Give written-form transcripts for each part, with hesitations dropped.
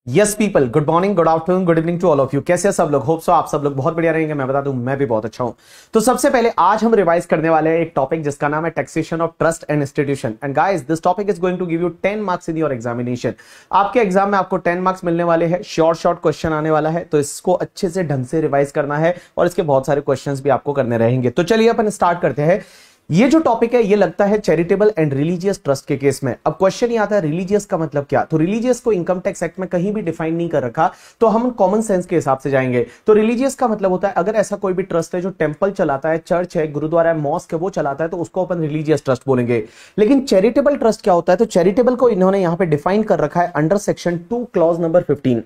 Yes people, good morning, good afternoon, good evening to all of you. कैसे सब लोग? Hope so आप सब लोग बहुत बढ़िया रहेंगे। मैं बता दूं, मैं भी बहुत अच्छा हूं। तो सबसे पहले आज हम रिवाइज करने वाले हैं एक टॉपिक जिसका नाम है taxation of trust and institution. And guys, this topic is going to give you 10 marks in your examination. आपके एग्जाम में आपको 10 मार्क्स मिलने वाले हैं। शॉर्ट क्वेश्चन आने वाला है, तो इसको अच्छे से ढंग से रिवाइज करना है और इसके बहुत सारे क्वेश्चंस भी आपको करने रहेंगे। तो चलिए अपन स्टार्ट करते हैं। ये जो टॉपिक है ये लगता है चैरिटेबल एंड रिलीजियस ट्रस्ट के केस में। अब क्वेश्चन ये आता है रिलीजियस का मतलब क्या? तो रिलीजियस को इनकम टैक्स एक्ट में कहीं भी डिफाइन नहीं कर रखा, तो हम कॉमन सेंस के हिसाब से जाएंगे। तो रिलीजियस का मतलब होता है अगर ऐसा कोई भी ट्रस्ट है जो टेंपल चलाता है, चर्च है, गुरुद्वारा है, मॉस्क है, वो चलाता है, तो उसको अपन रिलीजियस ट्रस्ट बोलेंगे। लेकिन चैरिटेबल ट्रस्ट क्या होता है? तो चैरिटेबल को इन्होंने यहां पर डिफाइन कर रखा है under section 2 clause number 15।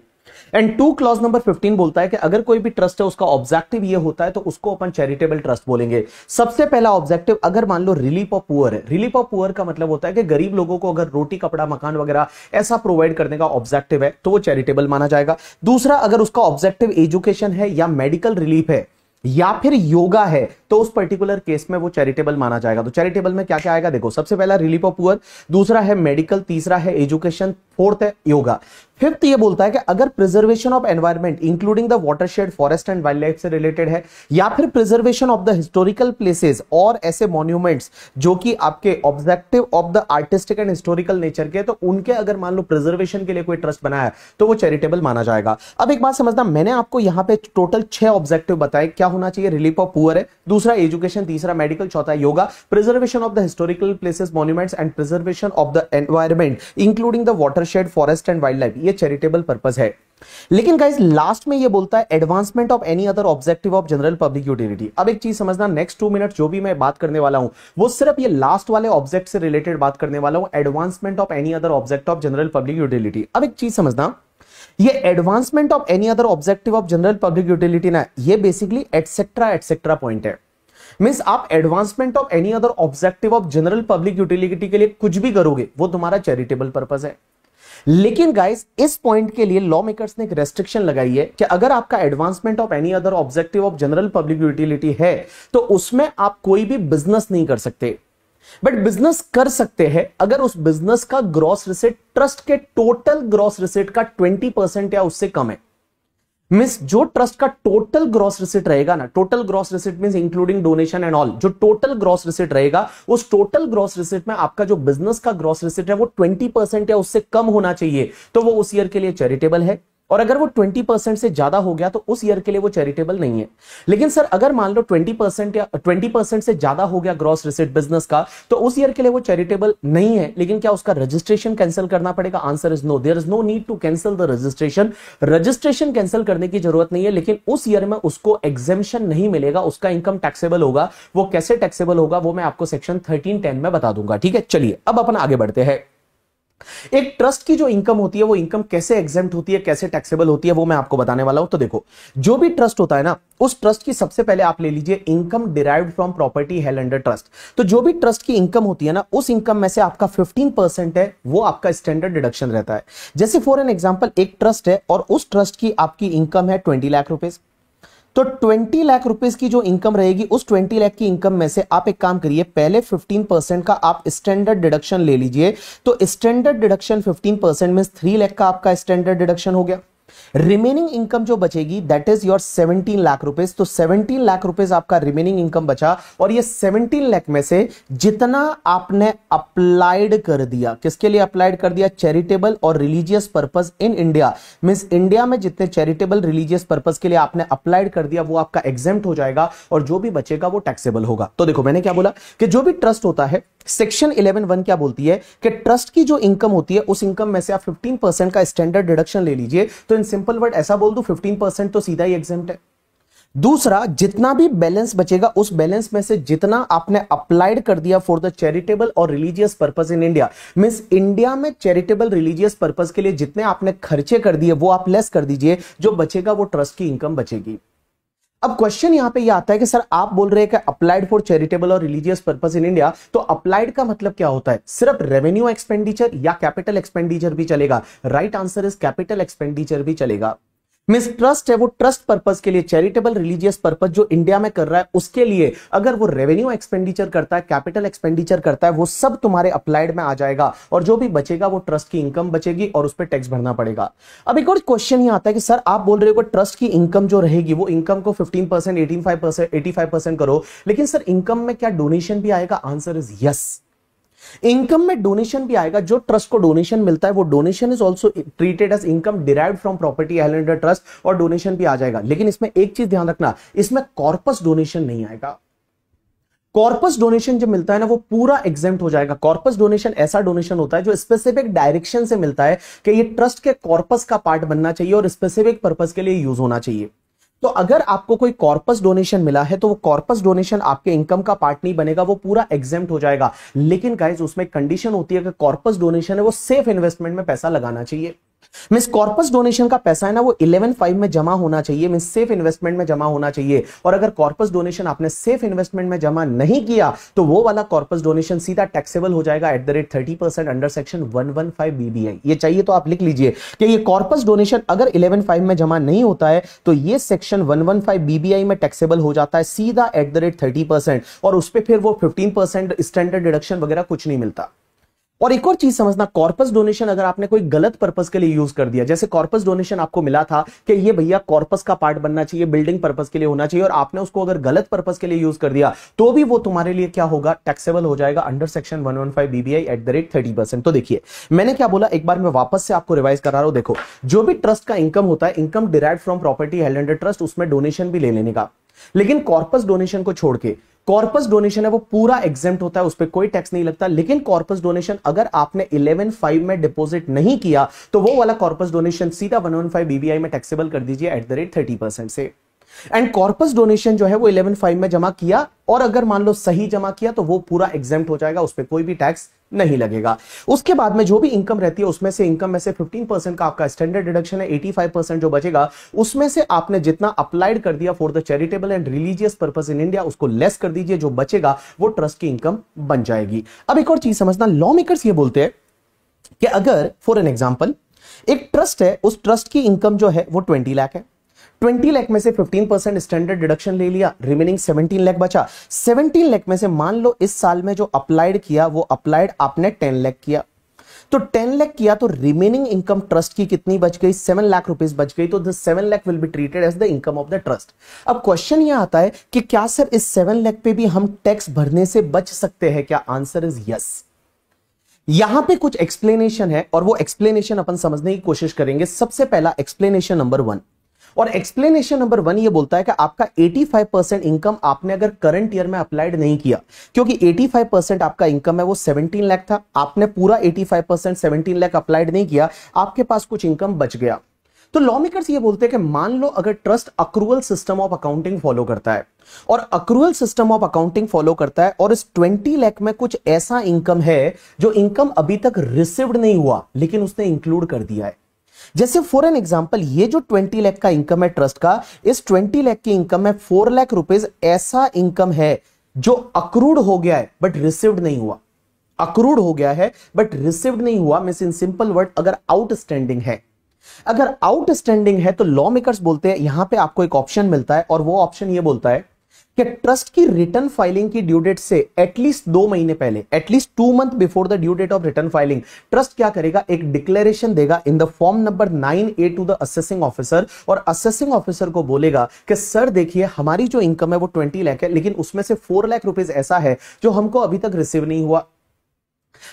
And 2 clause number 15 बोलता है कि अगर कोई भी ट्रस्ट है उसका ऑब्जेक्टिव ये होता है तो उसको अपन चैरिटेबल ट्रस्ट बोलेंगे। सबसे पहला ऑब्जेक्टिव, अगर मान लो रिलीफ ऑफ पुअर है। रिलीफ ऑफ पुअर का मतलब होता है कि गरीब लोगों को अगर रोटी, कपड़ा, मकान वगैरह ऐसा प्रोवाइड करने का ऑब्जेक्टिव है तो वो चैरिटेबल माना जाएगा। दूसरा, अगर उसका ऑब्जेक्टिव एजुकेशन है या मेडिकल रिलीफ है या फिर योगा है तो उस पर्टिकुलर केस में वो चैरिटेबल माना जाएगा। तो चैरिटेबल में क्या क्या आएगा देखो, सबसे पहला रिलीफ ऑफ पुअर, दूसरा है मेडिकल, तीसरा है एजुकेशन, फोर्थ है योगा। फिफ्थ ये बोलता है कि अगर preservation of environment including the watershed, forest and wild life से रिलेटेड है, या फिर preservation of the historical places और ऐसे मॉन्यूमेंट्स जो कि आपके objective of the artistic and historical nature के, तो उनके अगर मान लो प्रिजर्वेशन के लिए कोई ट्रस्ट बनाया है तो वो चैरिटेबल माना जाएगा। अब एक बात समझना, मैंने आपको यहां पे टोटल 6 ऑब्जेक्टिव बताए। क्या होना चाहिए? रिलीफ ऑफ पुअर है, दूसरा एजुकेशन, तीसरा मेडिकल, चौथा yoga, preservation of the historical places, monuments and preservation of the environment including the watershed, forest and wild life. ये चैरिटेबल पर्पस है। लेकिन गाइस लास्ट में ये बोलता है advancement of any other objective of general public utility. अब एक चीज समझना, नेक्स्ट 2 मिनट जो भी मैं बात करने वाला हूं वो सिर्फ ये लास्ट वाले ऑब्जेक्ट से रिलेटेड बात करने वाला हूं, advancement of any other object of general public utility. अब एक चीज समझना, ये advancement of any other objective of general public utility ना, ये बेसिकली एटसेट्रा एटसेट्रा पॉइंट है। मींस आप advancement of any other objective of general public utility के लिए कुछ भी करोगे वो तुम्हारा चैरिटेबल पर्पस है। लेकिन गाइस इस पॉइंट के लिए लॉ मेकर्स ने एक रेस्ट्रिक्शन लगाई है कि अगर आपका advancement of any other objective of general public utility है तो उसमें आप कोई भी बिजनेस नहीं कर सकते। बट बिजनेस कर सकते हैं अगर उस बिजनेस का ग्रॉस रिसीट ट्रस्ट के टोटल ग्रॉस रिसीट का 20% या उससे कम है। मींस जो ट्रस्ट का टोटल ग्रॉस रिसीट रहेगा ना, total gross receipt means including donation and all, जो टोटल ग्रॉस रिसीट रहेगा उस टोटल ग्रॉस रिसीट में आपका जो बिजनेस का ग्रॉस रिसीट है वो 20% या उससे कम होना चाहिए, तो वो उस ईयर के लिए चैरिटेबल है। और अगर वो 20% से ज्यादा हो गया तो उस ईयर के लिए वो चैरिटेबल नहीं है। लेकिन सर अगर मान लो 20% या 20% से ज्यादा हो गया ग्रॉस रिसीट बिजनेस का, तो उस ईयर के लिए वो चैरिटेबल नहीं है। लेकिन क्या उसका रजिस्ट्रेशन कैंसिल करना पड़ेगा? Answer is no, there is no need to cancel the registration. Registration cancel करने की जरूरत नहीं है, लेकिन उस ईयर में उसको एग्जेम्पशन नहीं मिलेगा, उसका इनकम टैक्सेबल होगा। वो कैसे टैक्सेबल होगा वो मैं आपको सेक्शन 1310 में बता दूंगा। ठीक है, चलिए अब अपन आगे बढ़ते हैं। एक ट्रस्ट की जो इनकम होती है वो इनकम कैसे एग्जेम्प्ट होती है, कैसे टैक्सेबल होती है, वो मैं आपको बताने वाला हूं। तो देखो, जो भी ट्रस्ट होता है ना, उस ट्रस्ट की सबसे पहले आप ले लीजिए income derived from property held under trust. तो जो भी ट्रस्ट की इनकम होती है ना, उस इनकम में से आपका 15% है वो आपका स्टैंडर्ड डिडक्शन रहता है। जैसे फॉर एन एग्जांपल एक ट्रस्ट है और उस ट्रस्ट की आपकी इनकम है 20 लाख रुपए, तो 20 लाख रुपए की जो इनकम रहेगी उस 20 लाख की इनकम में से आप एक काम करिए, पहले 15% का आप स्टैंडर्ड डिडक्शन ले लीजिए। तो स्टैंडर्ड डिडक्शन 15% में 3 लाख का आपका स्टैंडर्ड डिडक्शन हो गया। रिमेनिंग इनकम जो बचेगी that is your 17 lakh rupees. तो 17 लाख रुपीज आपका रिमेनिंग इनकम बचा, और ये 17 लाख में से जितना आपने अप्लाइड कर दिया, किसके लिए अप्लाइड कर दिया? चैरिटेबल और religious purpose in India. Means India में जितने चैरिटेबल रिलीजियस पर्पस के लिए आपने अप्लाइड कर दिया वो आपका एग्जेम्प्ट हो जाएगा, और जो भी बचेगा वो टैक्सेबल होगा। तो देखो मैंने क्या बोला कि जो भी ट्रस्ट होता है, सेक्शन 11(1) क्या बोलती है कि ट्रस्ट की जो इनकम होती है उस इनकम में से आप 15% का स्टैंडर्ड डिडक्शन ले लीजिए। तो इन सिंपल वर्ड ऐसा बोल दूं, 15% तो सीधा ही एग्जेम्प्ट है। दूसरा, जितना भी बैलेंस बचेगा उस बैलेंस में से जितना आपने अप्लाइड कर दिया फॉर द चैरिटेबल और religious purpose in India, means India में चैरिटेबल रिलीजियस पर्पस के लिए जितने आपने खर्चे कर दिए वो आप लेस कर दीजिए, जो बचेगा वो ट्रस्ट की इनकम बचेगी। अब क्वेश्चन यहां पे ये आता है कि सर आप बोल रहे हैं कि अप्लाइड फॉर चैरिटेबल और रिलीजियस पर्पस इन इंडिया, तो अप्लाइड का मतलब क्या होता है? सिर्फ रेवेन्यू एक्सपेंडिचर या कैपिटल एक्सपेंडिचर भी चलेगा? Right answer is capital expenditure भी चलेगा। मींस ट्रस्ट है वो ट्रस्ट पर्पस के लिए, चैरिटेबल रिलीजियस पर्पस जो इंडिया में कर रहा है उसके लिए अगर वो रेवेन्यू एक्सपेंडिचर करता है, कैपिटल एक्सपेंडिचर करता है, वो सब तुम्हारे अप्लाइड में आ जाएगा और जो भी बचेगा वो ट्रस्ट की इनकम बचेगी और उस पर टैक्स भरना पड़ेगा। अब एक और क्वेश्चन ये आता है कि सर आप बोल रहे हो कि ट्रस्ट की इनकम जो रहेगी वो इनकम को 15%, 18%, 85% करो, लेकिन सर इनकम में क्या डोनेशन भी आएगा? आंसर इज यस, इनकम में डोनेशन भी आएगा। जो ट्रस्ट को डोनेशन मिलता है वो donation is also treated as income derived from property held under trust, और डोनेशन भी आ जाएगा। लेकिन इसमें एक चीज ध्यान रखना, इसमें कॉर्पस डोनेशन नहीं आएगा। कॉर्पस डोनेशन जो मिलता है ना वो पूरा एग्जेम्प्ट हो जाएगा। कॉर्पस डोनेशन ऐसा डोनेशन होता है जो स्पेसिफिक डायरेक्शन से मिलता है कि ये ट्रस्ट के कॉर्पस का पार्ट बनना चाहिए और स्पेसिफिक पर्पस के लिए यूज होना चाहिए। तो अगर आपको कोई कॉर्पस डोनेशन मिला है तो वो कॉर्पस डोनेशन आपके इनकम का पार्ट नहीं बनेगा, वो पूरा एग्जेम्प्ट हो जाएगा। लेकिन गाइस उसमें कंडीशन होती है कि कॉर्पस डोनेशन है वो सेफ इन्वेस्टमेंट में पैसा लगाना चाहिए। मींस कॉर्पस डोनेशन का पैसा है ना वो 11(5) में जमा होना चाहिए, मींस सेफ इन्वेस्टमेंट में जमा होना चाहिए। और अगर कॉर्पस डोनेशन आपने सेफ इन्वेस्टमेंट में जमा नहीं किया तो वो वाला कॉर्पस डोनेशन सीधा टैक्सेबल हो जाएगा @30% अंडर सेक्शन 115 BBI। ये चाहिए तो आप लिख लीजिए कि ये कॉर्पस डोनेशन अगर 11(5) में जमा नहीं होता है तो ये सेक्शन 115 BBI में टैक्सेबल हो जाता है सीधा @30%, और उस पर फिर वो 15% स्टैंडर्ड डिडक्शन वगैरह कुछ नहीं मिलता। और एक और चीज समझना, कॉर्पस डोनेशन अगर आपने कोई गलत पर्पस के लिए यूज कर दिया, जैसे कॉर्पस डोनेशन आपको मिला था कि ये भैया कॉर्पस का पार्ट बनना चाहिए, बिल्डिंग पर्पस के लिए होना चाहिए, और आपने उसको अगर गलत पर्पस के लिए यूज कर दिया तो भी वो तुम्हारे लिए क्या होगा? टैक्सेबल हो जाएगा अंडर सेक्शन 115 BBI @30%। तो देखिए मैंने क्या बोला, एक बार मैं वापस से आपको रिवाइज करा रहा हूं। देखो जो भी ट्रस्ट का इनकम होता है, income derived from property held under trust, उसमें डोनेशन भी ले लेने का। लेकिन कॉर्पस डोनेशन को छोड़ के, कॉर्पस डोनेशन है वो पूरा एग्जेम्प्ट होता है, उस पर कोई टैक्स नहीं लगता। लेकिन कॉर्पस डोनेशन अगर आपने 11(5) में डिपॉजिट नहीं किया तो वो वाला कॉर्पस डोनेशन सीधा 115 BBI में टैक्सेबल कर दीजिए @30% से। एंड कॉर्पस डोनेशन जो है वो 11(5) में जमा किया, और अगर मान लो सही जमा किया तो वो पूरा एग्जेम्प्ट हो जाएगा, उस पर कोई भी टैक्स नहीं लगेगा। उसके बाद में जो भी इनकम रहती है उसमें से इनकम में से 15% का आपका स्टैंडर्ड डिडक्शन है, 85% जो बचेगा उसमें से आपने जितना अप्लाइड कर दिया for the charitable and religious purpose in India उसको लेस कर दीजिए, जो बचेगा वो ट्रस्ट की इनकम बन जाएगी। अब एक और चीज समझना, लॉ मेकर्स ये बोलते हैं कि अगर फॉर एन एग्जांपल एक ट्रस्ट है, उस ट्रस्ट की इनकम जो है वो 20 लाख है, 20 लाख में से 15% स्टैंडर्ड डिडक्शन ले लिया, रिमेनिंग 17 लाख बचा। 17 लाख में से मान लो इस साल में जो अप्लाइड किया वो अप्लाइड आपने 10 लाख किया, तो 10 लाख किया तो रिमेनिंग इनकम ट्रस्ट की कितनी बच गई? 7 लाख रुपीस बच गई। तो 7 lakh will be treated as the income of the trust. अब क्वेश्चन यह आता है कि क्या सर इस 7 लाख पे भी हम टैक्स भरने से बच सकते हैं क्या? Answer is yes. यहां पे कुछ एक्सप्लेनेशन है और वो एक्सप्लेनेशन अपन समझने की कोशिश करेंगे। सबसे पहला एक्सप्लेनेशन नंबर 1, और एक्सप्लेनेशन नंबर 1 ये बोलता है कि आपका 85% इनकम आपने अगर करंट ईयर में अप्लाइड नहीं किया, क्योंकि 85% आपका इनकम है वो 17 लाख था, आपने पूरा 85% 17 लाख अप्लाइड नहीं किया, आपके पास कुछ इनकम बच गया। तो लॉ मेकर्स ये बोलते हैं कि मान लो अगर trust accrual system of accounting follow करता है, और accrual system of accounting follow करता है और इस 20 लाख में कुछ ऐसा इनकम है जो इनकम अभी तक रिसीव्ड नहीं हुआ लेकिन उसने इंक्लूड कर दिया है। जैसे फॉर एन एग्जांपल ये जो 20 लाख का इनकम है ट्रस्ट का, इस 20 लाख की इनकम में 4 लाख रुपीस ऐसा इनकम है जो अक्रूड हो गया है बट रिसीव्ड नहीं हुआ। अक्रूड हो गया है बट रिसीव्ड नहीं हुआ मींस इन सिंपल वर्ड अगर आउटस्टैंडिंग है। अगर आउटस्टैंडिंग है तो लॉ मेकर्स बोलते हैं यहां पे आपको एक ऑप्शन मिलता है, और वो ऑप्शन ये बोलता है कि ट्रस्ट की रिटर्न फाइलिंग की ड्यू डेट से एटलीस्ट 2 महीने पहले, at least 2 month before the due date of return filing, trust क्या करेगा? एक डिक्लेरेशन देगा in the form number 9A to the assessing officer, और असेसिंग ऑफिसर को बोलेगा कि सर देखिए हमारी जो इनकम है वो 20 लाख है, लेकिन उसमें से 4 लाख रुपीस ऐसा है जो हमको अभी तक रिसीव नहीं हुआ।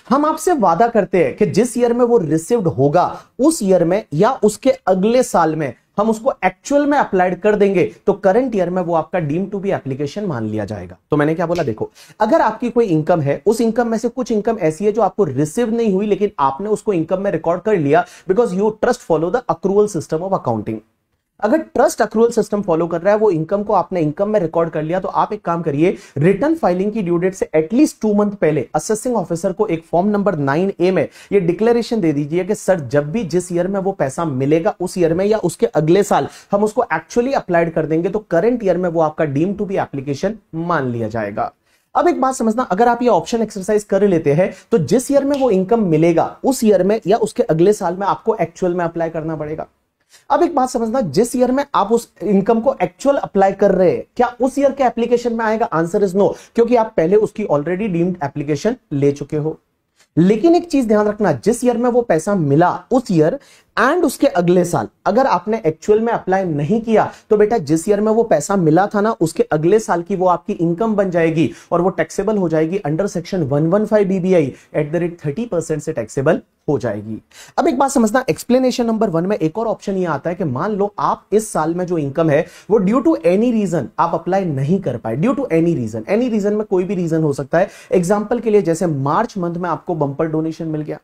हम आपसे वादा करते हैं कि जिस ईयर में वो रिसीव्ड होगा उस ईयर में या उसके अगले साल में हम उसको एक्चुअल में अप्लाइड कर देंगे, तो करंट ईयर में वो आपका डीम टू बी एप्लीकेशन मान लिया जाएगा। तो मैंने क्या बोला, देखो अगर आपकी कोई इनकम है, उस इनकम में से कुछ इनकम ऐसी है जो आपको रिसीव नहीं हुई लेकिन आपने उसको इनकम में रिकॉर्ड कर लिया because you trust follow the accrual system of accounting. अगर ट्रस्ट अक्रूवल सिस्टम फॉलो कर रहा है, वो इनकम को आपने इनकम में रिकॉर्ड कर लिया, तो आप एक काम करिए, रिटर्न फाइलिंग की ड्यू डेट से एटलीस्ट 2 मंथ पहले असेसिंग ऑफिसर को एक फॉर्म नंबर 9A में ये डिक्लेरेशन दे दीजिए कि सर जब भी जिस ईयर में वो पैसा मिलेगा उस ईयर में या उसके अगले साल हम उसको एक्चुअली अप्लाइड कर देंगे, तो करंट ईयर में वो आपका डीम टू बी एप्लीकेशन मान लिया जाएगा। अब एक बात समझना, अगर आप ये ऑप्शन एक्सरसाइज कर लेते हैं तो जिस ईयर में वो इनकम मिलेगा उस ईयर में या उसके अगले साल में आपको एक्चुअल में अप्लाई करना पड़ेगा। अब एक बात समझना, जिस ईयर में आप उस इनकम को एक्चुअल अप्लाई कर रहे हैं, क्या उस ईयर के एप्लीकेशन में आएगा? आंसर इज नो, क्योंकि आप पहले उसकी ऑलरेडी डीम्ड एप्लीकेशन ले चुके हो। लेकिन एक चीज ध्यान रखना, जिस ईयर में वो पैसा मिला उस ईयर एंड उसके अगले साल अगर आपने एक्चुअल में अप्लाई नहीं किया तो बेटा जिस ईयर में वो पैसा मिला था ना, उसके अगले साल की वो आपकी इनकम बन जाएगी और वो टैक्सेबल हो जाएगी under section 115 BBI eight the rate 30% से टैक्सेबल हो जाएगी। अब एक बात समझना, एक्सप्लेनेशन नंबर 1 में एक और ऑप्शन ये आता है कि मान लो आप इस साल में जो इनकम है वो ड्यू टू एनी रीजन आप अप्लाई नहीं कर पाए, ड्यू टू एनी रीजन में कोई भी रीजन हो सकता है। एग्जांपल के लिए जैसे मार्च मंथ में आपको बंपर डोनेशन मिल गया।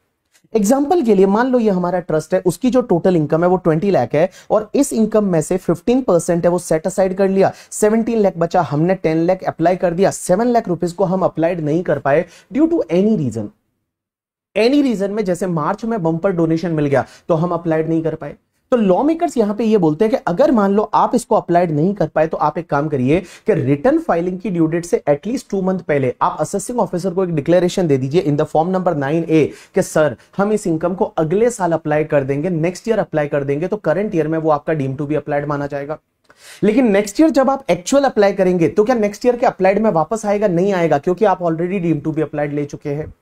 एग्जाम्पल के लिए मान लो ये हमारा ट्रस्ट है, उसकी जो टोटल इनकम है वो 20 लाख है और इस इनकम में से 15% है वो सेट असाइड कर लिया, 17 लाख बचा, हमने 10 लाख अप्लाई कर दिया, 7 लाख रुपीज को हम अप्लाइड नहीं कर पाए ड्यू टू एनी रीजन में जैसे मार्च में बंपर डोनेशन मिल गया तो हम अप्लाइड नहीं कर पाए। तो लॉ मेकर्स यहां पे ये बोलते हैं कि अगर मान लो आप इसको अप्लाइड नहीं कर पाए तो आप एक काम करिए कि रिटर्न फाइलिंग की ड्यू डेट से एटलीस्ट 2 मंथ पहले आप असेसिंग ऑफिसर को एक डिक्लेरेशन दे दीजिए इन द फॉर्म नंबर 9A कि सर हम इस इनकम को अगले साल अप्लाई कर देंगे, नेक्स्ट ईयर अप्लाई कर देंगे, तो करंट ईयर में वो आपका डीम टू बी अप्लाइड माना जाएगा। लेकिन नेक्स्ट ईयर जब आप एक्चुअल अप्लाई करेंगे तो क्या नेक्स्ट ईयर के अप्लाइड में वापस आएगा? नहीं आएगा, क्योंकि आप already deem to be applied ले चुके हैं।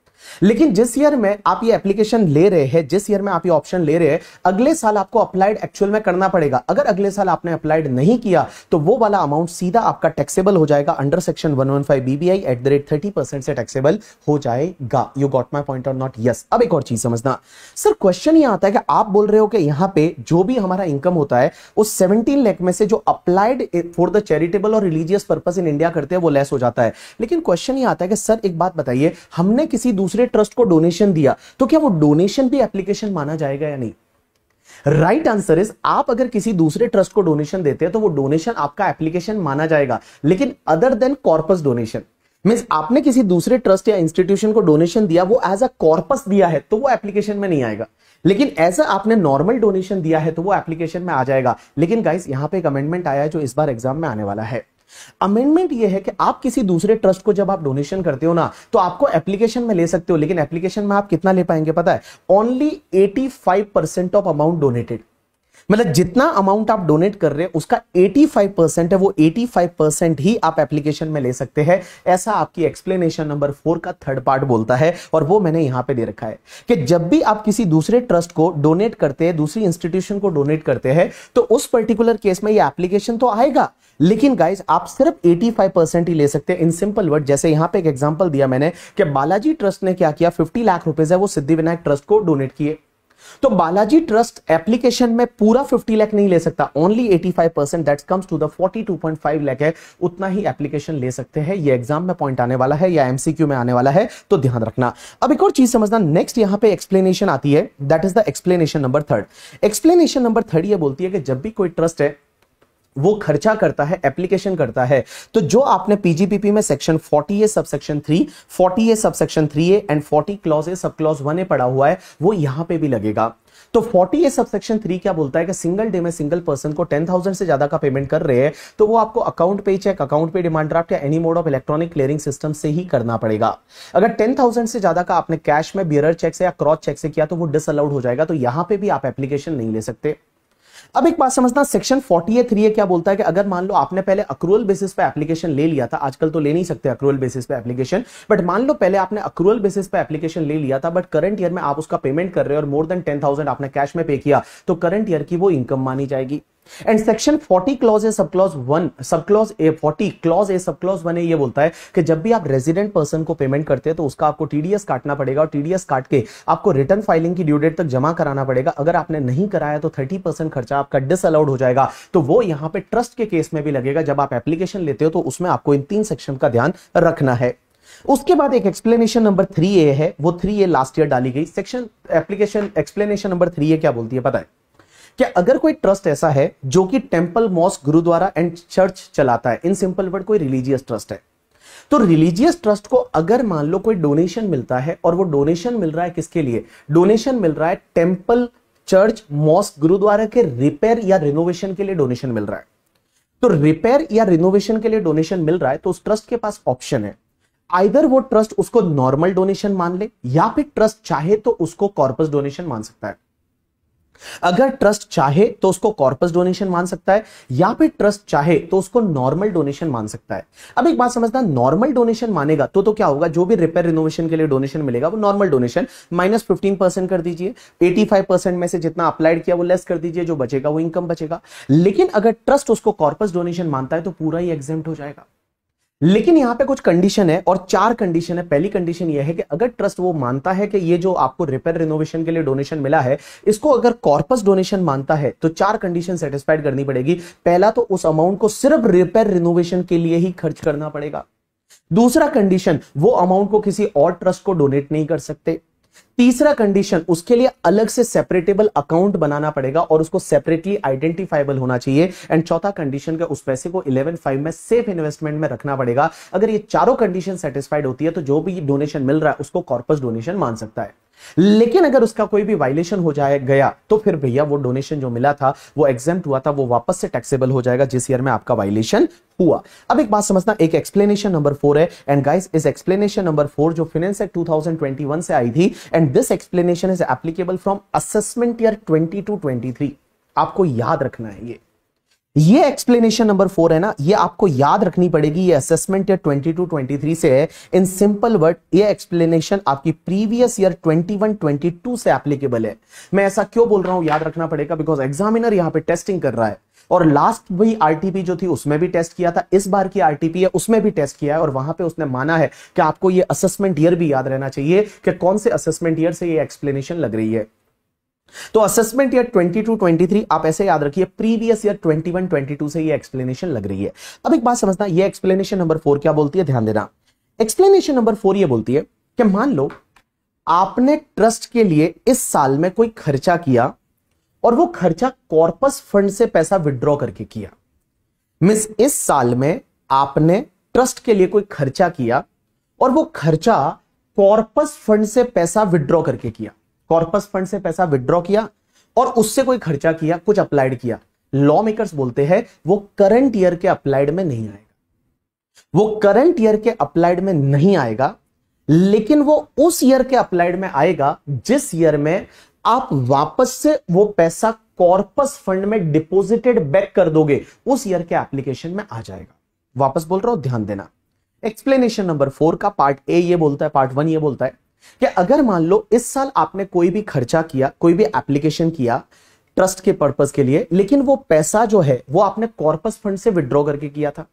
लेकिन जिस ईयर में आप ये एप्लीकेशन ले रहे हैं, जिस ईयर में आप ये ऑप्शन ले रहे हैं, अगले साल आपको अप्लाइड एक्चुअल में करना पड़ेगा। अगर अगले साल आपने अप्लाइड नहीं किया तो वो वाला अमाउंट सीधा आपका टैक्सेबल हो जाएगा under section 115 BBI eight the rate 30% से टैक्सेबल हो जाएगा। यू गॉट माय पॉइंट और नॉट? यस। अब एक और चीज समझना सर, क्वेश्चन ये आता है कि आप बोल रहे हो कि यहां पे जो भी हमारा इनकम होता है उस 17 लाख में से जो अप्लाइड फॉर द चैरिटेबल और रिलीजियस पर्पस इन इंडिया करते हैं वो लेस हो जाता है। लेकिन क्वेश्चन ये आता है कि सर एक बात बताइए, हमने किसी दूसरे ट्रस्ट को डोनेशन दिया तो क्या वो डोनेशन भी एप्लीकेशन माना जाएगा या नहीं? राइट आंसर इज, आप अगर किसी दूसरे ट्रस्ट को डोनेशन देते हैं तो वो डोनेशन आपका एप्लीकेशन माना जाएगा। लेकिन other than corpus donation means आपने किसी दूसरे ट्रस्ट या इंस्टीट्यूशन को डोनेशन दिया, वो एज अ कॉर्पस दिया है तो वो एप्लीकेशन में नहीं आएगा। लेकिन एज आपने नॉर्मल डोनेशन दिया है तो वो एप्लीकेशन में आ जाएगा। लेकिन गाइस यहां पे एक अमेंडमेंट आया है जो इस बार एग्जाम में आने वाला है। अमेंडमेंट ये है कि आप किसी दूसरे ट्रस्ट को जब आप डोनेशन करते हो ना तो आपको एप्लीकेशन में ले सकते हो, लेकिन एप्लीकेशन में आप कितना ले पाएंगे पता है? Only 85% of amount donated. मतलब जितना अमाउंट आप डोनेट कर रहे हैं उसका 85% है, वो 85% ही आप एप्लीकेशन में ले सकते हैं। ऐसा आपकी एक्सप्लेनेशन नंबर 4 का थर्ड पार्ट बोलता है और वो मैंने यहां पे दे रखा है कि जब भी आप किसी दूसरे ट्रस्ट को डोनेट करते हैं, दूसरी इंस्टीट्यूशन को डोनेट करते हैं, तो उस पर्टिकुलर केस में ये एप्लीकेशन तो आएगा, लेकिन गाइस आप सिर्फ 85% ही ले सकते हैं। इन सिंपल वर्ड, जैसे यहां पे एक एग्जांपल दिया मैंने कि बालाजी ट्रस्ट ने क्या किया, 50 लाख रुपए है वो सिद्धिविनायक ट्रस्ट को डोनेट किए। तो बालाजी ट्रस्ट एप्लीकेशन में पूरा 50 लाख नहीं ले सकता, only 85%, that comes to the 42.5 lakh है, उतना ही एप्लीकेशन ले सकते हैं। ये एग्जाम में पॉइंट आने वाला है या एमसीक्यू में आने वाला है, तो ध्यान रखना। अब एक और चीज समझना, नेक्स्ट यहां पे एक्सप्लेनेशन आती है, that is the explanation number 3। Explanation number 3 ये बोलती है कि जब भी कोई ट्रस्ट है वो खर्चा करता है, एप्लीकेशन करता है, तो जो आपने पीजीपीपी में section 40A subsection 3, 40A subsection 3A and 40 clause A sub clause 1A पड़ा हुआ है वो यहां पे भी लगेगा। तो 40A सबसेक्शन 3 क्या बोलता है कि सिंगल डे में सिंगल पर्सन को 10,000 से ज्यादा का पेमेंट कर रहे हैं तो वो आपको अकाउंट पे चेक, अकाउंट पे डिमांड ड्राफ्ट या any mode of electronic clearing system से ही करना पड़ेगा। अगर 10,000 से ज्यादा का आपने कैश में, बियरर चेक से या क्रॉस चेक से किया तो वो डिसअलाउड हो जाएगा, तो यहां पे भी आप एप्लीकेशन नहीं ले सकते। अब एक बात समझना, सेक्शन 40A3A क्या बोलता है कि अगर मान लो आपने पहले अक्रूअल बेसिस पे एप्लीकेशन ले लिया था, आजकल तो ले नहीं सकते अक्रूअल बेसिस पे एप्लीकेशन, बट मान लो पहले आपने अक्रूअल बेसिस पे एप्लीकेशन ले लिया था बट करंट ईयर में आप उसका पेमेंट कर रहे हो और मोर देन 10,000 आपने कैश में पे किया, तो करंट ईयर की वो इनकम मानी जाएगी। And section 40 clause A sub clause 1, sub clause A 40 clause A sub clause 1A ये बोलता है कि जब भी आप रेजिडेंट पर्सन को पेमेंट करते हैं तो उसका आपको टीडीएस काटना पड़ेगा और टीडीएस काट के आपको रिटर्न फाइलिंग की ड्यू डेट तक जमा कराना पड़ेगा। अगर आपने नहीं कराया तो 30% खर्चा आपका डिसअलाउड हो जाएगा। तो वो यहां पे ट्रस्ट के केस में भी लगेगा। जब आप एप्लीकेशन लेते हो तो उसमें आपको इन 3 सेक्शन का ध्यान रखना है। उसके बाद एक एक्सप्लेनेशन नंबर 3A है, वो 3A लास्ट ईयर डाली गई। Section application explanation number 3A क्या बोलती है पता है? कि अगर कोई ट्रस्ट ऐसा है जो कि temple, mosque, gurdwara and church चलाता है, इन सिंपल वर्ड कोई रिलीजियस ट्रस्ट है, तो रिलीजियस ट्रस्ट को अगर मान लो कोई डोनेशन मिलता है और वो डोनेशन मिल रहा है किसके लिए? डोनेशन मिल रहा है टेंपल, चर्च, मॉस्क, गुरुद्वारा के रिपेयर या रिनोवेशन के लिए डोनेशन मिल रहा है। तो रिपेयर या रिनोवेशन के लिए डोनेशन मिल रहा है तो उस ट्रस्ट के पास ऑप्शन है, आइदर वो ट्रस्ट उसको नॉर्मल डोनेशन मान ले या फिर ट्रस्ट चाहे तो उसको कॉर्पस डोनेशन मान सकता है। अगर ट्रस्ट चाहे तो उसको कॉर्पस डोनेशन मान सकता है, या फिर ट्रस्ट चाहे तो उसको नॉर्मल डोनेशन मान सकता है। अब एक बात समझना, नॉर्मल डोनेशन मानेगा तो क्या होगा, जो भी रिपेयर रिनोवेशन के लिए डोनेशन मिलेगा वो नॉर्मल डोनेशन -15% कर दीजिए, 85% में से जितना अप्लाइड किया वो लेस कर दीजिए, जो बचेगा वो इनकम बचेगा। लेकिन अगर ट्रस्ट उसको कॉर्पस डोनेशन मानता है तो पूरा ही एग्जेम्प्ट हो जाएगा। लेकिन यहां पे कुछ कंडीशन है, और 4 कंडीशन है। पहली कंडीशन यह है कि अगर ट्रस्ट वो मानता है कि ये जो आपको रिपेयर रिनोवेशन के लिए डोनेशन मिला है इसको अगर कॉर्पस डोनेशन मानता है तो 4 कंडीशन सेटिस्फाइड करनी पड़ेगी। पहला तो उस अमाउंट को सिर्फ रिपेयर रिनोवेशन के लिए ही खर्च करना पड़ेगा। दूसरा कंडीशन, वो अमाउंट को किसी और ट्रस्ट को डोनेट नहीं कर सकते। तीसरा कंडीशन, उसके लिए अलग से सेपरेटेबल अकाउंट बनाना पड़ेगा और उसको सेपरेटली आइडेंटिफाइबल होना चाहिए। एंड चौथा कंडीशन के उस पैसे को 11(5) में सेफ इन्वेस्टमेंट में रखना पड़ेगा। अगर ये चारों कंडीशन सेटिस्फाइड होती है तो जो भी डोनेशन मिल रहा है उसको कॉर्पस डोनेशन मान सकता है। लेकिन अगर उसका कोई भी वायलेशन हो जाए गया तो फिर भैया वो डोनेशन जो मिला था वो एग्जेम्प्ट हुआ था, वो वापस से टैक्सेबल हो जाएगा जिस ईयर में आपका वायलेशन हुआ। अब एक बात समझना, एक एक्सप्लेनेशन नंबर 4 है। एंड गाइस, इस एक्सप्लेनेशन नंबर 4 जो फाइनेंस एक्ट 2021 से आई थी, and this explanation is applicable from assessment year 22-23। आपको याद रखना है ये एक्सप्लेनेशन नंबर 4 है ना, ये आपको याद रखनी पड़ेगी। ये असेसमेंट ईयर 22-23 से है। इन सिंपल वर्ड, ये एक्सप्लेनेशन आपकी प्रीवियस ईयर 21-22 से एप्लीकेबल है। मैं ऐसा क्यों बोल रहा हूं, याद रखना पड़ेगा, बिकॉज एग्जामिनर यहां पे टेस्टिंग कर रहा है। और लास्ट भी आरटीपी जो थी उसमें भी टेस्ट किया था, इस बार की आरटीपी है उसमें भी टेस्ट किया है, और वहां पे उसने माना है कि आपको ये असेसमेंट ईयर भी याद रहना चाहिए कि कौन से असेसमेंट ईयर से ये एक्सप्लेनेशन लग रही है। तो असेसमेंट ईयर 22-23 आप ऐसे याद रखिए, प्रीवियस ईयर 21-22 से ये एक्सप्लेनेशन लग रही है। अब एक बात समझना, ये एक्सप्लेनेशन नंबर 4 क्या बोलती है, ध्यान देना। एक्सप्लेनेशन नंबर 4 ये बोलती है कि मान लो आपने ट्रस्ट के लिए इस साल में कोई खर्चा किया और वो खर्चा कॉर्पस फंड से पैसा विड्रॉ करके किया। मिस, इस साल में आपने ट्रस्ट के लिए कोई खर्चा किया और वो खर्चा कॉर्पस फंड से पैसा विड्रॉ करके किया। कॉर्पस फंड से पैसा विड्रॉ किया और उससे कोई खर्चा किया, कुछ अप्लाइड किया। लॉ मेकर्स बोलते हैं वो करंट ईयर के अप्लाइड में नहीं आएगा, वो करंट ईयर के अप्लाइड में नहीं आएगा, लेकिन वो उस ईयर के अप्लाइड में आएगा जिस ईयर में आप वापस से वो पैसा कॉर्पस फंड में डिपॉजिटेड बैक कर दोगे, उस ईयर के एप्लीकेशन में आ जाएगा। वापस बोल रहा हूं, ध्यान देना। एक्सप्लेनेशन नंबर 4 का पार्ट ए ये बोलता है, पार्ट 1 ये बोलता है कि अगर मान लो इस साल आपने कोई भी खर्चा किया, कोई भी एप्लीकेशन किया ट्रस्ट के पर्पस के लिए, लेकिन वो पैसा जो है वो आपने कॉर्पस फंड से विड्रॉ करके किया था,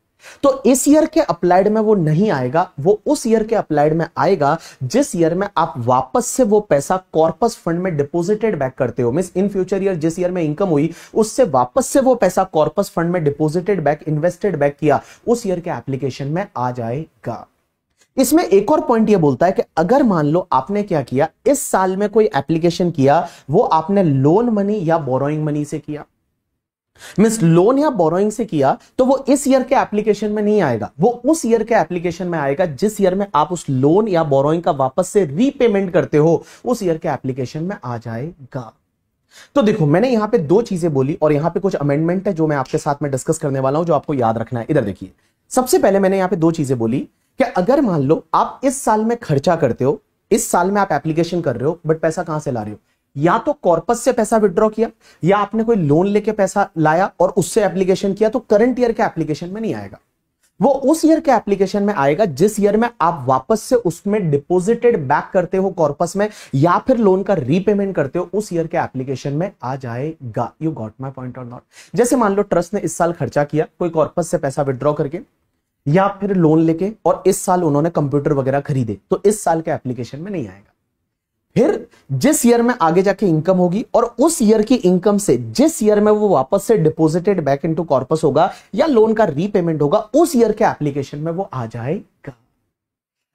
तो इस ईयर के अप्लाइड में वो नहीं आएगा, वो उस ईयर के अप्लाइड में आएगा जिस ईयर में आप वापस से वो पैसा कॉर्पस फंड में डिपॉजिटेड बैक करते हो। मींस इन फ्यूचर ईयर जिस ईयर में इनकम हुई उससे वापस से वो पैसा कॉर्पस फंड में डिपॉजिटेड बैक, इन्वेस्टेड बैक किया, उस ईयर के एप्लीकेशन में आ जाएगा। इसमें एक और पॉइंट ये बोलता है कि अगर मान लो आपने क्या किया, इस साल में कोई एप्लीकेशन किया, वो आपने लोन मनी या बोरोइंग मनी से किया, मींस लोन या बोरोइंग से किया, तो वो इस ईयर के एप्लीकेशन में नहीं आएगा, वो उस ईयर के एप्लीकेशन में आएगा जिस ईयर में आप उस लोन या बोरोइंग का वापस से रीपेमेंट करते हो, उस ईयर के एप्लीकेशन में आ जाएगा। तो देखो, मैंने यहां पे 2 चीजें बोली और यहां पे कुछ अमेंडमेंट है जो मैं आपके साथ में डिस्कस करने वाला हूं, जो आपको याद रखना है। इधर देखिए, सबसे पहले मैंने यहां पे 2 चीजें बोली कि अगर मान लो आप इस साल में खर्चा करते हो, इस साल में आप एप्लीकेशन कर रहे हो, बट पैसा कहां से ला रहे हो, या तो कॉर्पस से पैसा विड्रॉ किया या आपने कोई लोन लेके पैसा लाया और उससे एप्लीकेशन किया, तो करंट ईयर के एप्लीकेशन में नहीं आएगा, वो उस ईयर के एप्लीकेशन में आएगा जिस ईयर में आप वापस से उसमें डिपॉजिटेड बैक करते हो कॉर्पस में, या फिर लोन का रीपेमेंट करते हो, उस ईयर के एप्लीकेशन में आ जाएगा। यू गॉट माय पॉइंट और नॉट? जैसे मान लो ट्रस्ट ने इस साल खर्चा किया कोई कॉर्पस से पैसा विड्रॉ करके या फिर लोन लेके, और इस साल उन्होंने कंप्यूटर वगैरह खरीदे, तो इस साल के एप्लीकेशन में नहीं आएगा। फिर जिस ईयर में आगे जाके इनकम होगी और उस ईयर की इनकम से जिस ईयर में वो वापस से डिपॉजिटेड बैक इनटू कॉर्पस होगा या लोन का रीपेमेंट होगा, उस ईयर के एप्लीकेशन में वो आ जाएगा।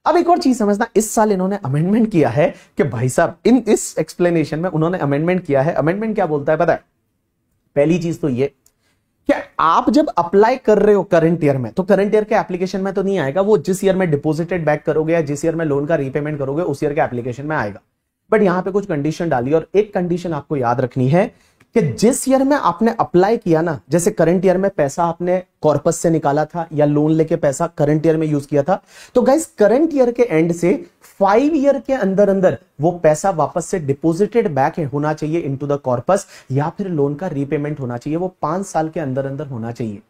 अब एक और चीज समझना, इस साल इन्होंने अमेंडमेंट किया है कि भाई साहब, इस एक्सप्लेनेशन में उन्होंने अमेंडमेंट किया है। अमेंडमेंट क्या बोलता है पता है? पहली चीज तो ये कि आप जब अप्लाई कर रहे हो करंट ईयर में, तो करंट ईयर के एप्लीकेशन में तो नहीं आएगा, वो जिस ईयर में डिपॉजिटेड बैक करोगे या जिस ईयर में लोन का रीपेमेंट करोगे उस ईयर के एप्लीकेशन में आएगा। बट यहां पे कुछ कंडीशन डाली, और एक कंडीशन आपको याद रखनी है कि जिस ईयर में आपने अप्लाई किया ना, जैसे करंट ईयर में पैसा आपने कॉर्पस से निकाला था या लोन लेके पैसा करंट ईयर में यूज किया था, तो गाइस करंट ईयर के एंड से 5 ईयर के अंदर अंदर वो पैसा वापस से डिपॉजिटेड बैक होना चाहिए इनटू द कॉर्पस, या फिर लोन का रीपेमेंट होना चाहिए, वो 5 साल के अंदर अंदर होना चाहिए।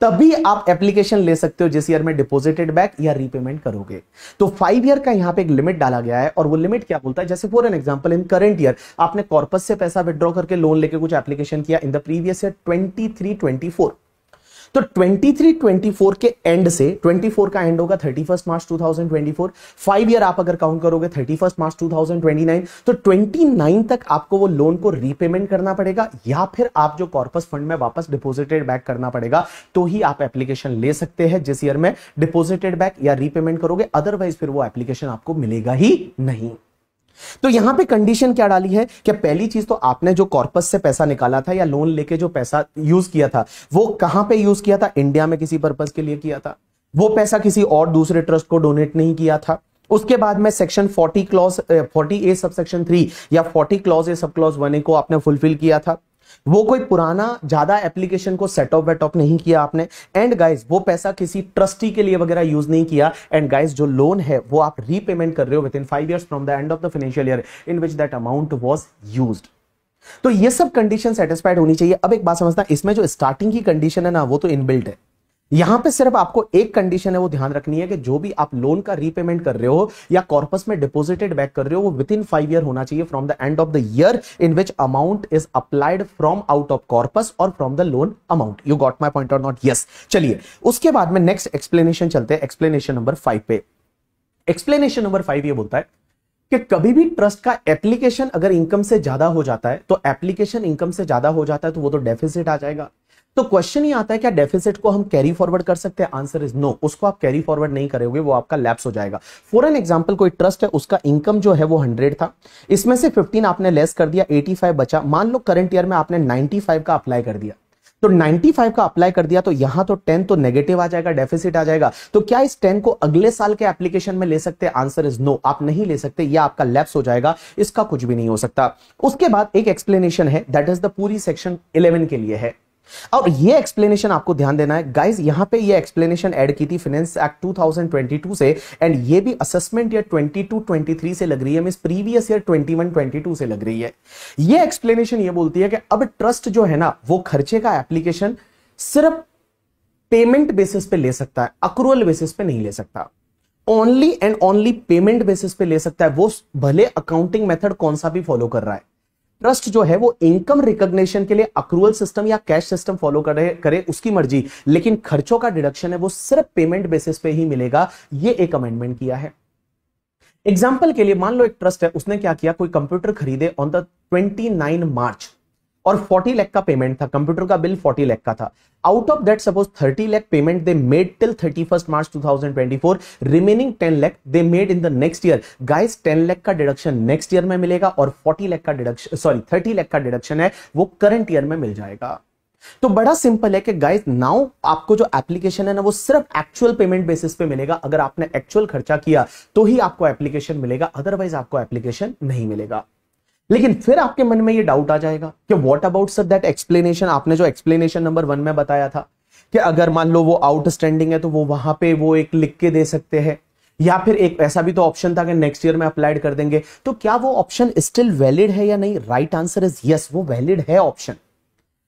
तभी आप एप्लीकेशन ले सकते हो जिस ईयर में डिपॉजिटेड बैक या रीपेमेंट करोगे। तो 5 ईयर का यहां पे एक लिमिट डाला गया है, और वो लिमिट क्या बोलता है, जैसे for an example in current year आपने कॉर्पस से पैसा विड्रॉ करके लोन लेके कुछ एप्लीकेशन किया इन द प्रीवियस ईयर 23-24, तो 23-24 के एंड से 24 का एंड होगा 31 मार्च 2024, 5 ईयर आप अगर काउंट करोगे 31 मार्च 2029, तो 29 तक आपको वो लोन को रीपेमेंट करना पड़ेगा, या फिर आप जो कॉर्पस फंड में वापस डिपॉजिटेड बैक करना पड़ेगा, तो ही आप एप्लीकेशन ले सकते हैं जिस ईयर में डिपॉजिटेड बैक या रीपेमेंट करोगे, अदरवाइज फिर वो एप्लीकेशन आपको मिलेगा ही नहीं। तो यहां पे कंडीशन क्या डाली है कि पहली चीज तो आपने जो कॉर्पस से पैसा निकाला था या लोन लेके जो पैसा यूज किया था, वो कहां पे यूज किया था, इंडिया में किसी पर्पस के लिए किया था, वो पैसा किसी और दूसरे ट्रस्ट को डोनेट नहीं किया था। उसके बाद में सेक्शन 40 क्लॉज 40A सबसेक्शन 3 या 40 clause A sub clause 1A को आपने फुलफिल किया था, वो कोई पुराना ज्यादा एप्लीकेशन को सेट ऑफ वेट ऑफ नहीं किया आपने, एंड गाइस वो पैसा किसी ट्रस्टी के लिए वगैरह यूज नहीं किया, एंड गाइस जो लोन है वो आप रीपेमेंट कर रहे हो with in 5 years from the end of the financial year in which that amount was used. तो ये सब कंडीशन सेटिस्फाइड होनी चाहिए। अब एक बात समझना, इसमें जो स्टार्टिंग की कंडीशन है ना, वो तो इनबिल्ट है। यहां पे सिर्फ आपको एक कंडीशन है वो ध्यान रखनी है कि जो भी आप लोन का रीपेमेंट कर रहे हो या कॉर्पस में डिपॉजिटेड बैक कर रहे हो, वो विद इन 5 ईयर होना चाहिए from the end of the year in which amount is applied from out of corpus और from the loan amount. You got my point और नॉट? यस। चलिए उसके बाद में नेक्स्ट एक्सप्लेनेशन चलते हैं, एक्सप्लेनेशन नंबर 5 पे। एक्सप्लेनेशन नंबर 5 ये बोलता है कि कभी भी ट्रस्ट का एप्लीकेशन अगर इनकम से ज्यादा हो जाता है, तो एप्लीकेशन इनकम से ज्यादा हो जाता है तो वो तो डेफिसिट आ जाएगा। तो क्वेश्चन ये आता है क्या डेफिसिट को हम कैरी फॉरवर्ड कर सकते हैं? आंसर इज नो, उसको आप कैरी फॉरवर्ड नहीं करोगे, वो आपका लैप्स हो जाएगा। फॉर एन एग्जांपल कोई ट्रस्ट है, उसका इनकम जो है वो 100 था, इसमें से 15 आपने लेस कर दिया, 85 बचा। मान लो करंट ईयर में आपने 95 का अप्लाई कर दिया, तो 95 का अप्लाई कर दिया, तो यहां तो 10 तो नेगेटिव आ जाएगा, डेफिसिट आ जाएगा। तो क्या इस 10 को अगले साल के एप्लीकेशन में ले सकते हैं? आंसर इज नो, आप नहीं ले सकते, यह आपका लैप्स हो जाएगा, इसका कुछ भी नहीं हो सकता। उसके बाद एक एक्सप्लेनेशन है, दैट इज द पूरी सेक्शन 11 के लिए है, और ये एक्सप्लेनेशन आपको ध्यान देना है गाइस। यहां पे ये एक्सप्लेनेशन ऐड की थी फाइनेंस एक्ट 2022 से, एंड ये भी असेसमेंट ईयर 22-23 से लग रही है, मींस प्रीवियस ईयर 21-22 से लग रही है। ये एक्सप्लेनेशन ये बोलती है कि अब ट्रस्ट जो है ना, वो खर्चे का एप्लीकेशन सिर्फ पेमेंट बेसिस पे ले सकता है, अक्रूवल बेसिस पे नहीं ले सकता। Only and only payment basis पे ले सकता है, वो भले अकाउंटिंग मेथड कौन सा भी फॉलो कर रहा है। ट्रस्ट जो है वो इनकम रिकॉग्निशन के लिए अक्रूवल सिस्टम या कैश सिस्टम फॉलो करे उसकी मर्जी, लेकिन खर्चों का डिडक्शन है वो सिर्फ पेमेंट बेसिस पे ही मिलेगा। ये एक अमेंडमेंट किया है। एग्जांपल के लिए मान लो एक ट्रस्ट है, उसने क्या किया, कोई कंप्यूटर खरीदे ऑन द 29 मार्च और 40 लाख का पेमेंट था, कंप्यूटर का बिल 40 लाख का था। Out of that suppose 30 lakh payment they made till 31 March 2024, remaining 10 lakh they made in the next year. Guys 10 lakh का डिडक्शन नेक्स्ट ईयर में मिलेगा, और 40 लाख का डिडक्शन, सॉरी 30 लाख का डिडक्शन है वो करंट ईयर में मिल जाएगा। तो बड़ा सिंपल है कि गाइस नाउ आपको जो एप्लीकेशन है ना, वो सिर्फ एक्चुअल पेमेंट बेसिस पे मिलेगा। अगर आपने एक्चुअल खर्चा किया तो ही आपको एप्लीकेशन मिलेगा, अदरवाइज आपको एप्लीकेशन नहीं मिलेगा। लेकिन फिर आपके मन में ये डाउट आ जाएगा कि what about sir that explanation, आपने जो एक्सप्लेनेशन नंबर 1 में बताया था कि अगर मान लो वो आउटस्टैंडिंग है तो वो वहां पे वो एक लिख के दे सकते हैं, या फिर एक ऐसा भी तो ऑप्शन था कि नेक्स्ट ईयर में अप्लाइड कर देंगे, तो क्या वो ऑप्शन स्टिल वैलिड है या नहीं? राइट आंसर इज यस, वो वैलिड है ऑप्शन।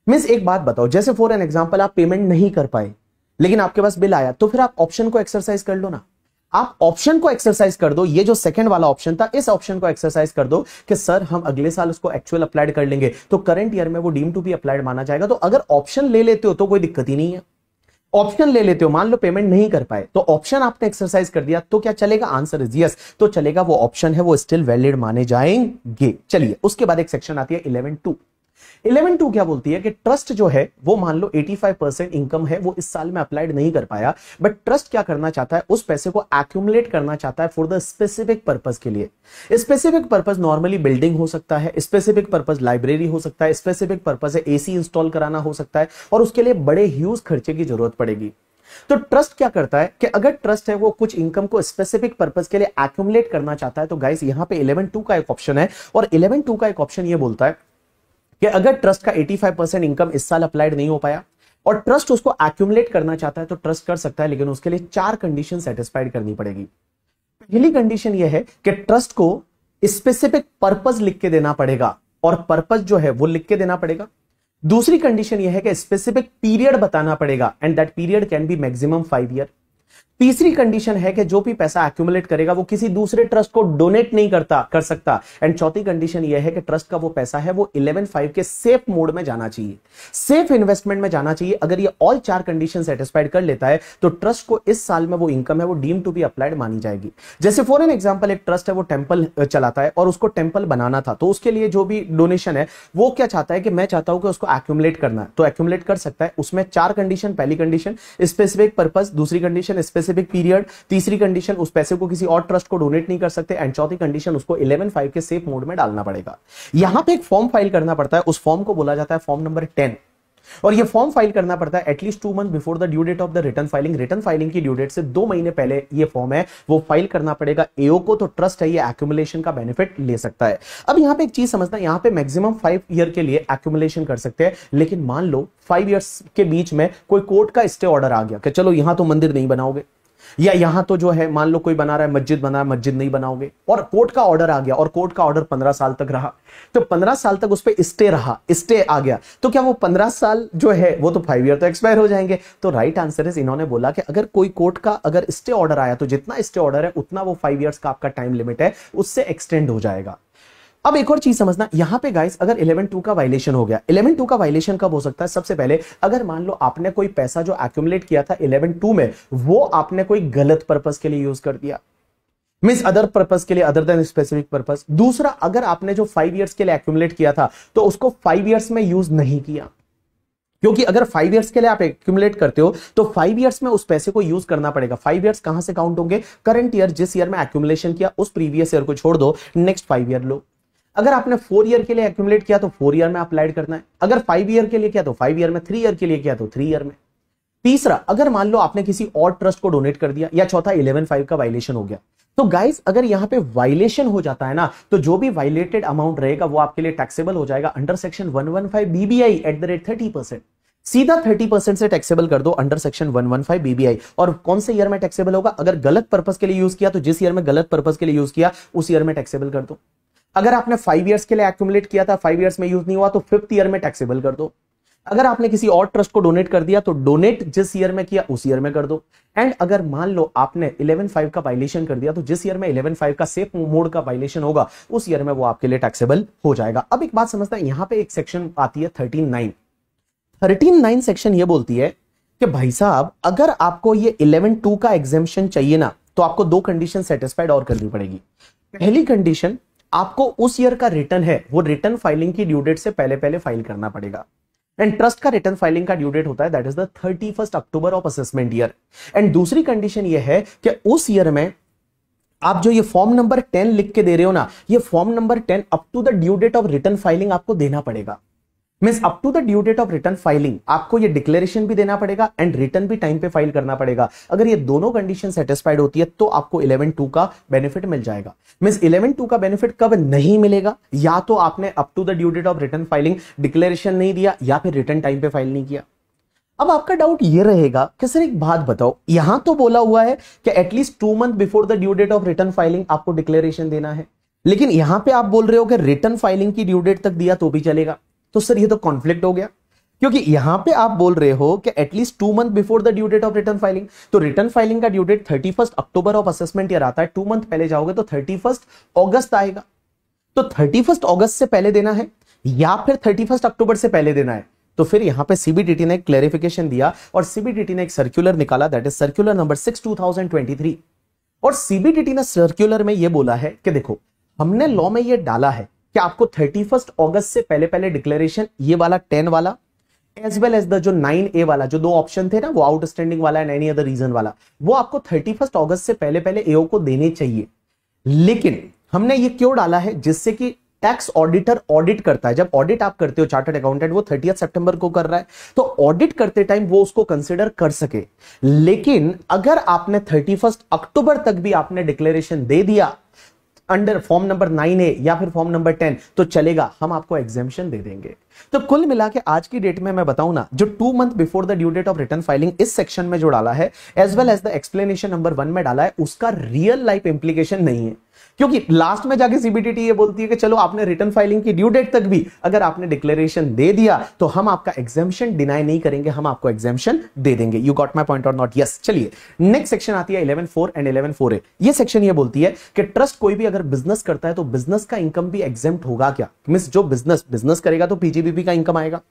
मींस एक बात बताओ, जैसे फॉर एन एग्जांपल आप पेमेंट नहीं कर पाए लेकिन आपके पास बिल आया, तो फिर आप ऑप्शन को एक्सरसाइज कर लो ना, आप ऑप्शन को एक्सरसाइज कर दो। ये जो सेकंड वाला ऑप्शन था, इस ऑप्शन को एक्सरसाइज कर दो कि सर हम अगले साल उसको एक्चुअल अप्लाइड कर लेंगे, तो करंट ईयर में वो डीम टू बी अप्लाइड माना जाएगा। तो अगर ऑप्शन ले लेते हो तो कोई दिक्कत ही नहीं है। ऑप्शन ले लेते हो, मान लो पेमेंट नहीं कर पाए, तो ऑप्शन आपने एक्सरसाइज कर दिया, तो क्या चलेगा? आंसर इज यस, तो चलेगा, वो ऑप्शन है वो स्टिल वैलिड माने जाएंगे। चलिए उसके बाद एक सेक्शन आती है 11.2। 11.2 क्या बोलती है कि ट्रस्ट जो है वो मान लो 85% इनकम है, वो इस साल में अप्लाइड नहीं कर पाया, बट ट्रस्ट क्या करना चाहता है, उस पैसे को एक्यूमुलेट करना चाहता है फॉर द स्पेसिफिक पर्पस के लिए। स्पेसिफिक पर्पस नॉर्मली बिल्डिंग हो सकता है, स्पेसिफिक पर्पस लाइब्रेरी हो सकता है, स्पेसिफिक पर्पस है एसी इंस्टॉल कराना हो सकता है, और उसके लिए बड़े ह्यूज खर्चे की जरूरत पड़ेगी। तो ट्रस्ट क्या करता है कि अगर ट्रस्ट है वो कुछ इनकम को स्पेसिफिक पर्पस के लिए एक्यूमुलेट करना चाहता है, तो गाइस यहां पे 11.2 का एक ऑप्शन है, और 11.2 का एक ऑप्शन ये बोलता है कि अगर ट्रस्ट का 85% इनकम इस साल अप्लाइड नहीं हो पाया और ट्रस्ट उसको एक्यूमुलेट करना चाहता है तो ट्रस्ट कर सकता है, लेकिन उसके लिए 4 कंडीशन सेटिस्फाइड करनी पड़ेगी। पहली कंडीशन यह है कि ट्रस्ट को स्पेसिफिक पर्पस लिख के देना पड़ेगा, और पर्पस जो है वो लिख के देना पड़ेगा। दूसरी कंडीशन यह है कि स्पेसिफिक पीरियड बताना पड़ेगा, and that period can be maximum 5 year. तीसरी कंडीशन है कि जो भी पैसा एक्यूमुलेट करेगा वो किसी दूसरे ट्रस्ट को डोनेट नहीं कर सकता। एंड चौथी कंडीशन यह है कि ट्रस्ट का वो पैसा है वो 11/5 के सेफ मोड में जाना चाहिए, सेफ इन्वेस्टमेंट में जाना चाहिए। अगर ये ऑल 4 कंडीशन सेटिस्फाइड कर लेता है तो ट्रस्ट को इस साल में वो इनकम है वो डीम टू बी अप्लाइड मानी जाएगी। जैसे फॉर एन एग्जांपल एक ट्रस्ट है वो टेंपल चलाता है और उसको टेंपल बनाना था, तो उसके लिए जो भी डोनेशन है वो क्या चाहता है कि मैं चाहता हूं कि उसको एक्यूमुलेट करना है, तो एक्यूमुलेट कर सकता है। उसमें 4 कंडीशन, पहली कंडीशन स्पेसिफिक पर्पस, दूसरी कंडीशन स्पेसिफिक पीरियड, तीसरी कंडीशन उस पैसे को किसी और ट्रस्ट को डोनेट नहीं कर सकते, एंड चौथी कंडीशन उसको 11/5 के सेफ मोड में डालना पड़ेगा। यहां पे एक फॉर्म फाइल करना पड़ता है, उस फॉर्म को बोला जाता है फॉर्म नंबर 10, और ये फॉर्म फाइल करना पड़ता है at least 2 month before the due date of the return filing. Return filing की ड्यू डेट से 2 महीने पहले ये फॉर्म है वो फाइल करना पड़ेगा एओ को, तो ट्रस्ट है ये एक्यूमुलेशन का बेनिफिट ले सकता है। अब यहां पे एक चीज समझना, यहां पे मैक्सिमम 5 ईयर के लिए एक्यूमुलेशन कर सकते हैं, लेकिन मान लो 5 ईयर्स के बीच में कोई कोर्ट का स्टे ऑर्डर आ गया कि चलो यहां तो मंदिर नहीं बनाओगे, या यहां तो जो है मान लो कोई बना रहा है मस्जिद बना रहा है, मस्जिद नहीं बनाओगे, और कोर्ट का ऑर्डर आ गया और कोर्ट का ऑर्डर 15 साल तक रहा, तो 15 साल तक उस पर स्टे रहा, स्टे आ गया, तो क्या वो 15 साल जो है वो तो 5 ईयर तो एक्सपायर हो जाएंगे। तो राइट आंसर है, इन्होंने बोला कि अगर कोई कोर्ट का अगर स्टे ऑर्डर आया तो जितना स्टे ऑर्डर है उतना वो 5 ईयर्स का आपका टाइम लिमिट है उससे एक्सटेंड हो जाएगा। अब एक और चीज समझना, यहां पे गाइस अगर 11(2) का वायलेशन हो गया, 11(2) का वायलेशन कब हो सकता है? सबसे पहले अगर मान लो आपने कोई पैसा जो एक्यूमुलेट किया था 11(2) में वो आपने कोई गलत पर्पस के लिए यूज कर दिया, मींस अदर पर्पस के लिए, अदर देन स्पेसिफिक पर्पस। दूसरा, अगर आपने जो 5 ईयर्स के लिए एक्यूमुलेट किया था तो उसको 5 ईयर्स में यूज नहीं किया, क्योंकि अगर 5 ईयर्स के लिए आप एक्यूमुलेट करते हो तो 5 ईयर्स में उस पैसे को यूज करना पड़ेगा। 5 ईयर्स कहां से काउंट होंगे? करंट ईयर, जिस ईयर में एक्यूमुलेशन किया उस प्रीवियस ईयर को छोड़ दो, नेक्स्ट 5 ईयर लो। अगर आपने 4 ईयर के लिए एक्यूमुलेट किया तो 4 ईयर में अप्लाइड करना है, अगर 5 ईयर के लिए किया तो 5 ईयर में, 3 ईयर के लिए किया तो 3 ईयर में। तीसरा, अगर मान लो आपने किसी और ट्रस्ट को डोनेट कर दिया, या चौथा 11(5) का वायलेशन हो गया, तो गाइस अगर यहां पे वायलेशन हो जाता है ना तो जो भी वायलेटेड अमाउंट रहेगा वो आपके लिए टैक्सेबल हो जाएगा under section 115 BBI eight the rate 30%। सीधा 30% से टैक्सेबल कर दो अंडर सेक्शन 115 बीबीआई। और कौन से ईयर में टैक्सेबल होगा? अगर गलत पर्पस के लिए यूज किया तो जिस ईयर में गलत पर्पस के लिए यूज किया उस ईयर में टैक्सेबल कर दो। अगर आपने 5 ईयर्स के लिए एक्यूमुलेट किया था, 5 ईयर्स में यूज नहीं हुआ तो 5th ईयर में टैक्सेबल कर दो। अगर आपने किसी और ट्रस्ट को डोनेट कर दिया तो डोनेट जिस ईयर में किया उस ईयर में कर दो। एंड अगर मान लो आपने 11(5) का वायलेशन कर दिया तो जिस ईयर में 11(5) का सेफ मोड का वायलेशन होगा उस ईयर में वो आपके लिए टैक्सेबल हो जाएगा। अब एक बात समझता है, यहां पे एक सेक्शन आती है 13(9). 13(9) सेक्शन ये बोलती है कि भाई साहब अगर आपको ये 11(2) का एग्जेम्पशन चाहिए ना तो आपको 2 कंडीशन सेटिस्फाइड और करनी पड़ेगी। पहली कंडीशन, आपको उस ईयर का रिटर्न है वो रिटर्न फाइलिंग की ड्यू डेट से पहले पहले फाइल करना पड़ेगा। एंड ट्रस्ट का रिटर्न फाइलिंग का ड्यू डेट होता है that is the 31 October of assessment year. And दूसरी कंडीशन ये है कि उस ईयर में आप जो ये फॉर्म नंबर 10 लिख के दे रहे हो ना, ये form number 10 up to the due date of return filing आपको देना पड़ेगा। Means up to the due date of return filing आपको ये डिक्लेरेशन भी देना पड़ेगा एंड रिटर्न भी टाइम पे फाइल करना पड़ेगा। अगर ये दोनों कंडीशन सेटिस्फाइड होती है तो आपको 11(2) का बेनिफिट मिल जाएगा। मींस 11(2) का बेनिफिट कब नहीं मिलेगा? या तो आपने up to the due date of return filing declaration नहीं दिया या फिर रिटर्न टाइम पे फाइल नहीं किया। अब आपका डाउट ये रहेगा कि सर एक बात बताओ, यहां तो बोला हुआ है कि at least 2 month before the due date of return filing आपको डिक्लेरेशन देना है, लेकिन यहां पे आप बोल रहे हो कि रिटर्न फाइलिंग की ड्यू डेट तक दिया तो भी चलेगा। तो सर ये तो कॉन्फ्लिक्ट हो गया, क्योंकि यहां पे आप बोल रहे हो कि at least 2 month before the due date of return filing, तो रिटर्न फाइलिंग का due date 31 October of assessment year आता है। 2 मंथ पहले जाओगे तो 31 अगस्त आएगा। तो 31 अगस्त से पहले देना है या फिर 31 अक्टूबर से पहले देना है? तो फिर यहां पे सीबीडीटी ने क्लैरिफिकेशन दिया और सीबीडीटी ने एक सर्कुलर निकाला दैट इज सर्कुलर नंबर 6 2023। और सीबीडीटी ने सर्कुलर में यह बोला है कि देखो हमने लॉ में यह डाला है कि आपको 31 अगस्त से पहले पहले डिक्लेरेशन, ये वाला 10 वाला एज वेल एज द जो 9A वाला, जो 2 ऑप्शन थे ना वो आउटस्टैंडिंग वाला एंड एनी अदर रीजन वाला, वो आपको 31 अगस्त से पहले पहले एओ को देने चाहिए। लेकिन हमने ये क्यों डाला है? जिससे कि टैक्स ऑडिटर ऑडिट करता है, जब ऑडिट आप करते हो चार्टर्ड अकाउंटेंट वो 30 सितंबर को कर रहा है, तो ऑडिट करते टाइम वो उसको कंसिडर कर सके। लेकिन अगर आपने 31 अक्टूबर तक भी आपने डिक्लेरेशन दे दिया अंडर फॉर्म नंबर 9 है या फिर फॉर्म नंबर 10 तो चलेगा, हम आपको एग्जेम्पशन दे देंगे। तो कुल मिला के आज की डेट में मैं बताऊं ना, जो 2 month before the due date of return filing इस सेक्शन में जो डाला है as well as the explanation number 1 में डाला है, उसका रियल लाइफ इंप्लीकेशन नहीं है। क्योंकि लास्ट में जाके सीबीडीटी ये बोलती है कि चलो आपने रिटर्न फाइलिंग की ड्यू डेट तक भी अगर आपने डिक्लेरेशन दे दिया तो हम आपका एग्जाम्पशन डिनाई नहीं करेंगे, हम आपको एग्जाम्पशन दे देंगे। यू गॉट माय पॉइंट और नॉट? यस। चलिए नेक्स्ट सेक्शन आती है 11.4 एंड 11.4A। ये सेक्शन ये बोलती है कि ट्रस्ट कोई भी अगर बिजनेस करता है तो बिजनेस का इनकम भी एग्जेम्प्ट होगा क्या? मींस जो बिजनेस करेगा तो पीजीबीपी का इनकम आएगा।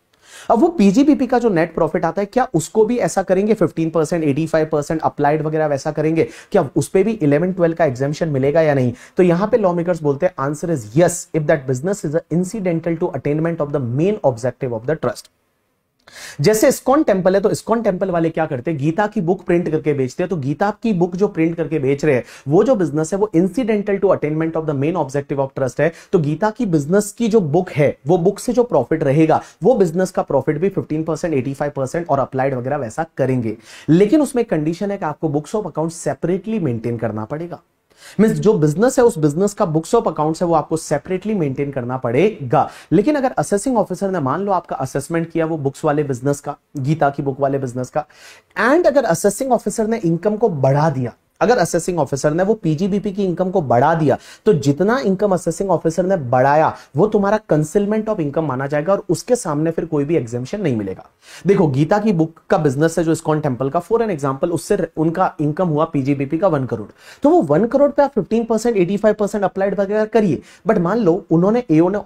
अब वो पीजीबीपी का जो नेट प्रॉफिट आता है क्या उसको भी ऐसा करेंगे 15%, 85% अप्लाइड वगैरह वैसा करेंगे क्या? उस पे भी 11-12 का एग्जाम्पशन मिलेगा या नहीं? तो यहां पे लॉ मेकर्स बोलते हैं answer is yes if that business is incidental to attainment of the main objective of the trust. जैसे इस्कॉन टेंपल है तो इस्कॉन टेंपल वाले क्या करते हैं, गीता की बुक प्रिंट करके बेचते हैं। तो गीता की बुक जो प्रिंट करके बेच रहे हैं वो जो बिजनेस है वो incidental to attainment of the main objective of trust है। तो गीता की बिजनेस की जो बुक है वो बुक से जो प्रॉफिट रहेगा वो बिजनेस का प्रॉफिट भी 15%, 85% और अप्लाइड वगैरह वैसा करेंगे। लेकिन उसमें कंडीशन है कि आपको books of account separately maintain करना पड़ेगा। मींस जो बिजनेस है उस बिजनेस का बुक्स ऑफ अकाउंट्स है वो आपको सेपरेटली मेंटेन करना पड़ेगा। लेकिन अगर असेसिंग ऑफिसर ने मान लो आपका असेसमेंट किया वो बुक्स वाले बिजनेस का, गीता की बुक वाले बिजनेस का, एंड अगर असेसिंग ऑफिसर ने इनकम को बढ़ा दिया, अगर असेसिंग ऑफिसर ने वो पीजीबीपी की इनकम को बढ़ा दिया तो जितना इनकम असेसिंग ऑफिसर ने बढ़ाया वो तुम्हारा कंसीलमेंट ऑफ इनकम माना जाएगा और उसके सामने फिर कोई भी एग्जेम्पशन नहीं मिलेगा। देखो गीता की बुक का बिजनेस है जो इस्कॉन टेंपल का, फॉर एन एग्जांपल उससे उनका इनकम हुआ पीजीबीपी का 1 करोड़, तो वो 1 करोड़ पे आप 15%, 85% अप्लाइड वगैरह करिए। बट मान लो उन्होंने एओ ने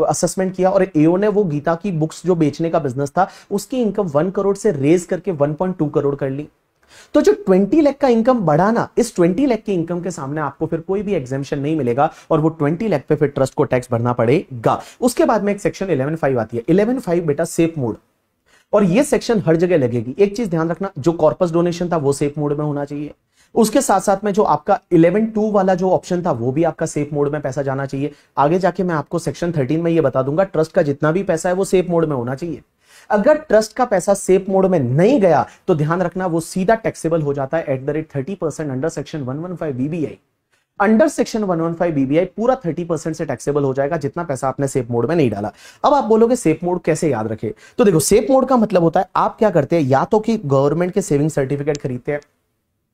असेसमेंट किया और एओ ने वो गीता की बुक्स जो बेचने का बिजनेस था उसकी इनकम 1 करोड़ से रेज करके 1.2 करोड़ कर ली। तो जो 20 लाख का इनकम बढ़ा ना, इस 20 लाख की इनकम के सामने आपको फिर कोई भी एग्जेम्पशन नहीं मिलेगा और वो 20 लाख पे फिर ट्रस्ट को टैक्स भरना पड़ेगा। उसके बाद में एक सेक्शन 11.5 आती है। 11.5 बेटा सेफ मोड, और ये सेक्शन हर जगह लगेगी। एक चीज ध्यान रखना, जो कॉर्पस डोनेशन था वो सेफ मोड में होना चाहिए। उसके साथ साथ में जो आपका 11.2 वाला जो ऑप्शन था वो भी आपका सेफ मोड में पैसा जाना चाहिए। आगे जाके मैं आपको सेक्शन 13 में ये बता दूंगा ट्रस्ट का जितना भी पैसा है वो सेफ मोड में होना चाहिए। अगर ट्रस्ट का पैसा सेफ मोड में नहीं गया तो ध्यान रखना वो सीधा टैक्सेबल हो जाता है @30% under section 115 BBI. Under section 115 BBI पूरा 30% से टैक्सेबल हो जाएगा जितना पैसा आपने सेफ मोड में नहीं डाला। अब आप बोलोगे सेफ मोड कैसे याद रखे? तो देखो सेफ मोड का मतलब होता है आप क्या करते हैं, या तो कि गवर्नमेंट के सेविंग सर्टिफिकेट खरीदते हैं,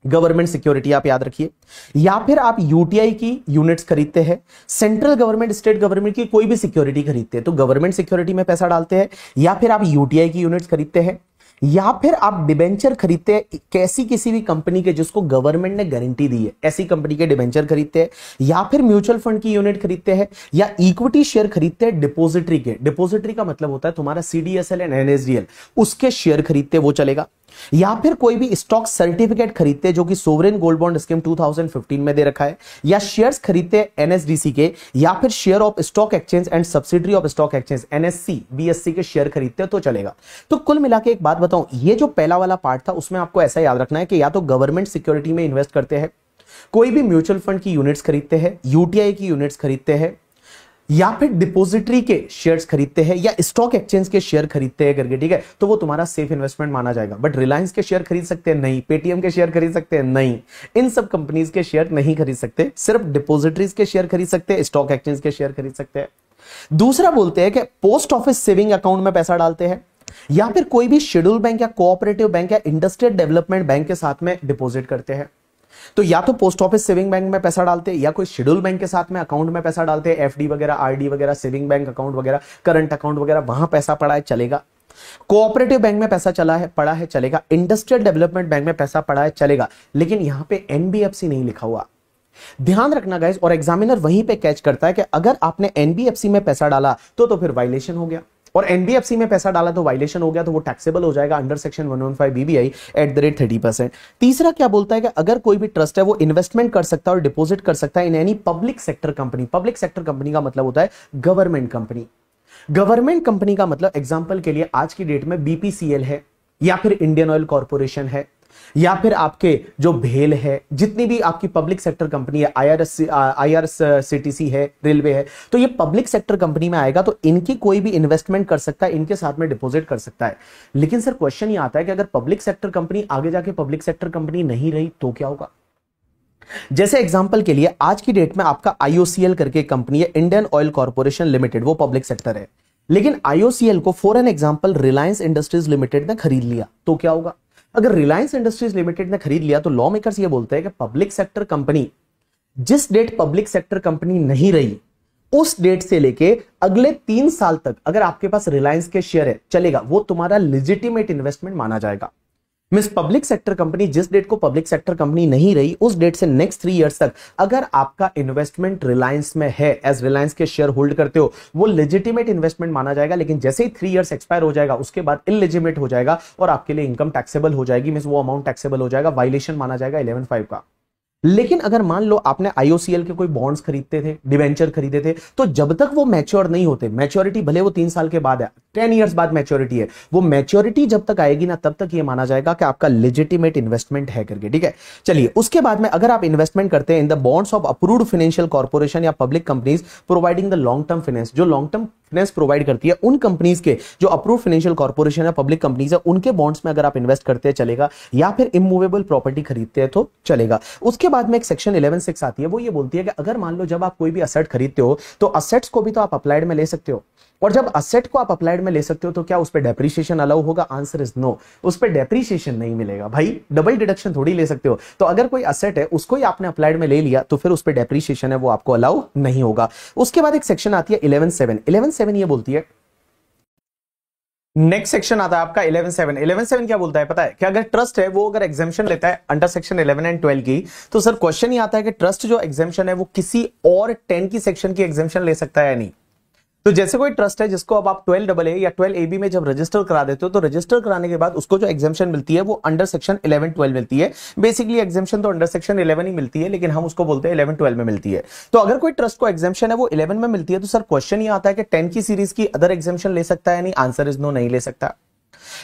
गवर्नमेंट सिक्योरिटी आप याद रखिए, या फिर आप यूटीआई की यूनिट्स खरीदते हैं, सेंट्रल गवर्नमेंट स्टेट गवर्नमेंट की कोई भी सिक्योरिटी खरीदते हैं तो गवर्नमेंट सिक्योरिटी में पैसा डालते हैं, या फिर आप यूटीआई की यूनिट्स खरीदते हैं, या फिर आप डिबेंचर खरीदते हैं कैसी किसी भी कंपनी के जिसको गवर्नमेंट ने गारंटी दी है, ऐसी कंपनी के डिबेंचर खरीदते हैं, या फिर म्यूचुअल फंड की यूनिट खरीदते हैं, या इक्विटी शेयर खरीदते हैं डिपॉजिटरी के। डिपॉजिटरी का मतलब होता है तुम्हारा सीडीएसएल एंड एनएसडीएल, उसके शेयर खरीदते हैं वो चलेगा, या फिर कोई भी स्टॉक सर्टिफिकेट खरीदते हैं जो कि सोवरेन गोल्ड बॉन्ड स्कीम 2015 में दे रखा है, या शेयर्स खरीदते हैं एनएसडीसी के, या फिर share of stock exchange and subsidiary of stock exchange NSC BSc के शेयर खरीदते हैं तो चलेगा। तो कुल मिला के एक बात बताऊं, ये जो पहला वाला पार्ट था उसमें आपको ऐसा याद रखना है कि या तो गवर्नमेंट सिक्योरिटी में इन्वेस्ट करते हैं, कोई भी म्यूचुअल फंड की यूनिट्स खरीदते हैं, यूटीआई की यूनिट्स खरीदते हैं, या फिर डिपॉजिटरी के शेयर्स खरीदते हैं, या स्टॉक एक्सचेंज के शेयर खरीदते हैं करके, ठीक है, तो वो तुम्हारा सेफ इन्वेस्टमेंट माना जाएगा। बट रिलायंस के शेयर खरीद सकते हैं नहीं, पेटीएम के शेयर खरीद सकते हैं नहीं, इन सब कंपनीज के शेयर नहीं खरीद सकते, सिर्फ डिपॉजिटरीज के शेयर खरीद सकते हैं, स्टॉक एक्सचेंज के शेयर खरीद सकते हैं। दूसरा बोलते हैं कि पोस्ट ऑफिस सेविंग अकाउंट में पैसा डालते हैं, या फिर कोई भी शेड्यूल बैंक या कोऑपरेटिव बैंक या इंडस्ट्रियल डेवलपमेंट बैंक के साथ में डिपॉजिट करते हैं। तो या तो पोस्ट ऑफिस सेविंग बैंक में पैसा डालते हैं, या कोई शेड्यूल बैंक के साथ में अकाउंट में पैसा डालते हैं, एफडी वगैरह, आरडी वगैरह, सेविंग बैंक अकाउंट वगैरह, करंट अकाउंट वगैरह, वहां पैसा पड़ा है चलेगा। कोऑपरेटिव बैंक में पैसा पड़ा है चलेगा, इंडस्ट्रियल डेवलपमेंट बैंक में पैसा पड़ा है चलेगा, लेकिन यहां पे एनबीएफसी नहीं लिखा हुआ। ध्यान रखना गाइस, और एग्जामिनर वहीं पे कैच करता है कि अगर आपने एनबीएफसी में पैसा डाला तो फिर वायलेशन हो गया, और एनबीएफसी में पैसा डाला तो वायलेशन हो गया, तो वो टैक्सेबल हो जाएगा अंडर सेक्शन 115 बीबीआई @30%। तीसरा क्या बोलता है कि अगर कोई भी ट्रस्ट है वो इन्वेस्टमेंट कर सकता है और डिपॉजिट कर सकता है in any public sector company. Public sector company का मतलब होता है गवर्नमेंट कंपनी। गवर्नमेंट कंपनी का मतलब एग्जांपल के लिए आज की डेट में बीपीसीएल है, या फिर इंडियन ऑयल कॉर्पोरेशन है, या फिर आपके जो भेल है, जितनी भी आपकी पब्लिक सेक्टर कंपनी है, आईआरसीटीसी है, रेलवे है, तो ये पब्लिक सेक्टर कंपनी में आएगा, तो इनकी कोई भी इन्वेस्टमेंट कर सकता है, इनके साथ में डिपॉजिट कर सकता है। लेकिन सर क्वेश्चन ये आता है कि अगर पब्लिक सेक्टर कंपनी आगे जाके पब्लिक सेक्टर कंपनी नहीं रही तो क्या होगा? जैसे एग्जांपल के लिए आज की डेट में आपका आईओसीएल करके कंपनी है, इंडियन ऑयल कॉर्पोरेशन लिमिटेड, वो पब्लिक सेक्टर है, लेकिन आईओसीएल को for an example Reliance industries limited ने खरीद लिया, तो क्या होगा? अगर रिलायंस इंडस्ट्रीज लिमिटेड ने खरीद लिया तो लॉ मेकर्स ये बोलते हैं कि पब्लिक सेक्टर कंपनी जिस डेट पब्लिक सेक्टर कंपनी नहीं रही उस डेट से लेके अगले 3 साल तक अगर आपके पास रिलायंस के शेयर है चलेगा, वो तुम्हारा लेजिटिमेट इन्वेस्टमेंट माना जाएगा। मिस पब्लिक सेक्टर कंपनी जिस डेट को पब्लिक सेक्टर कंपनी नहीं रही उस डेट से नेक्स्ट 3 इयर्स तक अगर आपका इन्वेस्टमेंट रिलायंस में है, एज रिलायंस के शेयर होल्ड करते हो, वो लेजिटिमेट इन्वेस्टमेंट माना जाएगा। लेकिन जैसे ही 3 इयर्स एक्सपायर हो जाएगा उसके बाद इलेजिटिमेट हो जाएगा और आपके लिए इनकम टैक्सेबल हो जाएगी, मिस वो अमाउंट टैक्सेबल हो जाएगा, वायलेशन माना जाएगा 11(5) का। लेकिन अगर मान लो आपने आईओसीएल के कोई बॉन्ड्स खरीदते थे, डिवेंचर खरीदे थे, तो जब तक वो मैच्योर नहीं होते, मैच्योरिटी भले वो 3 साल के बाद है, 10 इयर्स बाद मैच्योरिटी है, वो मैच्योरिटी जब तक आएगी ना तब तक ये माना जाएगा कि आपका लेजिटिमेट इन्वेस्टमेंट है करके, ठीक है। चलिए उसके बाद में अगर आप इन्वेस्टमेंट करते हैं in the bonds of approved financial corporation या public companies providing the long term finance, जो लॉन्ग टर्म फाइनेंस प्रोवाइड करती है उन कंपनीज के जो अप्रूव फाइनेंशियल कॉर्पोरेशन या पब्लिक कंपनीज है उनके बॉन्ड्स में अगर आप इन्वेस्ट करते हैं चलेगा, या फिर इमूवेबल प्रॉपर्टी खरीदते हैं तो चलेगा। उसके बाद में एक सेक्शन 11(6) आती है, वो ये बोलती है कि अगर मान लो जब आप कोई भी असेट खरीदते हो तो असेट्स को भी तो आप अप्लाइड में ले सकते हो, और जब असेट को आप अप्लाइड में ले सकते हो तो क्या उस पर डेप्रीशिएशन अलाउ होगा? आंसर इज नो, उस पर डेप्रीशिएशन नहीं मिलेगा भाई, डबल डिडक्शन थोड़ी ले सकते हो। तो अगर कोई असेट है उसको ही आपने अप्लाइड में ले लिया तो फिर उस पर डेप्रीशिएशन है वो आपको अलाउ नहीं होगा। उसके बाद एक सेक्शन आती है 11(7). 11(7) ये बोलती है, नेक्स्ट सेक्शन आता है आपका 11(7). 11(7) क्या बोलता है पता है? कि अगर ट्रस्ट है वो अगर एग्जेम्पशन लेता है अंडर सेक्शन 11 एंड 12 की, तो सर क्वेश्चन ये आता है कि ट्रस्ट जो एग्जेम्पशन है वो किसी और 10 की सेक्शन की एग्जेम्पशन ले सकता है या नहीं। तो जैसे कोई ट्रस्ट है जिसको अब आप 12AA या 12AB में जब रजिस्टर करा देते हो तो रजिस्टर कराने के बाद उसको जो एग्जेम्पशन मिलती है वो अंडर सेक्शन 11-12 मिलती है। बेसिकली एग्जेम्पशन तो अंडर सेक्शन 11 ही मिलती है, लेकिन हम उसको बोलते हैं 11-12 में मिलती है। तो अगर कोई ट्रस्ट को एग्जेम्पशन है वो 11 में मिलती है तो सर क्वेश्चन ये आता है कि 10 की सीरीज की अदर एग्जेम्पशन ले सकता है नहीं? आंसर इज नो, नहीं ले सकता।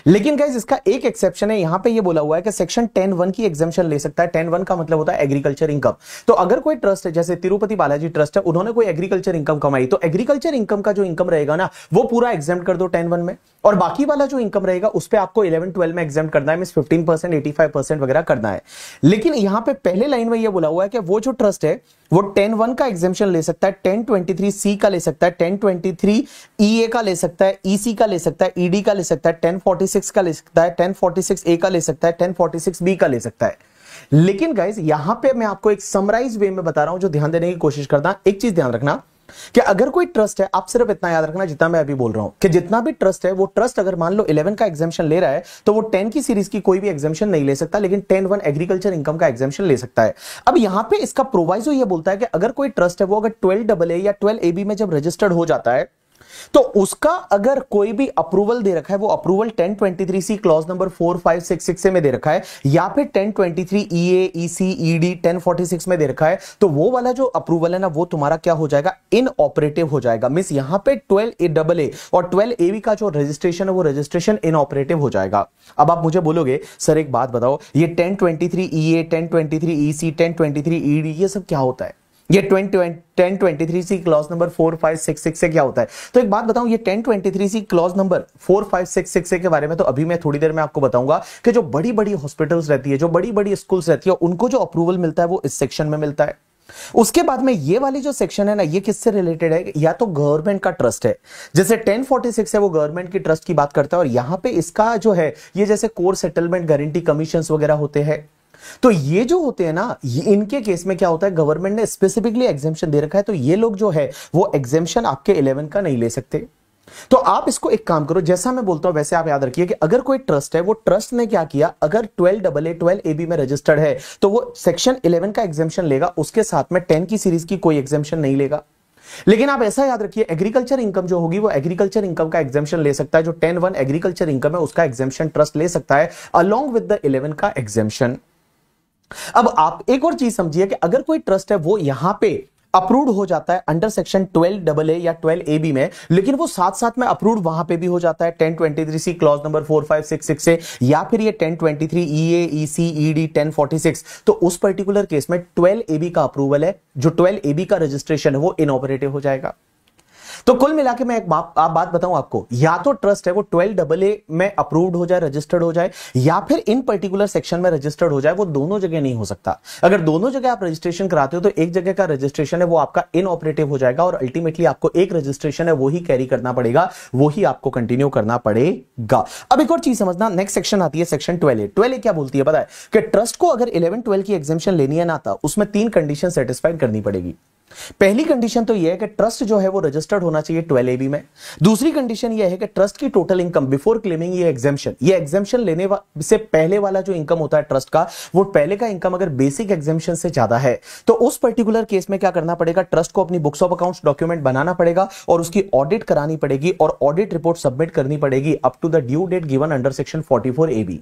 लेकिन गाइस इसका एक एक्सेप्शन है, यहां पे ये बोला हुआ है कि सेक्शन 10(1) की एग्जेम्पशन ले सकता है। 10(1) का मतलब होता है एग्रीकल्चर इनकम। तो अगर कोई ट्रस्ट है जैसे तिरुपति बालाजी ट्रस्ट है, उन्होंने कोई एग्रीकल्चर इनकम कमाई तो एग्रीकल्चर इनकम का जो इनकम रहेगा ना वो पूरा एग्जेम्प्ट कर दो 10(1) में, और बाकी वाला जो इनकम रहेगा उस पे आपको 11-12 में एग्जेम्प्ट करना है, मींस 15%, 85% वगैरह करना है। लेकिन यहां पे पहले लाइन में ये बोला हुआ है कि वो जो ट्रस्ट है वो 10(1) का एग्जेम्पशन ले सकता है, 1023C का ले सकता है, 1023EA का ले सकता है, EC का ले सकता है, ED का ले सकता है, 1046 का ले सकता है, 1046A का ले सकता है, 1046B का ले सकता है। लेकिन गाइस यहां पे मैं आपको एक समराइज वे में बता रहा हूं जो ध्यान देने की कोशिश करता। एक चीज ध्यान रखना कि अगर कोई ट्रस्ट है, आप सिर्फ इतना याद रखना जितना मैं अभी बोल रहा हूं कि जितना भी ट्रस्ट है वो ट्रस्ट अगर मान लो 11 का एग्जेम्पशन ले रहा है तो वो 10 की सीरीज की कोई भी एग्जेम्पशन नहीं ले सकता, लेकिन 10(1) एग्रीकल्चर इनकम का एग्जेम्पशन ले सकता है। अब यहां पे इसका प्रोवाइजो ये बोलता है कि अगर कोई ट्रस्ट है वो अगर 12AA या 12AB में जब रजिस्टर्ड हो जाता है तो उसका अगर कोई भी अप्रूवल दे रखा है वो अप्रूवल 1023C क्लॉज नंबर 4, 5, 6, 6 से में दे रखा है, या फिर 1023EA, EC, ED 1046 में दे रखा है, तो वो वाला जो अप्रूवल है ना वो तुम्हारा क्या हो जाएगा? इन ऑपरेटिव हो जाएगा। मिस यहां पे 12AA और 12AB का जो रजिस्ट्रेशन है वो रजिस्ट्रेशन इन ऑपरेटिव हो जाएगा। अब आप मुझे बोलोगे सर एक बात बताओ, ये 1023EA, 1023EC, 1023ED ये सब क्या होता है? ये 1023C क्लॉज नंबर 4, 5, 6, 6 से क्या होता है? तो एक बात बताऊं, ये 1023C क्लॉज नंबर 4, 5, 6, 6 के बारे में तो अभी मैं थोड़ी देर में आपको बताऊंगा कि जो बड़ी बड़ी हॉस्पिटल्स रहती है, जो बड़ी बड़ी स्कूल्स रहती है, उनको जो अप्रूवल मिलता है वो इस सेक्शन में मिलता है। उसके बाद में ये वाली जो सेक्शन है ना ये किससे रिलेटेड है? या तो गवर्नमेंट का ट्रस्ट है, जैसे 1046 है वो गवर्नमेंट की ट्रस्ट की बात करता है, और यहां पे इसका जो है ये जैसे कोर सेटलमेंट गारंटी कमीशंस वगैरह होते हैं, तो ये जो होते हैं ना इनके केस में क्या होता है, गवर्नमेंट ने स्पेसिफिकली एग्जेम्पशन दे रखा है, तो ये लोग जो है वो एग्जेम्पशन आपके 11 का नहीं ले सकते। तो आप इसको एक काम करो, जैसा मैं बोलता हूं वैसे आप याद रखिए कि अगर कोई ट्रस्ट है वो ट्रस्ट ने क्या किया, अगर 12AA 12AB में रजिस्टर्ड है तो वो सेक्शन 11 का एग्जेम्पशन लेगा, उसके साथ में 10 की सीरीज की कोई एग्जेम्पशन नहीं लेगा। लेकिन आप ऐसा याद रखिए एग्रीकल्चर इनकम जो होगी वो एग्रीकल्चर इनकम का एग्जेम्पशन ले सकता है, जो 10(1) एग्रीकल्चर इनकम है उसका एग्जेम्पशन ट्रस्ट ले सकता है अलोंग विद द 11 का एग्जेम्पशन। अब आप एक और चीज समझिए कि अगर कोई ट्रस्ट है वो यहां पे अप्रूव्ड हो जाता है अंडर सेक्शन 12AA या 12AB में, लेकिन वो साथ साथ में अप्रूव्ड वहां पे भी हो जाता है 1023C क्लॉज नंबर 4, 5, 6, 6 से, या फिर ये 1023EA, EC, ED 1046, तो उस पर्टिकुलर केस में 12AB का अप्रूवल है, जो 12AB का रजिस्ट्रेशन है वो इनऑपरेटिव हो जाएगा। तो कुल मिला के मैं एक बात बताऊं आपको, या तो ट्रस्ट है वो 12AA में अप्रूव्ड हो जाए, रजिस्टर्ड हो जाए, या फिर इन पर्टिकुलर सेक्शन में रजिस्टर्ड हो जाए। वो दोनों जगह नहीं हो सकता। अगर दोनों जगह आप रजिस्ट्रेशन कराते हो तो एक जगह का रजिस्ट्रेशन है वो आपका इनऑपरेटिव हो जाएगा और अल्टीमेटली आपको एक रजिस्ट्रेशन है वो ही कैरी करना पड़ेगा, वो ही आपको कंटिन्यू करना पड़ेगा। अब एक और चीज समझना, नेक्स्ट सेक्शन आती है सेक्शन 12A। 12A क्या बोलती है पता है कि ट्रस्ट को अगर 11-12 की एग्जेम्पशन लेनी है ना, तो उसमें 3 कंडीशन सेटिस्फाइड करनी पड़ेगी। पहली कंडीशन तो यह है कि ट्रस्ट जो है वो रजिस्टर्ड होना चाहिए 12AB में। दूसरी कंडीशन यह है कि ट्रस्ट की टोटल इनकम बिफोर क्लेमिंग ये एग्जेम्पशन लेने से पहले वाला जो इनकम होता है ट्रस्ट का, वो पहले का इनकम अगर बेसिक एग्जेम्पशन से ज्यादा है तो उस पर्टिकुलर केस में क्या करना पड़ेगा, ट्रस्ट को अपनी बुक्स ऑफ अकाउंट्स डॉक्यूमेंट बनाना पड़ेगा और उसकी ऑडिट करानी पड़ेगी और ऑडिट रिपोर्ट सबमिट करनी पड़ेगी up to the due date given under section 44AB।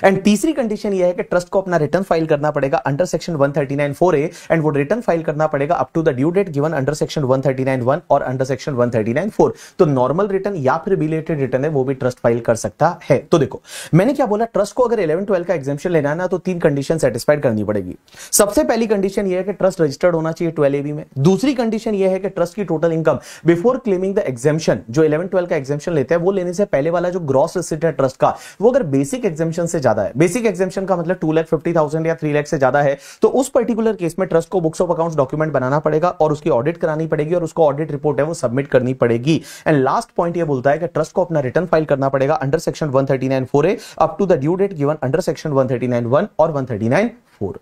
And तीसरी कंडीशन यह है कि ट्रस्ट को अपना रिटर्न फाइल करना पड़ेगा अंडर सेक्शन 139(4)A एंड वो रिटर्न फाइल करना पड़ेगा up to the due date given under section 139(1) और अंडर सेक्शन 139(4). तो नॉर्मल रिटर्न या फिर बिलेटेड रिटर्न है वो भी ट्रस्ट फाइल कर सकता है। तो देखो मैंने क्या बोला, ट्रस्ट को अगर 11-12 का एग्जेम्पशन लेना है ना तो 3 कंडीशन सेटिस्फाइड करनी पड़ेगी। सबसे पहली कंडीशन यह है कि ट्रस्ट रजिस्टर्ड होना चाहिए 12AB में। दूसरी कंडीशन यह है कि ट्रस्ट की total income before claiming the exemption, जो 11-12 का एग्जेम्पशन लेते हैं वो लेने से पहले वाला जो ग्रॉस रिसीट है ट्रस्ट का, वो अगर बेसिक एग्जेम्पशन से ज्यादा है, बेसिक एग्जेम्पशन का मतलब 2,50,000 या 3 लाख से ज्यादा है, तो उस पर्टिकुलर केस में ट्रस्ट को बुक्स ऑफ अकाउंट्स डॉक्यूमेंट बनाना पड़ेगा और उसकी ऑडिट करानी पड़ेगी और उसको ऑडिट रिपोर्ट है वो सबमिट करनी पड़ेगी। एंड लास्ट पॉइंट ये बोलता है कि ट्रस्ट को अपना रिटर्न फाइल करना पड़ेगा under section 139(4)A up to the due date given under section 139(1) और 139(4).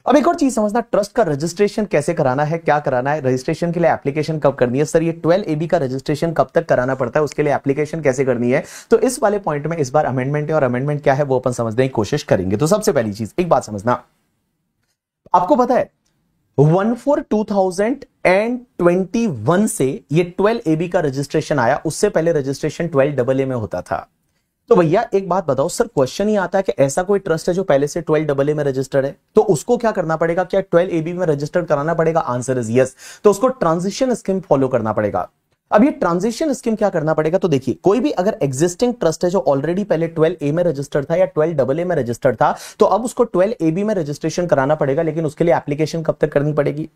अब एक और चीज समझना, ट्रस्ट का रजिस्ट्रेशन कैसे कराना है, क्या कराना है, रजिस्ट्रेशन के लिए एप्लीकेशन कब करनी है। सर ये 12AB का रजिस्ट्रेशन कब तक कराना पड़ता है, उसके लिए एप्लीकेशन कैसे करनी है। तो इस वाले पॉइंट में इस बार अमेंडमेंट है और अमेंडमेंट क्या है वो अपन समझने की कोशिश करेंगे। तो सबसे पहली चीज एक बात समझना, आपको पता है 1/4/2021 से ये 12AB का रजिस्ट्रेशन आया, उससे पहले रजिस्ट्रेशन 12AA में होता था। तो भैया एक बात बताओ, सर क्वेश्चन ही आता है कि ऐसा कोई ट्रस्ट है जो पहले से 12AA में रजिस्टर्ड है, तो उसको क्या करना पड़ेगा, क्या 12AB में रजिस्टर्ड कराना पड़ेगा। Answer is yes. तो उसको ट्रांजिशन स्कीम फॉलो करना पड़ेगा। अब ये ट्रांजिशन स्कीम क्या करना पड़ेगा, तो देखिए कोई भी अगर एग्जिस्टिंग ट्रस्ट है जो ऑलरेडी पहले 12A में रजिस्टर्ड था या 12AA में रजिस्टर्ड था, तो अब उसको 12AB में रजिस्ट्रेशन कराना पड़ेगा। लेकिन उसके लिए एप्लीकेशन कब तक करनी पड़ेगी,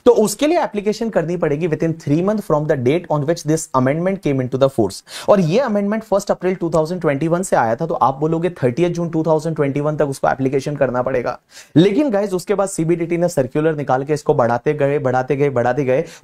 तो उसके लिए एप्लीकेशन करनी पड़ेगी within 3 month from the date on which this amendment came into the force. और ये अमेंडमेंट 1 अप्रैल 2021 से आया था, तो आप बोलोगे 30 जून 2021 तक उसको एप्लीकेशन करना पड़ेगा। लेकिन गाइज उसके बाद सीबीडीटी ने सर्कुलर निकाल के इसको बढ़ाते गए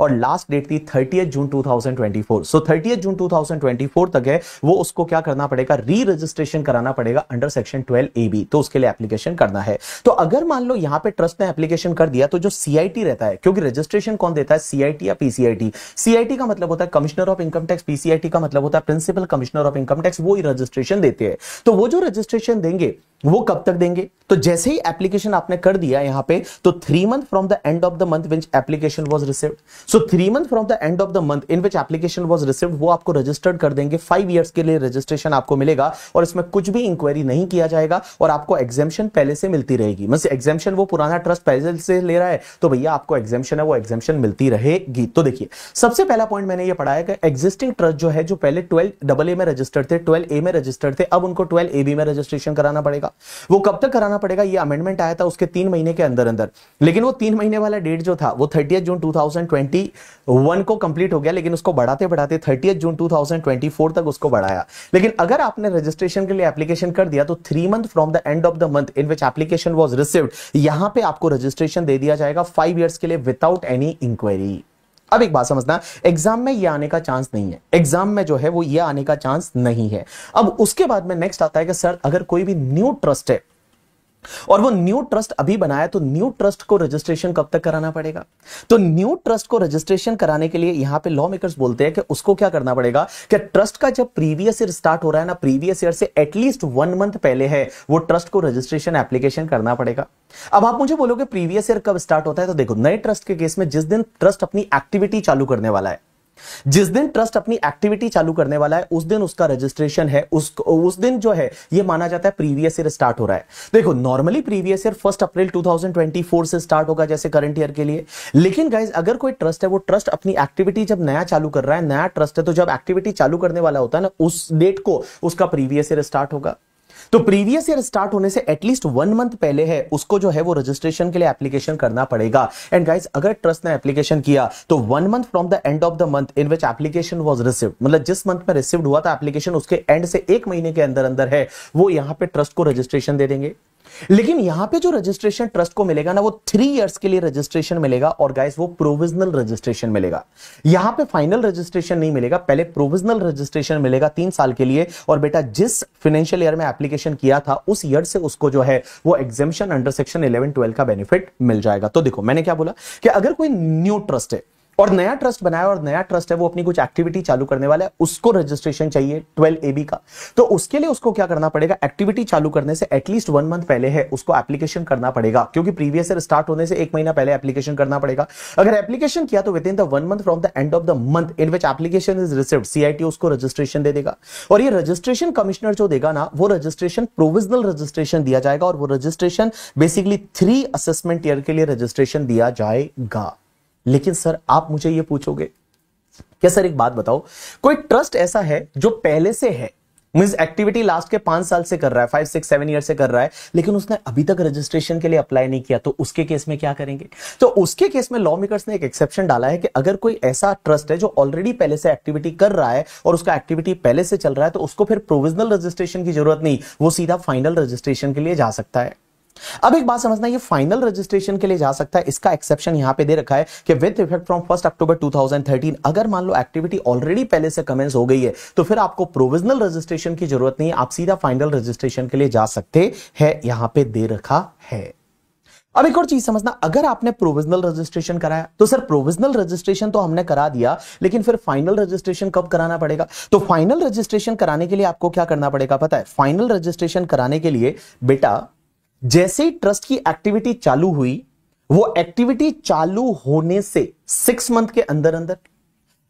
और लास्ट डेट थी 30 जून 2024। सो 30 जून 2024 तक है वो, उसको क्या करना पड़ेगा, री रजिस्ट्रेशन कराना पड़ेगा अंडर सेक्शन 12AB। तो उसके लिए एप्लीकेशन करना है। तो अगर मान लो यहां पे ट्रस्ट ने एप्लीकेशन कर दिया, तो जो सीआईटी रहता है, क्योंकि रजिस्ट्रेशन कौन देता है, सीआईटी या पीसीआईटी। सीआईटी का मतलब होता है commissioner of income tax, PCIT का मतलब होता है principal commissioner of income tax, वो ही रजिस्ट्रेशन देते हैं। तो वो जो रजिस्ट्रेशन देंगे वो कब तक देंगे, तो जैसे ही एप्लीकेशन आपने कर दिया यहां पे, तो 3 month from the end of the month which application was received. So 3 month from the end of the month in which application was received, वो आपको रजिस्टर्ड कर देंगे। 5 इयर्स के लिए रजिस्ट्रेशन आपको मिलेगा और इसमें कुछ भी इंक्वायरी नहीं किया जाएगा और आपको एग्जेम्पशन पहले से मिलती रहेगी। मतलब एग्जेम्पशन वो पुराना ट्रस्ट पहले से ले रहा है, तो भैया आपको एग्जेम्पशन है वो एग्जेम्पशन मिलती रहेगी। तो देखिए सबसे पहला पॉइंट मैंने ये पढ़ा है कि एग्जिस्टिंग ट्रस्ट जो है, जो पहले 12AA में रजिस्टर्ड थे, 12A में रजिस्टर्ड थे, अब उनको 12AB में रजिस्ट्रेशन कराना पड़ेगा। वो कब तक कराना पड़ेगा, ये अमेंडमेंट आया था उसके 3 महीने के अंदर अंदर, लेकिन वो 3 महीने वाला डेट जो था वो 30 जून 2021 को कंप्लीट हो गया, लेकिन उसको बढ़ाते बढ़ाते 30 जून 2024 तक उसको बढ़ाया। लेकिन अगर आपने रजिस्ट्रेशन के लिए एप्लीकेशन कर दिया, तो 3 month from the end of the month in which application was received, यहां पे आपको रजिस्ट्रेशन दे दिया जाएगा 5 इयर्स के लिए विदाउट एनी इंक्वायरी। अब एक बात समझना, एग्जाम में ये आने का चांस नहीं है, एग्जाम में जो है वो ये आने का चांस नहीं है। अब उसके बाद में नेक्स्ट आता है कि सर अगर कोई भी न्यू ट्रस्ट है और वो न्यू ट्रस्ट अभी बनाया, तो न्यू ट्रस्ट को रजिस्ट्रेशन कब तक कराना पड़ेगा। तो न्यू ट्रस्ट को रजिस्ट्रेशन कराने के लिए यहां पे लॉ मेकर्स बोलते हैं कि उसको क्या करना पड़ेगा, कि ट्रस्ट का जब प्रीवियस ईयर स्टार्ट हो रहा है ना, प्रीवियस ईयर से एटलीस्ट 1 मंथ पहले है, वो ट्रस्ट को रजिस्ट्रेशन एप्लीकेशन करना पड़ेगा। अब आप मुझे बोलोगे प्रीवियस ईयर कब स्टार्ट होता है, तो देखो नए ट्रस्ट के केस में जिस दिन ट्रस्ट अपनी एक्टिविटी चालू करने वाला है, जिस दिन ट्रस्ट अपनी एक्टिविटी चालू करने वाला है, उस दिन उसका रजिस्ट्रेशन है, उस दिन जो है ये माना जाता है प्रीवियस ईयर स्टार्ट हो रहा है। देखो नॉर्मली प्रीवियस ईयर 1 अप्रैल 2024 से स्टार्ट होगा जैसे करंट ईयर के लिए। लेकिन गाइज अगर कोई ट्रस्ट है, वो ट्रस्ट अपनी एक्टिविटी जब नया चालू कर रहा है, नया ट्रस्ट है, तो जब एक्टिविटी चालू करने वाला होता है ना, उस डेट को उसका प्रीवियस ईयर स्टार्ट होगा। तो प्रीवियस ईयर स्टार्ट होने से एटलीस्ट 1 मंथ पहले है उसको जो है वो रजिस्ट्रेशन के लिए एप्लीकेशन करना पड़ेगा। एंड गाइस, अगर ट्रस्ट ने एप्लीकेशन किया तो 1 month from the end of the month in which application was received, मतलब जिस मंथ में रिसीव्ड हुआ था एप्लीकेशन, उसके एंड से 1 महीने के अंदर अंदर है वो यहां पे ट्रस्ट को रजिस्ट्रेशन दे देंगे। लेकिन यहां पे जो रजिस्ट्रेशन ट्रस्ट को मिलेगा ना, वो 3 इयर्स के लिए रजिस्ट्रेशन मिलेगा। और गाइस, वो प्रोविजनल रजिस्ट्रेशन मिलेगा, यहां पे फाइनल रजिस्ट्रेशन नहीं मिलेगा, पहले प्रोविजनल रजिस्ट्रेशन मिलेगा 3 साल के लिए। और बेटा, जिस फाइनेंशियल ईयर में एप्लीकेशन किया था उस ईयर से उसको जो है वो एग्जेम्पशन अंडर सेक्शन 11-12 का बेनिफिट मिल जाएगा। तो देखो, मैंने क्या बोला कि अगर कोई न्यू ट्रस्ट है और नया ट्रस्ट बनाया और नया ट्रस्ट है वो अपनी कुछ एक्टिविटी चालू करने वाला है, उसको रजिस्ट्रेशन चाहिए 12AB का, तो उसके लिए उसको क्या करना पड़ेगा, एक्टिविटी चालू करने से एटलीस्ट 1 मंथ पहले है उसको एप्लीकेशन करना पड़ेगा, क्योंकि प्रीवियस ईयर स्टार्ट होने से 1 महीना पहले एप्लीकेशन करना पड़ेगा। अगर एप्लीकेशन किया तो with in the 1 month from the end of the month in which application is received, CIT उसको रजिस्ट्रेशन दे देगा। और ये रजिस्ट्रेशन कमिश्नर जो देगा ना, वो रजिस्ट्रेशन प्रोविजनल रजिस्ट्रेशन दिया जाएगा, और वो रजिस्ट्रेशन बेसिकली 3 असेसमेंट ईयर के लिए रजिस्ट्रेशन दिया जाएगा। लेकिन सर, आप मुझे ये पूछोगे क्या सर, एक बात बताओ, कोई ट्रस्ट ऐसा है जो पहले से है, मींस एक्टिविटी लास्ट के 5 साल से कर रहा है, 5, 6, 7 ईयर से कर रहा है, लेकिन उसने अभी तक रजिस्ट्रेशन के लिए अप्लाई नहीं किया, तो उसके केस में क्या करेंगे? तो उसके केस में लॉ मेकर्स ने एक एक्सेप्शन डाला है कि अगर कोई ऐसा ट्रस्ट है जो ऑलरेडी पहले से एक्टिविटी कर रहा है और उसका एक्टिविटी पहले से चल रहा है, तो उसको फिर प्रोविजनल रजिस्ट्रेशन की जरूरत नहीं, वो सीधा फाइनल रजिस्ट्रेशन के लिए जा सकता है। अब एक बात समझना, ये फाइनल रजिस्ट्रेशन के लिए जा सकता है, इसका एक्सेप्शन यहां पे दे रखा है कि विद इफेक्ट फ्रॉम 1 अक्टूबर 2013, अगर मान लो एक्टिविटी ऑलरेडी पहले से कमेंस हो गई है तो फिर आपको प्रोविजनल रजिस्ट्रेशन की जरूरत नहीं है, आप सीधा फाइनल रजिस्ट्रेशन के लिए जा सकते हैं, यहां पे दे रखा है। अब एक और चीज समझना, अगर आपने प्रोविजनल रजिस्ट्रेशन कराया तो सर प्रोविजनल रजिस्ट्रेशन तो हमने करा दिया, लेकिन फिर फाइनल रजिस्ट्रेशन कब कराना पड़ेगा? तो फाइनल रजिस्ट्रेशन कराने के लिए आपको क्या करना पड़ेगा पता है? फाइनल रजिस्ट्रेशन कराने के लिए बेटा, जैसे ही ट्रस्ट की एक्टिविटी चालू हुई, वो एक्टिविटी चालू होने से 6 मंथ के अंदर अंदर,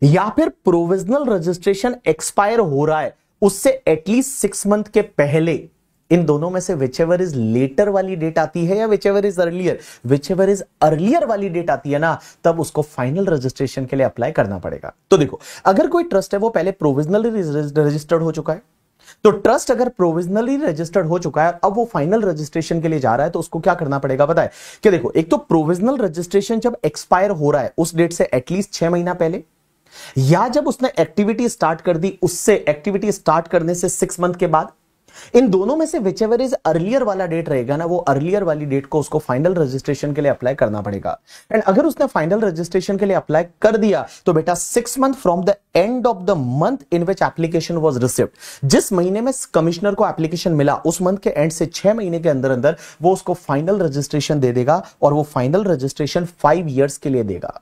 या फिर प्रोविजनल रजिस्ट्रेशन एक्सपायर हो रहा है उससे एटलीस्ट 6 मंथ के पहले, इन दोनों में से विचएवर इज लेटर वाली डेट आती है या whichever is earlier, whichever is earlier वाली डेट आती है ना, तब उसको फाइनल रजिस्ट्रेशन के लिए अप्लाई करना पड़ेगा। तो देखो, अगर कोई ट्रस्ट है वो पहले प्रोविजनली रजिस्टर्ड हो चुका है, तो ट्रस्ट अगर प्रोविजनली रजिस्टर्ड हो चुका है, अब वो फाइनल रजिस्ट्रेशन के लिए जा रहा है, तो उसको क्या करना पड़ेगा पता है? कि देखो, एक तो प्रोविजनल रजिस्ट्रेशन जब एक्सपायर हो रहा है उस डेट से एटलीस्ट 6 महीना पहले, या जब उसने एक्टिविटी स्टार्ट कर दी उससे एक्टिविटी स्टार्ट करने से 6 मंथ के बाद, इन दोनों में से विचएवर इज अर्लियर वाला डेट रहेगा ना, वो अर्लियर वाली डेट को उसको फाइनल रजिस्ट्रेशन के लिए अप्लाई करना पड़ेगा। एंड अगर उसने फाइनल रजिस्ट्रेशन के लिए अप्लाई कर दिया तो बेटा 6 month from the end of the month in which application was received, जिस महीने में कमिश्नर को एप्लीकेशन मिला उस मंथ के एंड से 6 महीने के अंदर अंदर वो उसको फाइनल रजिस्ट्रेशन दे देगा, और वो फाइनल रजिस्ट्रेशन 5 इयर्स के लिए देगा।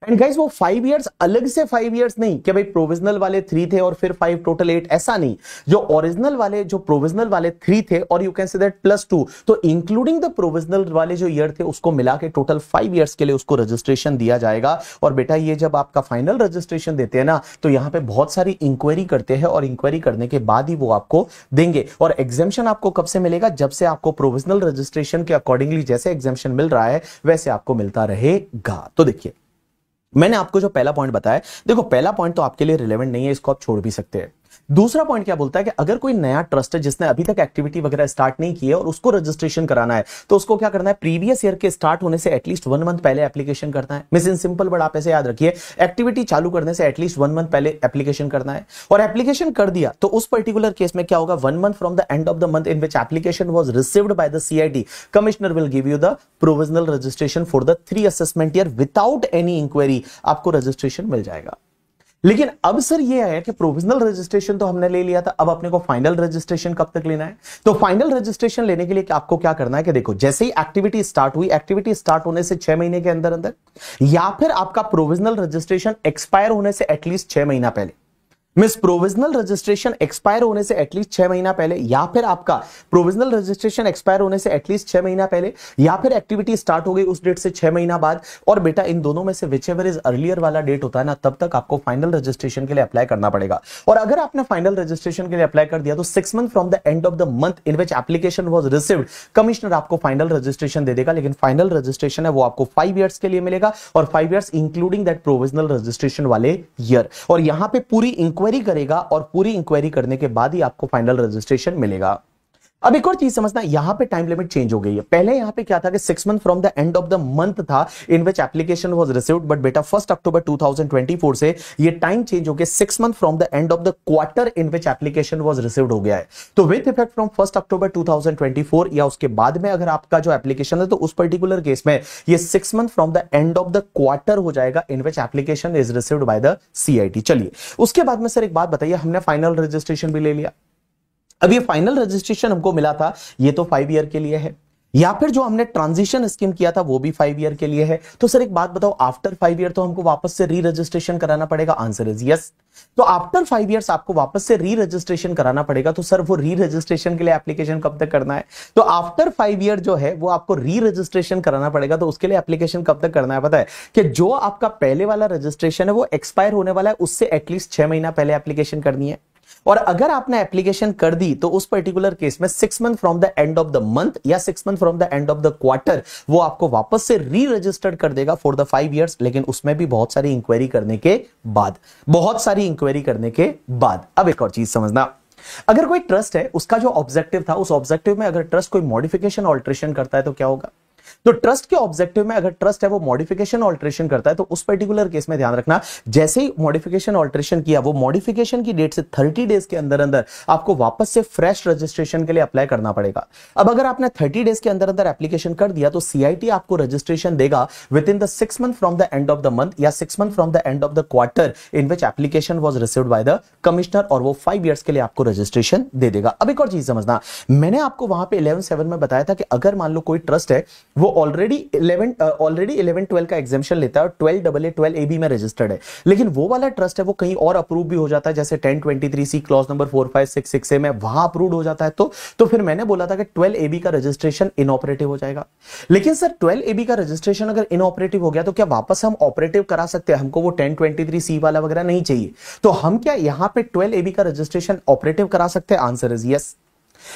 एंड गाइस, वो 5 इयर्स अलग से 5 इयर्स नहीं कि भाई प्रोविजनल वाले 3 थे और फिर 5 टोटल 8, ऐसा नहीं। जो ओरिजिनल वाले, जो प्रोविजनल वाले 3 थे और यू कैन से दैट +2, तो इंक्लूडिंग द प्रोविजनल वाले जो ईयर थे उसको मिला के टोटल 5 इयर्स के लिए उसको रजिस्ट्रेशन दिया जाएगा। और बेटा, ये जब आपका फाइनल रजिस्ट्रेशन देते हैं ना, तो यहां पे बहुत सारी इंक्वायरी करते हैं और इंक्वायरी करने के बाद ही वो आपको देंगे। और एग्जेम्पशन आपको कब से मिलेगा? जब से आपको प्रोविजनल रजिस्ट्रेशन के अकॉर्डिंगली जैसे एग्जेम्पशन मिल रहा है वैसे आपको मिलता रहेगा। तो देखिए, मैंने आपको जो पहला पॉइंट बताया, देखो पहला पॉइंट तो आपके लिए रिलेवेंट नहीं है, इसको आप छोड़ भी सकते हैं। दूसरा पॉइंट क्या बोलता है कि अगर कोई नया ट्रस्ट है जिसने अभी तक एक्टिविटी वगैरह स्टार्ट नहीं की है और उसको रजिस्ट्रेशन कराना है, तो उसको क्या करना है? प्रीवियस ईयर के स्टार्ट होने से एटलीस्ट 1 मंथ पहले एप्लीकेशन करना है। मिस इन सिंपल वर्ड आप ऐसे याद रखिए, एक्टिविटी चालू करने से एटलीस्ट 1 मंथ पहले एप्लीकेशन करना है। और एप्लीकेशन कर दिया तो उस पर्टिकुलर केस में क्या होगा? 1 month from the end of the month in which application was received by the CIT, commissioner will give you the provisional registration for the 3 assessment year without any inquiry, आपको registration मिल जाएगा। लेकिन अब sir ये आया कि provisional registration तो हमने ले लिया था, अब अपने को फाइनल रजिस्ट्रेशन कब तक लेना है? तो फाइनल रजिस्ट्रेशन लेने के लिए आपको क्या करना है कि देखो, जैसे ही एक्टिविटी स्टार्ट हुई, एक्टिविटी स्टार्ट होने से 6 महीने के अंदर अंदर, या फिर आपका प्रोविजनल रजिस्ट्रेशन एक्सपायर होने से एटलीस्ट 6 महीना पहले, मिस प्रोविजनल रजिस्ट्रेशन एक्सपायर होने से एटलीस्ट 6 महीना पहले, या फिर आपका प्रोविजनल रजिस्ट्रेशन एक्सपायर होने से एटलीस्ट 6 महीना पहले, या फिर एक्टिविटी स्टार्ट हो गई उस डेट से 6 महीना बाद। और बेटा, इन दोनों में से विचएवर इज अर्लियर वाला डेट होता है ना, तब तक आपको फाइनल रजिस्ट्रेशन के लिए अप्लाई करना पड़ेगा। और अगर आपने फाइनल रजिस्ट्रेशन के लिए अप्लाई कर दिया तो 6 month from the end of the month in which application was received, commissioner आपको फाइनल रजिस्ट्रेशन दे देगा। लेकिन फाइनल रजिस्ट्रेशन है वो आपको 5 इयर्स के लिए मिलेगा, और 5 years including that provisional registration वाले ईयर। और यहां पे पूरी इंक्वायरी करेगा और पूरी इंक्वायरी करने के बाद ही आपको फाइनल रजिस्ट्रेशन मिलेगा। अब एक और चीज समझना, यहां पे टाइम लिमिट चेंज हो गई है। पहले यहां पे क्या था कि 6 month from the end of the month था in which application was received, but बेटा 1 अक्टूबर 2024 से ये टाइम चेंज हो गया 6 month from the end of the quarter in which application was received हो गया है। तो विद इफेक्ट फ्रॉम 1 अक्टूबर 2024 या उसके बाद में अगर आपका जो एप्लीकेशन है तो उस पर्टिकुलर केस में ये 6 month from the end of the quarter हो जाएगा in which application is received by the CIT. चलिए उसके बाद में सर एक बात बताइए, हमने फाइनल रजिस्ट्रेशन भी ले लिया। अब ये फाइनल रजिस्ट्रेशन हमको मिला था, ये तो 5 ईयर के लिए है, या फिर जो हमने ट्रांजिशन स्कीम किया था वो भी 5 ईयर के लिए है। तो सर एक बात बताओ, आफ्टर 5 ईयर तो हमको वापस से री रजिस्ट्रेशन कराना पड़ेगा? Answer is yes. तो आफ्टर 5 ईयर्स आपको वापस से री रजिस्ट्रेशन कराना पड़ेगा। तो सर वो री रजिस्ट्रेशन के लिए एप्लीकेशन कब तक करना है? तो आफ्टर 5 ईयर जो है वो आपको री रजिस्ट्रेशन कराना पड़ेगा। तो उसके लिए एप्लीकेशन कब तक करना है पता है? कि जो आपका पहले वाला रजिस्ट्रेशन है वो एक्सपायर होने वाला है, उससे एटलीस्ट 6 महीना पहले एप्लीकेशन करनी है। और अगर आपने एप्लीकेशन कर दी तो उस पर्टिकुलर केस में 6 month from the end of the month या 6 month from the end of the quarter वो आपको वापस से री रजिस्टर्ड कर देगा फॉर द 5 इयर्स, लेकिन उसमें भी बहुत सारी इंक्वायरी करने के बाद, अब एक और चीज समझना, अगर कोई ट्रस्ट है उसका जो ऑब्जेक्टिव था उस ऑब्जेक्टिव में अगर ट्रस्ट कोई मॉडिफिकेशन ऑल्ट्रेशन करता है तो क्या होगा? तो ट्रस्ट के ऑब्जेक्टिव में अगर ट्रस्ट है वो मॉडिफिकेशन ऑल्ट्रेशन करता है तो उस पर्टिकुलर केस में ध्यान रखना, जैसे ही मॉडिफिकेशन ऑल्ट्रेशन किया वो मॉडिफिकेशन की डेट से 30 डेज के अंदर अंदर आपको वापस से फ्रेश रजिस्ट्रेशन के लिए अप्लाई करना पड़ेगा। अब अगर आपने 30 डेज के अंदर अंदर एप्लीकेशन कर दिया तो सीआईटी आपको रजिस्ट्रेशन देगा with in the 6 month from the end of the month या 6 month from the end of the quarter in which application was received by the commissioner, और वो 5 इयर्स के लिए आपको रजिस्ट्रेशन दे देगा। अब एक और चीज समझना, मैंने आपको वहां पे 11.7 में बताया था कि अगर मान लो कोई ट्रस्ट है वो ऑलरेडी 11-12 का एग्जामिशन लेता है और 12AA 12AB में रजिस्टर्ड है, लेकिन वो वाला ट्रस्ट है वो कहीं और अप्रूव भी हो जाता है, जैसे 1023C क्लॉज नंबर 4566 में वहां अप्रूव हो जाता है तो फिर मैंने बोला था कि 12AB का रजिस्ट्रेशन इनऑपरेटिव हो जाएगा। लेकिन सर 12AB का रजिस्ट्रेशन अगर इनऑपरेटिव हो गया तो क्या वापस हम ऑपरेटिव करा सकते हैं? हमको वो 1023C वाला वगैरह नहीं चाहिए, तो हम क्या यहां पे 12AB का रजिस्ट्रेशन ऑपरेटिव करा सकते हैं? Answer is yes.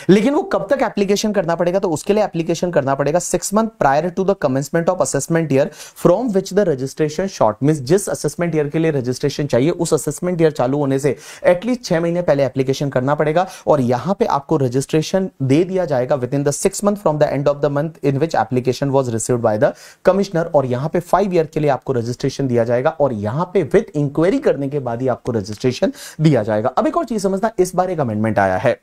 लेकिन वो कब तक एप्लीकेशन करना पड़ेगा? तो उसके लिए एप्लीकेशन करना पड़ेगा 6 month prior to the commencement of assessment year from which the registration sought, means जिस असेसमेंट ईयर के लिए रजिस्ट्रेशन चाहिए उस असेसमेंट ईयर चालू होने से एटलीस्ट 6 महीने पहले एप्लीकेशन करना पड़ेगा। और यहां पे आपको रजिस्ट्रेशन दे दिया जाएगा with in the 6 month from the end of the month in which application was received by the commissioner, और यहां पे 5 ईयर के लिए आपको रजिस्ट्रेशन दिया जाएगा और यहां पे विद इंक्वायरी करने के बाद ही आपको रजिस्ट्रेशन दिया जाएगा। अब एक और चीज समझना, इस बार एक अमेंडमेंट आया है,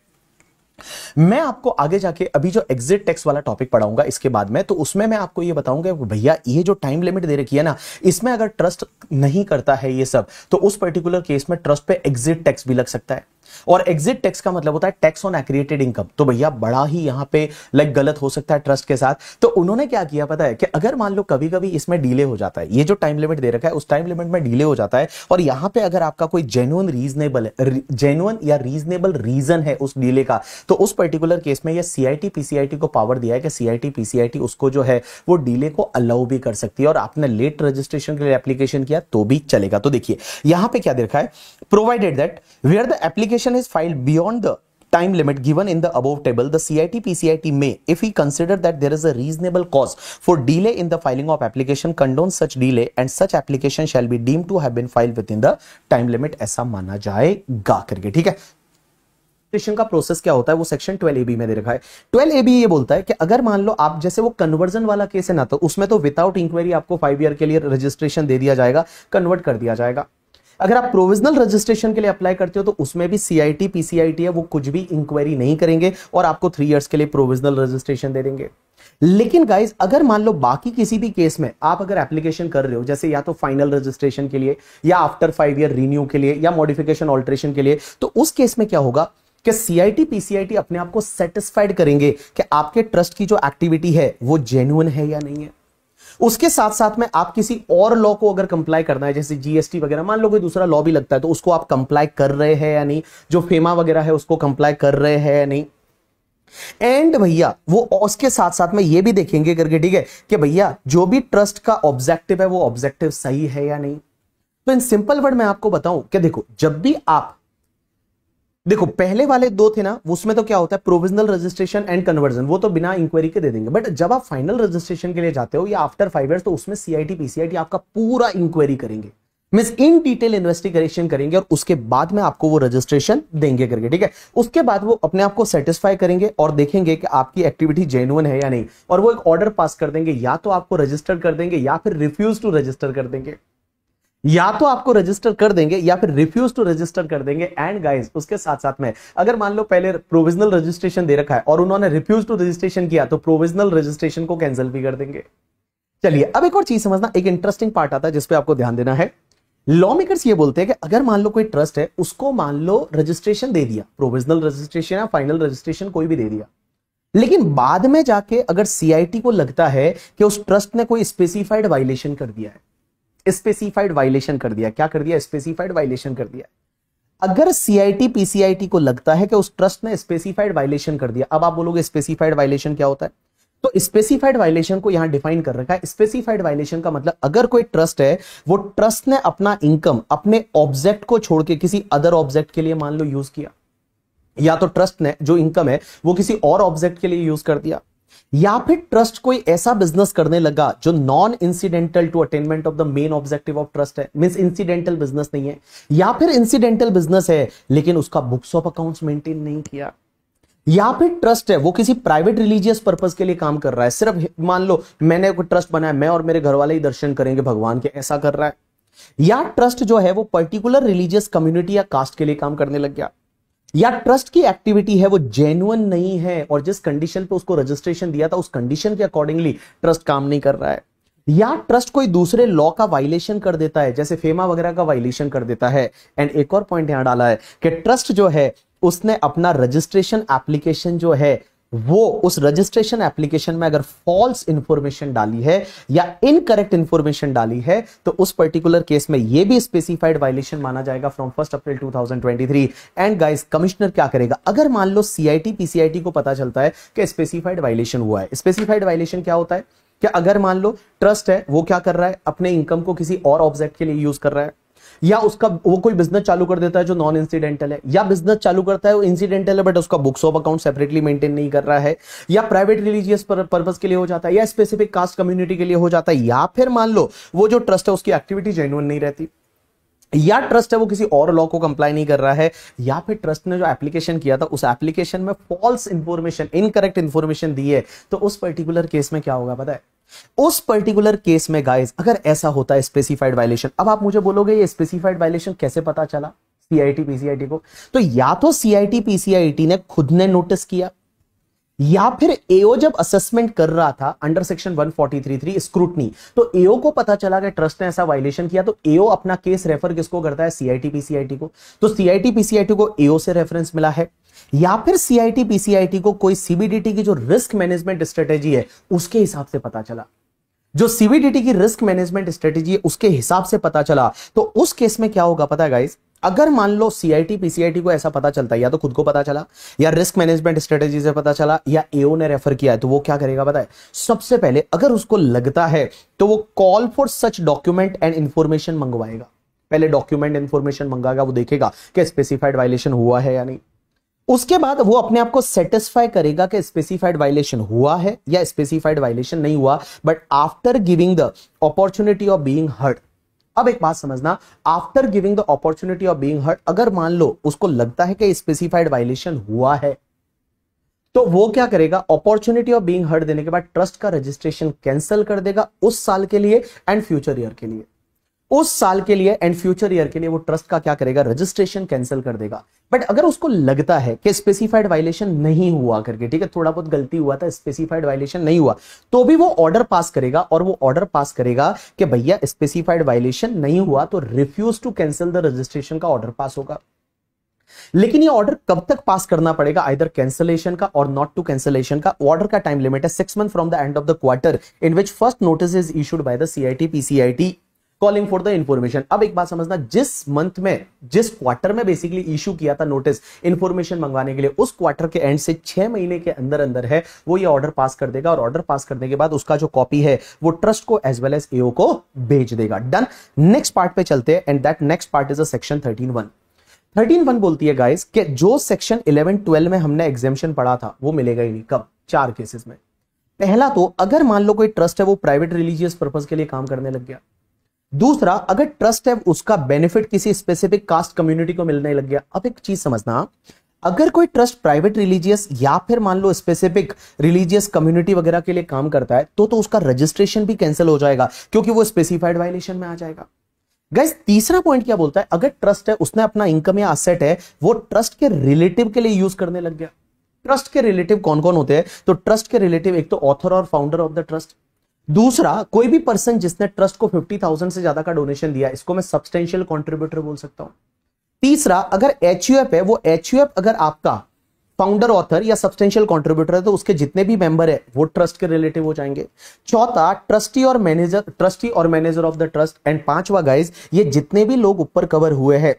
मैं आपको आगे जाके अभी जो एग्जिट टैक्स वाला टॉपिक पढ़ाऊंगा इसके बाद में, तो उसमें मैं आपको ये बताऊंगा कि भैया ये जो टाइम लिमिट दे रखी है ना, इसमें अगर ट्रस्ट नहीं करता है ये सब तो उस पर्टिकुलर केस में ट्रस्ट पे एग्जिट टैक्स भी लग सकता है। और एग्जिट टैक्स का मतलब होता है टैक्स ऑन एक्रिएटेड इनकम। तो भैया बड़ा ही यहां पे गलत हो सकता है ट्रस्ट के साथ। तो उन्होंने क्या किया पता है कि अगर मान लो कभी कभी इसमें डिले हो जाता है, ये जो टाइम लिमिट दे रखा है उस टाइम लिमिट में डिले हो जाता है, और यहां पे अगर आपका कोई जेन्युइन या रीजनेबल रीजन है उस डिले का, तो उस पर्टिकुलर केस में ये सीआईटी पीसीआईटी को पावर दिया है कि सीआईटी पीसीआईटी उसको जो है वो डिले को अलाउ भी कर सकती है, और आपने लेट रजिस्ट्रेशन के लिए एप्लीकेशन किया तो भी चलेगा। तो देखिए यहां पे क्या दे रखा है, provided that where the application is filed beyond the time limit given in the above table, the CIT PCIT may, if he consider that there is a reasonable cause for delay in the filing of application, condone such delay and such application shall be deemed to have been filed within the time limit, ऐसा माना जाएगा करके। ठीक है, registration का process क्या होता है वो सेक्शन 12AB में दे रखा है। 12AB ये बोलता है कि अगर मान लो आप जैसे वो कन्वर्जन वाला केस है ना, तो उसमें तो विदाउट इंक्वायरी आपको 5 ईयर के लिए रजिस्ट्रेशन दे दिया जाएगा, कन्वर्ट कर दिया जाएगा। अगर आप प्रोविजनल रजिस्ट्रेशन के लिए अप्लाई करते हो तो उसमें भी सीआईटी पीसीआईटी है वो कुछ भी इंक्वायरी नहीं करेंगे और आपको 3 इयर्स के लिए प्रोविजनल रजिस्ट्रेशन दे देंगे। लेकिन गाइज अगर मान लो बाकी किसी भी केस में आप अगर एप्लीकेशन कर रहे हो, जैसे या तो फाइनल रजिस्ट्रेशन के लिए या आफ्टर 5 ईयर रिन्यू के लिए या मॉडिफिकेशन ऑल्ट्रेशन के लिए, तो उस केस में क्या होगा कि सीआईटी पीसीआईटी अपने आप को सेटिस्फाइड करेंगे कि आपके ट्रस्ट की जो एक्टिविटी है वो जेन्युइन है या नहीं है। उसके साथ साथ में आप किसी और लॉ को अगर कंप्लाई करना है, जैसे जीएसटी वगैरह, मान लो कोई दूसरा लॉ भी लगता है तो उसको आप कंप्लाई कर रहे हैं या नहीं, जो फेमा वगैरह है उसको कंप्लाई कर रहे हैं या नहीं। एंड भैया वो उसके साथ साथ में ये भी देखेंगे करके, ठीक है, कि भैया जो भी ट्रस्ट का ऑब्जेक्टिव है वो ऑब्जेक्टिव सही है या नहीं। तो इन सिंपल वर्ड में आपको बताऊं कि देखो जब भी आप देखो पहले वाले दो थे ना, उसमें तो क्या होता है प्रोविजनल रजिस्ट्रेशन एंड कन्वर्जन, वो तो बिना इंक्वायरी के दे देंगे। बट जब आप फाइनल रजिस्ट्रेशन के लिए जाते हो या आफ्टर 5 इयर्स, तो उसमें सीआईटी पीसीआईटी आपका पूरा इंक्वायरी करेंगे। मींस इन डिटेल इन्वेस्टिगेशन करेंगे और उसके बाद में आपको वो रजिस्ट्रेशन देंगे करके, ठीक है। उसके बाद वो अपने आप को सेटिस्फाई करेंगे और देखेंगे कि आपकी एक्टिविटी जेन्युइन है या नहीं, और वो एक ऑर्डर पास कर देंगे, या तो आपको रजिस्टर कर देंगे या फिर रिफ्यूज टू रजिस्टर कर देंगे, या तो आपको रजिस्टर कर देंगे या फिर रिफ्यूज टू रजिस्टर कर देंगे। एंड गाइस उसके साथ साथ में अगर मान लो पहले प्रोविजनल रजिस्ट्रेशन दे रखा है और उन्होंने रिफ्यूज टू रजिस्ट्रेशन किया तो प्रोविजनल रजिस्ट्रेशन को कैंसिल भी कर देंगे। चलिए अब एक और चीज समझना, एक इंटरेस्टिंग पार्ट आता है जिसपे आपको ध्यान देना है। लॉ मेकर्स ये बोलते हैं कि अगर मान लो कोई ट्रस्ट है, उसको मान लो रजिस्ट्रेशन दे दिया, प्रोविजनल रजिस्ट्रेशन या फाइनल रजिस्ट्रेशन कोई भी दे दिया, लेकिन बाद में जाके अगर सीआईटी को लगता है कि उस ट्रस्ट ने कोई स्पेसिफाइड वायलेशन कर दिया है, स्पेसिफाइड वायलेशन कर दिया, क्या कर दिया, स्पेसिफाइड वायलेशन कर दिया, अगर सीआईटी पीसीआईटी को लगता है कि उस ट्रस्ट ने स्पेसिफाइड वायलेशन कर दिया। अब आप बोलोगे स्पेसिफाइड वायलेशन क्या होता है, तो स्पेसिफाइड वायलेशन को यहां डिफाइन कर रखा है। स्पेसिफाइड वायलेशन का मतलब अगर कोई ट्रस्ट है, वो ट्रस्ट ने अपना इनकम अपने ऑब्जेक्ट को छोड़ के किसी अदर ऑब्जेक्ट के लिए मान लो यूज किया, या तो ट्रस्ट ने जो इनकम है वो किसी और ऑब्जेक्ट के लिए यूज कर दिया, या फिर ट्रस्ट कोई ऐसा बिजनेस करने लगा जो non incidental to attainment of the main objective of trust है, मींस इंसिडेंटल बिजनेस नहीं है, या फिर इंसिडेंटल बिजनेस है लेकिन उसका बुक्स ऑफ अकाउंट्स मेंटेन नहीं किया, या फिर ट्रस्ट है वो किसी प्राइवेट रिलीजियस पर्पस के लिए काम कर रहा है, सिर्फ मान लो मैंने कोई ट्रस्ट बनाया, मैं और मेरे घर वाले ही दर्शन करेंगे भगवान के, ऐसा कर रहा है, या ट्रस्ट जो है वो पर्टिकुलर रिलीजियस कम्युनिटी या कास्ट के लिए काम करने लग गया, या ट्रस्ट की एक्टिविटी है वो जेन्युइन नहीं है और जिस कंडीशन पे उसको रजिस्ट्रेशन दिया था उस कंडीशन के अकॉर्डिंगली ट्रस्ट काम नहीं कर रहा है, या ट्रस्ट कोई दूसरे लॉ का वायलेशन कर देता है, जैसे फेमा वगैरह का वायलेशन कर देता है। एंड एक और पॉइंट यहां डाला है कि ट्रस्ट जो है उसने अपना रजिस्ट्रेशन एप्लीकेशन जो है वो उस रजिस्ट्रेशन एप्लीकेशन में अगर फॉल्स इंफॉर्मेशन डाली है या इनकरेक्ट इंफॉर्मेशन डाली है तो उस पर्टिकुलर केस में यह भी स्पेसिफाइड वायलेशन माना जाएगा from 1 April 2023। And guys commissioner क्या करेगा, अगर मान लो सीआईटी पीसीआईटी को पता चलता है कि स्पेसिफाइड वायलेशन हुआ है। स्पेसिफाइड वायलेशन क्या होता है कि अगर मान लो ट्रस्ट है वो क्या कर रहा है, अपने इनकम को किसी और ऑब्जेक्ट के लिए यूज कर रहा है, या उसका वो कोई बिजनेस चालू कर देता है जो नॉन इंसिडेंटल है, या बिजनेस चालू करता है वो इंसिडेंटल है बट उसका books of account separately maintain नहीं कर रहा है, या प्राइवेट रिलीजियस पर्पस के लिए हो जाता है, या स्पेसिफिक कास्ट कम्युनिटी के लिए हो जाता है, या फिर मान लो वो जो ट्रस्ट है उसकी एक्टिविटी जेन्युइन नहीं रहती, या ट्रस्ट है वो किसी और लॉ को कंप्लाई नहीं कर रहा है, या फिर ट्रस्ट ने जो एप्लीकेशन किया था उस एप्लीकेशन में फॉल्स इंफॉर्मेशन इनकरेक्ट इंफॉर्मेशन दी है, तो उस पर्टिकुलर केस में क्या होगा पता है, उस पर्टिकुलर केस में गाइस अगर ऐसा होता है स्पेसिफाइड वायलेशन। अब आप मुझे बोलोगे ये स्पेसिफाइड वायलेशन कैसे पता चला सीआईटी पीसीआईटी को, तो या तो सीआईटी पीसीआईटी ने खुद ने नोटिस किया, या फिर एओ जब असेसमेंट कर रहा था अंडर सेक्शन 1433 स्क्रूटनी, तो एओ को पता चला कि ट्रस्ट ने ऐसा वायलेशन किया, तो एओ अपना केस रेफर किसको करता है, सीआईटी पीसीआईटी को, तो सीआईटी पीसीआईटी को एओ से रेफरेंस मिला है, या फिर सीआईटी पीसीआईटी को कोई सीबीडीटी की जो रिस्क मैनेजमेंट स्ट्रेटेजी है उसके हिसाब से पता चला, जो सीबीडीटी की रिस्क मैनेजमेंट स्ट्रेटेजी है उसके हिसाब से पता चला। तो उस केस में क्या होगा पता है गाइस, अगर मान लो सीआईटी पीसीआईटी को ऐसा पता चलता है, या तो खुद को पता चला, या रिस्क मैनेजमेंट स्ट्रेटेजी से पता चला, या एओ ने रेफर किया है, तो वो क्या करेगा पता है, सबसे पहले अगर उसको लगता है तो वो call for such document and information मंगवाएगा, पहले डॉक्यूमेंट इंफॉर्मेशन मंगाएगा, वो देखेगा कि स्पेसिफाइड वायलेशन हुआ है या नहीं, उसके बाद वो अपने आप को सेटिस्फाई करेगा कि स्पेसिफाइड वायलेशन हुआ है या स्पेसिफाइड वायलेशन नहीं हुआ, but after giving the opportunity of being heard. अब एक बात समझना, after giving the opportunity of being heard, अगर मान लो उसको लगता है कि स्पेसिफाइड वायलेशन हुआ है तो वो क्या करेगा, अपॉर्चुनिटी ऑफ बीइंग हर्ड देने के बाद ट्रस्ट का रजिस्ट्रेशन कैंसिल कर देगा उस साल के लिए एंड फ्यूचर ईयर के लिए, उस साल के लिए एंड फ्यूचर ईयर के लिए वो ट्रस्ट का क्या करेगा, रजिस्ट्रेशन कैंसिल कर देगा। बट अगर उसको लगता है कि स्पेसिफाइड वायलेशन नहीं हुआ करके, ठीक है, थोड़ा बहुत गलती हुआ था, स्पेसिफाइड वायलेशन नहीं हुआ, तो भी वो ऑर्डर पास करेगा, और वो ऑर्डर पास करेगा कि भैया स्पेसिफाइड वायलेशन नहीं हुआ, तो refuse to cancel the registration का ऑर्डर पास होगा। लेकिन ये ऑर्डर कब तक पास करना पड़ेगा, आइदर कैंसिलेशन का और नॉट टू कैंसिलेशन का। ऑर्डर का टाइम लिमिट है 6 month from the end of the quarter in which first notice is issued by the CIT PCIT calling for the information. अब एक बात समझना, जिस मंथ में जिस क्वार्टर में बेसिकली इशू किया था नोटिस इंफॉर्मेशन मंगवाने के लिए, उस क्वार्टर के एंड से 6 महीने के अंदर अंदर है वो ये ऑर्डर पास कर देगा, और ऑर्डर पास करने के बाद उसका जो कॉपी है वो ट्रस्ट को एज वेल एज एओ को भेज देगा। डन। नेक्स्ट पार्ट पे चलते हैं, and that next part is a section 13(1). 13(1) बोलती है गाइस कि जो सेक्शन 11-12 में हमने एग्जेम्पशन पढ़ा था वो मिलेगा ही नहीं। कब? 4 केसेस में। पहला तो अगर मान लो कोई ट्रस्ट है वो प्राइवेट रिलीजियस पर्पस के लिए काम करने लग गया, दूसरा, अगर ट्रस्ट है उसका बेनिफिट किसी स्पेसिफिक कास्ट कम्युनिटी को मिलने लग गया। अब एक चीज समझना, अगर कोई ट्रस्ट प्राइवेट रिलीजियस या फिर मान लो स्पेसिफिक रिलीजियस कम्युनिटी वगैरह के लिए काम करता है तो उसका रजिस्ट्रेशन भी कैंसिल हो जाएगा क्योंकि वो स्पेसिफाइड वायलेशन में आ जाएगा। गाइस तीसरा पॉइंट क्या बोलता है, अगर ट्रस्ट है उसने अपना इनकम या असेट है वो ट्रस्ट के रिलेटिव के लिए यूज करने लग गया। ट्रस्ट के रिलेटिव कौन कौन होते हैं, तो ट्रस्ट के रिलेटिव एक तो ऑथर और फाउंडर ऑफ द ट्रस्ट। दूसरा, कोई भी पर्सन जिसने ट्रस्ट को 50,000 से ज्यादा का डोनेशन दिया, इसको मैं सब्सटेंशियल कंट्रीब्यूटर बोल सकता हूं। तीसरा, अगर एचयूएफ है, वो एचयूएफ अगर आपका फाउंडर ऑथर या सब्सटेंशियल कंट्रीब्यूटर है तो उसके जितने भी मेंबर है वो ट्रस्ट के रिलेटिव हो जाएंगे। चौथा, ट्रस्टी और manager of the trust. And पांचवा गाइस, ये जितने भी लोग ऊपर कवर हुए हैं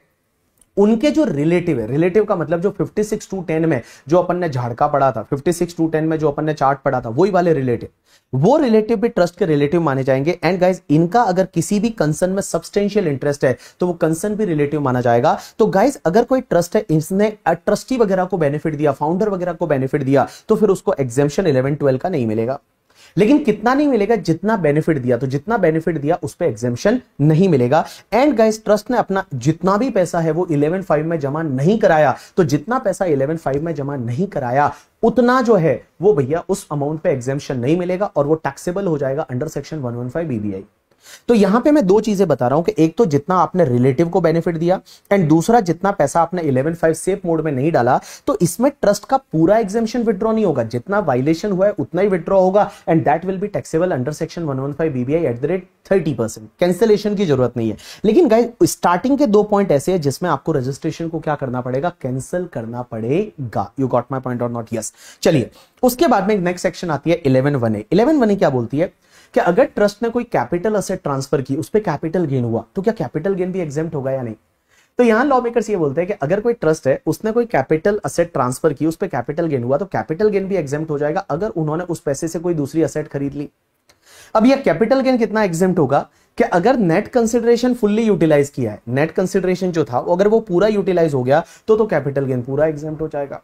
उनके जो रिलेटिव है, रिलेटिव का मतलब जो 56-10 में जो अपन ने झाड़का पढ़ा था, 56-10 में जो अपन ने चार्ट पढ़ा था, वही वाले रिलेटिव, वो रिलेटिव भी ट्रस्ट के रिलेटिव माने जाएंगे। एंड गाइस, इनका अगर किसी भी कंसर्न में सब्सटेंशियल इंटरेस्ट है तो वो कंसर्न भी रिलेटिव माना जाएगा। तो गाइस, अगर कोई ट्रस्ट है, इसने ट्रस्टी वगैरह को बेनिफिट दिया, फाउंडर वगैरह को बेनिफिट दिया, तो फिर उसको एग्जेम्पशन 11-12 का नहीं मिलेगा। लेकिन कितना नहीं मिलेगा, जितना बेनिफिट दिया, तो जितना बेनिफिट दिया उस पर एग्जेम्पशन नहीं मिलेगा। एंड गाइस, ट्रस्ट ने अपना जितना भी पैसा है वो 11(5) में जमा नहीं कराया, तो जितना पैसा 11(5) में जमा नहीं कराया उतना जो है वो भैया उस अमाउंट पे एग्जेम्पशन नहीं मिलेगा और वो टैक्सेबल हो जाएगा अंडर सेक्शन 115 बीबीआई। तो यहां पे मैं दो चीजें बता रहा हूं कि एक तो जितना आपने रिलेटिव को बेनिफिट दिया एंड दूसरा जितना पैसा आपने 11(5) सेफ मोड में नहीं डाला, तो इसमें ट्रस्ट का पूरा एग्जेम्पशन विड्रॉ नहीं होगा, जितना वायलेशन हुआ है उतना ही विड्रॉ होगा and that will be taxable under section 115 BBI eight the rate 30%। Cancellation की जरूरत नहीं है। लेकिन गाइस, स्टार्टिंग के 2 पॉइंट ऐसे हैं जिसमें आपको रजिस्ट्रेशन को क्या करना पड़ेगा, कैंसिल करना पड़ेगा। यू गॉट माय पॉइंट और नॉट? यस। चलिए, उसके बाद में नेक्स्ट सेक्शन आती है 11(1)। 11(1) क्या बोलती है कि अगर ट्रस्ट ने कोई कैपिटल असेट ट्रांसफर की, उस पे कैपिटल गेन हुआ, तो क्या कैपिटल गेन भी एग्जेम्प्ट होगा या नहीं? तो यहां लॉ मेकर्स ये बोलते हैं कि अगर कोई ट्रस्ट है उसने कोई कैपिटल असेट ट्रांसफर की, उस पे कैपिटल गेन हुआ, तो कैपिटल गेन भी एग्जेम्प्ट हो जाएगा अगर उन्होंने उस पैसे से कोई दूसरी असेट खरीद ली। अब यह कैपिटल गेन कितना एग्जेम्प्ट होगा कि अगर नेट कंसिडरेशन फुल्ली यूटिलाइज किया है, नेट कंसिडरेशन जो था अगर वो पूरा यूटिलाइज हो गया तो कैपिटल गेन पूरा एग्जेम्प्ट हो जाएगा।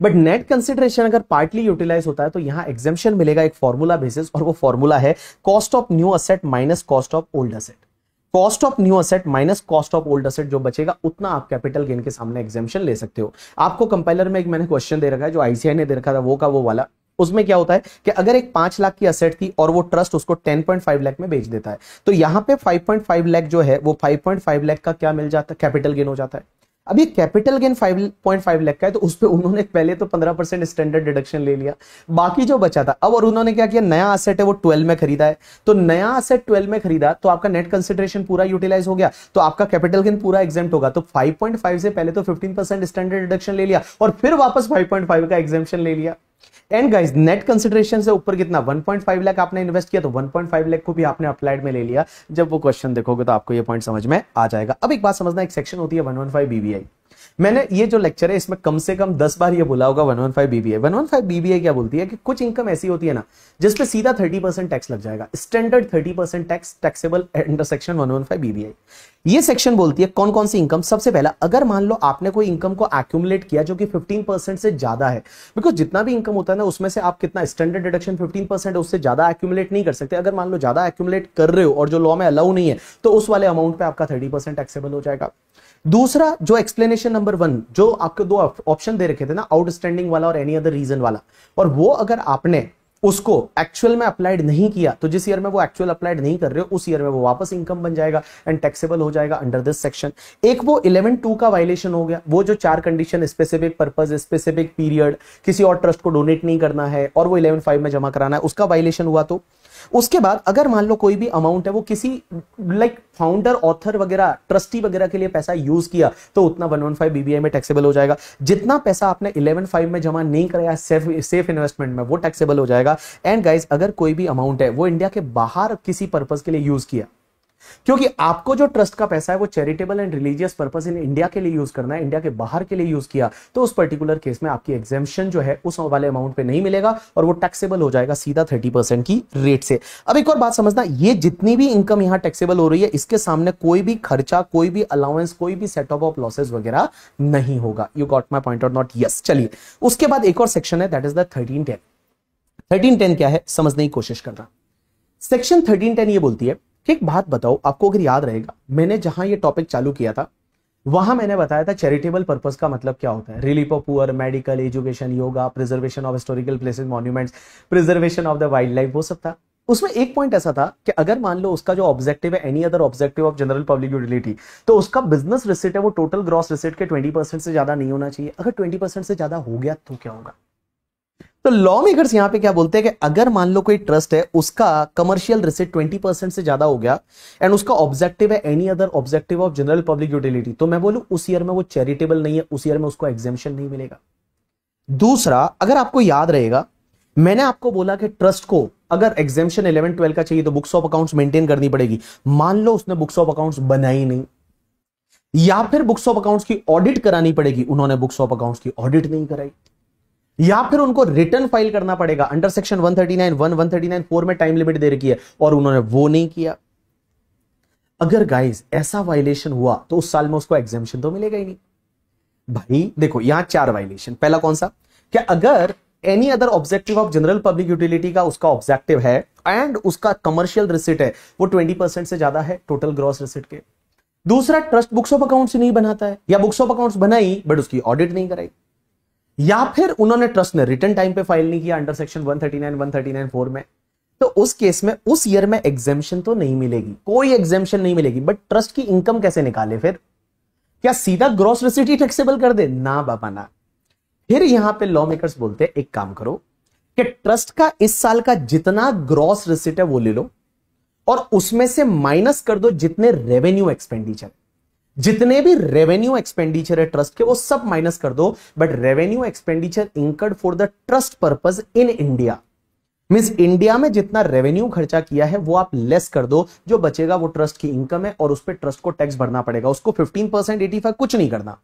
बट नेट कंसिडरेशन अगर पार्टली यूटिलाइज होता है तो यहां एग्जेम्पशन मिलेगा एक फॉर्मूला बेसिस, और वो फॉर्मूला है cost of new asset minus cost of old asset. Cost of new asset minus cost of old asset जो बचेगा उतना आप कैपिटल गेन के सामने एग्जेम्पशन ले सकते हो। आपको कंपाइलर में एक मैंने क्वेश्चन दे रखा है जो आईसीआई ने दे रखा था, वो का वो वाला। उसमें क्या होता है कि अगर एक 5 लाख की असेट थी और वो ट्रस्ट उसको 10.5 लाख में बेच देता है, तो यहां पे 5.5 लाख जो है वो 5.5 लाख का क्या मिल जाता है, कैपिटल गेन हो जाता है। अब ये कैपिटल गेन 5.5 लाख का है, तो उस पे उन्होंने पहले तो 15% स्टैंडर्ड डिडक्शन ले लिया, बाकी जो बचा था अब, और उन्होंने क्या किया, नया असेट है वो 12 में खरीदा है, तो नया असेट 12 में खरीदा तो आपका नेट कंसिडरेशन पूरा यूटिलाइज हो गया, तो आपका कैपिटल गेन पूरा एग्जेम्प्ट होगा। तो 5.5 से पहले तो 15% स्टैंडर्ड डिडक्शन ले लिया और फिर वापस 5.5 का एग्जेम्पशन ले लिया। एंड गाइस, नेट कंसिडरेशन से ऊपर कितना 1.5 लाख आपने इन्वेस्ट किया, तो 1.5 लाख को भी आपने अप्लाइड में ले लिया। जब वो क्वेश्चन देखोगे तो आपको ये पॉइंट समझ में आ जाएगा। अब एक बात समझना, एक सेक्शन होती है 115 बीबीआई। मैंने ये जो लेक्चर है इसमें कम से कम 10 बार ये बोला होगा 115 बीबीआई। 115 बीबीआई क्या बोलती है कि कुछ इनकम ऐसी होती है ना जिसपे सीधा 30% टैक्स लग जाएगा, standard 30% tax taxable under section 115 BBI. ये सेक्शन बोलती है कौन कौन सी इनकम। सबसे पहला, अगर मान लो आपने कोई इनकम को एक्यूमुलेट किया जो कि 15% से ज्यादा है, बिकॉज जितना भी इनकम होता है ना उसमें से आप कितना स्टैंडर्ड डिडक्शन 15% उससे ज्यादा एक्यूमुलेट नहीं कर सकते। अगर मान लो ज्यादा एक्यूमुलेट कर रहे हो और जो लॉ में अलाउ नहीं है, तो उस वाले अमाउंट पे आपका 30% टैक्सेबल हो जाएगा। दूसरा, जो एक्सप्लेनेशन नंबर 1, जो आपको 2 ऑप्शन दे रखे थे ना, आउटस्टैंडिंग वाला और एनी अदर रीजन वाला, और वो अगर आपने उसको एक्चुअल में अप्लाइड नहीं किया, तो जिस ईयर में वो एक्चुअल अप्लाइड नहीं कर रहे हो उस ईयर में वो वापस इनकम बन जाएगा एंड टैक्सेबल हो जाएगा अंडर दिस सेक्शन। एक वो 11(2) का वायलेशन हो गया, वो जो 4 condition, specific purpose, specific period, किसी और ट्रस्ट को डोनेट नहीं करना है और वो 11(5) में जमा कराना है, उसका वायलेशन हुआ। तो उसके बाद अगर मान लो कोई भी अमाउंट है वो किसी लाइक फाउंडर, ऑथर वगैरह, ट्रस्टी वगैरह के लिए पैसा यूज किया, तो उतना 115 बीबीआई में टैक्सेबल हो जाएगा। जितना पैसा आपने 11(5) में जमा नहीं कराया सेफ इन्वेस्टमेंट में, वो टैक्सेबल हो जाएगा। एंड गाइस, अगर कोई भी अमाउंट है वो इंडिया के बाहर किसी पर्पस के लिए यूज किया, क्योंकि आपको जो ट्रस्ट का पैसा है वो charitable and religious purpose in India के लिए यूज करना है, इंडिया के बाहर के लिए यूज किया, तो उस पर्टिकुलर केस में आपकी एग्जेम्पशन जो है उस वाले अमाउंट पे नहीं मिलेगा और वो टैक्सेबल हो जाएगा सीधा 30% की रेट से। अब एक और बात समझना, ये जितनी भी इनकम यहां टैक्सेबल हो रही है इसके सामने कोई भी खर्चा, कोई भी अलाउंस, कोई भी सेट ऑफ लॉसेस वगैरह नहीं होगा। यू गॉट माय पॉइंट और नॉट? यस। चलिए, उसके बाद एक और सेक्शन है, दैट इज द 1310। 1310 क्या है समझने की कोशिश करना। सेक्शन 1310 ये बोलती है कि एक बात बताओ, आपको अगर याद रहेगा, मैंने जहां ये टॉपिक चालू किया था वहां मैंने बताया था चैरिटेबल पर्पस का मतलब क्या होता है। Relief of poor, medical, education, yoga, preservation of historical places, monuments, preservation of the wild life, वो सब था। उसमें एक पॉइंट ऐसा था कि अगर मान लो उसका जो ऑब्जेक्टिव है any other objective of general public utility, तो उसका बिजनेस रिसिट है वो टोटल ग्रॉस रिसिट के 20% से ज्यादा नहीं होना चाहिए। अगर 20% से ज्यादा हो गया तो क्या होगा? तो लॉ मेकर्स यहां पे क्या बोलते हैं कि अगर मान लो कोई ट्रस्ट है, उसका कमर्शियल रिसिट 20% से ज्यादा हो गया एंड उसका ऑब्जेक्टिव है any other objective of general public utility, तो मैं बोलूं उस ईयर में वो चैरिटेबल नहीं है, उस ईयर में उसको एग्जेम्पशन नहीं मिलेगा। दूसरा, अगर आपको याद रहेगा, मैंने आपको बोला कि ट्रस्ट को अगर एग्जेम्पशन 11-12 का चाहिए तो बुक्स ऑफ अकाउंट्स मेंटेन करनी पड़ेगी। मान लो उसने बुक्स ऑफ अकाउंट्स बनाई नहीं, या फिर बुक्स ऑफ अकाउंट्स की ऑडिट करानी पड़ेगी, उन्होंने बुक्स ऑफ अकाउंट्स की ऑडिट नहीं कराई, या फिर उनको रिटर्न फाइल करना पड़ेगा अंडर सेक्शन 139(1), 139(4) में टाइम लिमिट दे रखी है और उन्होंने वो नहीं किया। अगर गाइस ऐसा वायलेशन हुआ तो उस साल में उसको एग्जेम्पशन तो मिलेगा ही नहीं। भाई देखो, यहां 4 वायलेशन। पहला कौन सा? कि अगर any other objective of general public utility का उसका ऑब्जेक्टिव है एंड उसका कमर्शियल रिसिट है वो 20% से ज्यादा है टोटल ग्रॉस रिसिट के। दूसरा, ट्रस्ट बुक्स ऑफ अकाउंट्स नहीं बनाता है, या बुक्स ऑफ अकाउंट्स बनाई बट उसकी ऑडिट नहीं कराई, या फिर उन्होंने ट्रस्ट ने रिटर्न टाइम पे फाइल नहीं किया अंडर सेक्शन 139, 139(4) में, तो उस केस में उस ईयर में एग्जेम्पशन तो नहीं मिलेगी, कोई एग्जेम्पशन नहीं मिलेगी। बट ट्रस्ट की इनकम कैसे निकाले फिर? क्या सीधा ग्रॉस रिसिट ही टैक्सेबल कर दे? ना बाबा ना। फिर यहां पे लॉ मेकर्स बोलते हैं एक काम करो कि ट्रस्ट का इस साल का जितना ग्रॉस रिसिट है वो ले लो और उसमें से माइनस कर दो जितने रेवेन्यू एक्सपेंडिचर, जितने भी रेवेन्यू एक्सपेंडिचर है ट्रस्ट के वो सब माइनस कर दो। But revenue expenditure incurred for the trust purpose in India, means India में जितना रेवेन्यू खर्चा किया है वो आप लेस कर दो, जो बचेगा वो ट्रस्ट की इनकम है और उस पर ट्रस्ट को टैक्स भरना पड़ेगा। उसको 15%, 85 कुछ नहीं करना,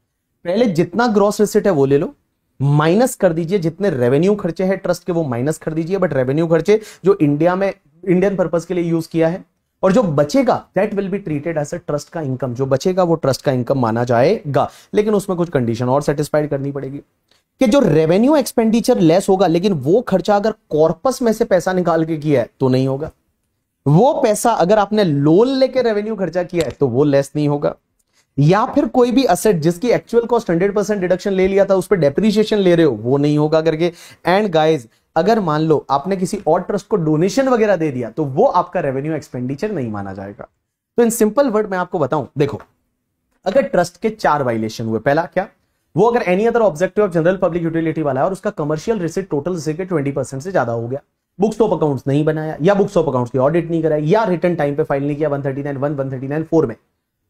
पहले जितना ग्रॉस रिसिट है वो ले लो, माइनस कर दीजिए जितने रेवेन्यू खर्चे हैं ट्रस्ट के वो माइनस कर दीजिए, बट रेवेन्यू खर्चे जो इंडिया में इंडियन पर्पस के लिए यूज किया है, और जो बचेगा that will be treated as a trust का इनकम, जो बचेगा वो ट्रस्ट का इनकम माना जाएगा। लेकिन उसमें कुछ कंडीशन और सेटिस्फाइड करनी पड़ेगी कि जो रेवेन्यू एक्सपेंडिचर लेस होगा लेकिन वो खर्चा अगर कॉर्पस में से पैसा निकाल के किया है तो नहीं होगा, वो पैसा अगर आपने लोन लेके रेवेन्यू खर्चा किया है तो वो लेस नहीं होगा, या फिर कोई भी असेट जिसकी एक्चुअल कॉस्ट 100% डिडक्शन ले लिया था उस पर डेप्रिसिएशन ले रहे हो वो नहीं होगा करके। एंड गाइज, अगर मान लो आपने किसी और ट्रस्ट को डोनेशन वगैरह दे दिया तो वो आपका रेवेन्यू एक्सपेंडिचर नहीं माना जाएगा। तो इन सिंपल वर्ड मैं आपको बताऊं, देखो अगर ट्रस्ट के 4 वायलेशन हुए, पहला क्या, वो अगर any other objective of general public utility वाला है और उसका कमर्शियल रिसिट टोटल रिसिट के 20% से ज्यादा हो गया, बुक्स ऑफ अकाउंट्स नहीं बनाया या बुक्स ऑफ अकाउंट्स की ऑडिट नहीं कराई या रिटर्न टाइम पे फाइल नहीं किया 139(1), 139(4) में,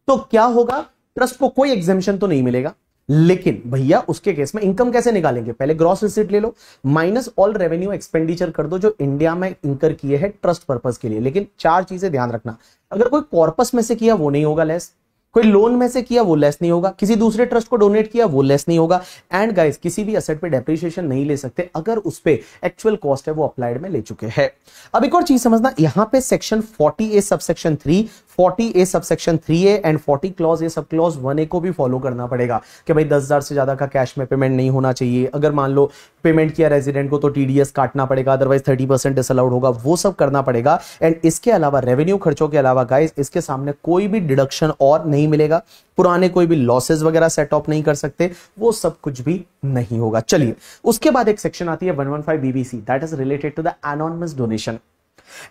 तो क्या होगा? ट्रस्ट को कोई एग्जेम्पशन तो नहीं मिलेगा। लेकिन भैया उसके केस में इनकम कैसे निकालेंगे? पहले ग्रॉस रिसिट ले लो, माइनस ऑल रेवेन्यू एक्सपेंडिचर कर दो जो इंडिया में इंकर किए हैं ट्रस्ट पर्पस के लिए। लेकिन 4 चीजें ध्यान रखना, अगर कोई कॉर्पस में से किया वो नहीं होगा लेस, कोई लोन में से किया वो लेस नहीं होगा, किसी दूसरे ट्रस्ट को डोनेट किया वो लेस नहीं होगा, एंड गाइस किसी भी एसेट पे डेप्रिसिएशन नहीं ले सकते अगर उस पे एक्चुअल कॉस्ट है वो अप्लाइड में ले चुके हैं। अब एक और चीज समझना, यहां पे section 40A subsection 3, 40A subsection 3A and 40 clause A sub clause 1A को भी फॉलो करना पड़ेगा कि भाई 10,000 से ज्यादा का कैश में पेमेंट नहीं होना चाहिए। अगर मान लो पेमेंट किया रेजिडेंट को तो TDS काटना पड़ेगा, अदरवाइज 30% डिसअलाउड होगा, वो सब करना पड़ेगा। एंड इसके अलावा रेवेन्यू खर्चों के अलावा गाइस इसके सामने कोई भी डिडक्शन और नहीं मिलेगा, पुराने कोई भी लॉसेस वगैरह सेट ऑफ नहीं कर सकते, वो सब कुछ भी नहीं होगा। चलिए उसके बाद एक सेक्शन आती है 115 BBC, that is related to the anonymous donation.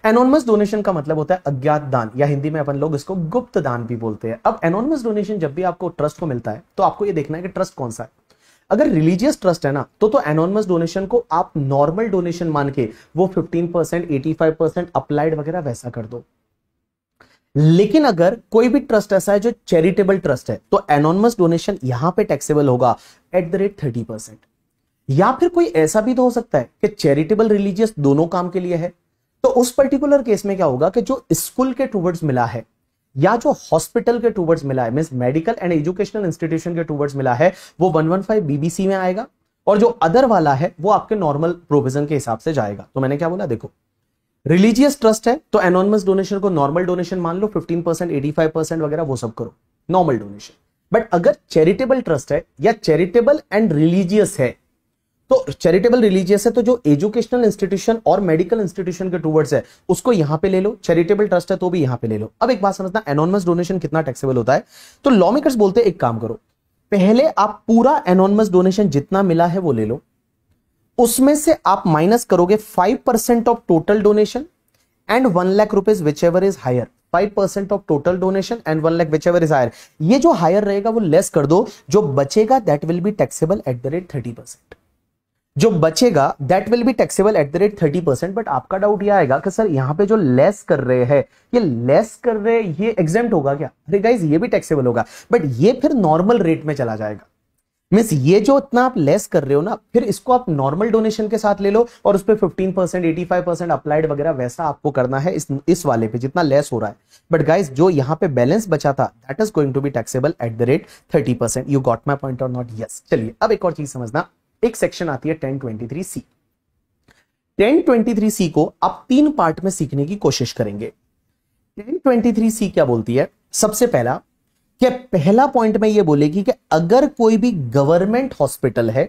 Anonymous donation का मतलब होता है अज्ञात दान, या हिंदी में अपन लोग इसको गुप्त दान भी बोलते हैं। अब एनोनिमस डोनेशन जब भी आपको ट्रस्ट को मिलता है तो आपको ये देखना है कि ट्रस्ट कौन सा है। अगर रिलीजियस ट्रस्ट है ना तो एनोनिमस डोनेशन को आप नॉर्मल डोनेशन मान के वो 15%, 85% अप्लाइड वगैरह वैसा कर दो। लेकिन अगर कोई भी ट्रस्ट ऐसा है जो चैरिटेबल ट्रस्ट है तो एनोनिमस डोनेशन यहां पे टैक्सेबल होगा एट द रेट 30%। या फिर कोई ऐसा भी तो हो सकता है कि चैरिटेबल रिलीजियस दोनों काम के लिए है, तो उस पर्टिकुलर केस में क्या होगा कि जो स्कूल के टूवर्ड्स मिला है या जो हॉस्पिटल के टूवर्ड्स मिला है, means medical and educational institution के टूवर्ड्स मिला है, वो 115 BBC में आएगा, और जो अदर वाला है वो आपके नॉर्मल प्रोविजन के हिसाब से जाएगा। तो मैंने क्या बोला, देखो रिलीजियस ट्रस्ट है तो एनोनिमस डोनेशन को नॉर्मल डोनेशन मान लो, 15%, 85% वगैरह वो सब करो नॉर्मल डोनेशन। बट अगर चैरिटेबल ट्रस्ट है या चैरिटेबल एंड रिलीजियस है तो चैरिटेबल रिलीजियस है तो जो एजुकेशनल इंस्टीट्यूशन और मेडिकल इंस्टीट्यूशन के टूवर्ड्स है उसको यहां पे ले लो, चैरिटेबल ट्रस्ट है तो भी यहां पे ले लो। अब एक बात समझना, एनोनिमस डोनेशन कितना टैक्सेबल होता है। तो लॉ मेकर्स बोलते हैं एक काम करो, पहले आप पूरा एनोनिमस डोनेशन जितना मिला है वो ले लो, उसमें से आप माइनस करोगे 5% of total donation and 1 lakh rupees whichever is higher. 5% of total donation and 1 lakh whichever is higher. ये जो हायर रहेगा वो लेस कर दो, जो बचेगा that will B taxable at the rate 30%। जो बचेगा that will B taxable at the rate 30%। But आपका डाउट यह आएगा कि सर यहां पे जो लेस कर रहे हैं, ये लेस कर रहे हैं ये एग्जेम्प्ट होगा क्या? अरे गाइस ये भी टैक्सेबल होगा, बट ये फिर नॉर्मल रेट में चला जाएगा। मींस ये जो इतना आप लेस कर रहे हो ना, फिर इसको आप नॉर्मल डोनेशन के साथ ले लो और उस पर 15%, 85% अप्लाइड वगैरह वैसा आपको करना है इस वाले पे जितना लेस हो रहा है। बट गाइस जो यहां पे बैलेंस बचा था that is going to be taxable at the rate 30%। You got my point और नॉट? यस। चलिए अब एक और चीज समझना, एक सेक्शन आती है 1023C। 1023C को आप 3 पार्ट में सीखने की कोशिश करेंगे। 1023C क्या बोलती है? सबसे पहला कि पहला पॉइंट में यह बोलेगी कि अगर कोई भी गवर्नमेंट हॉस्पिटल है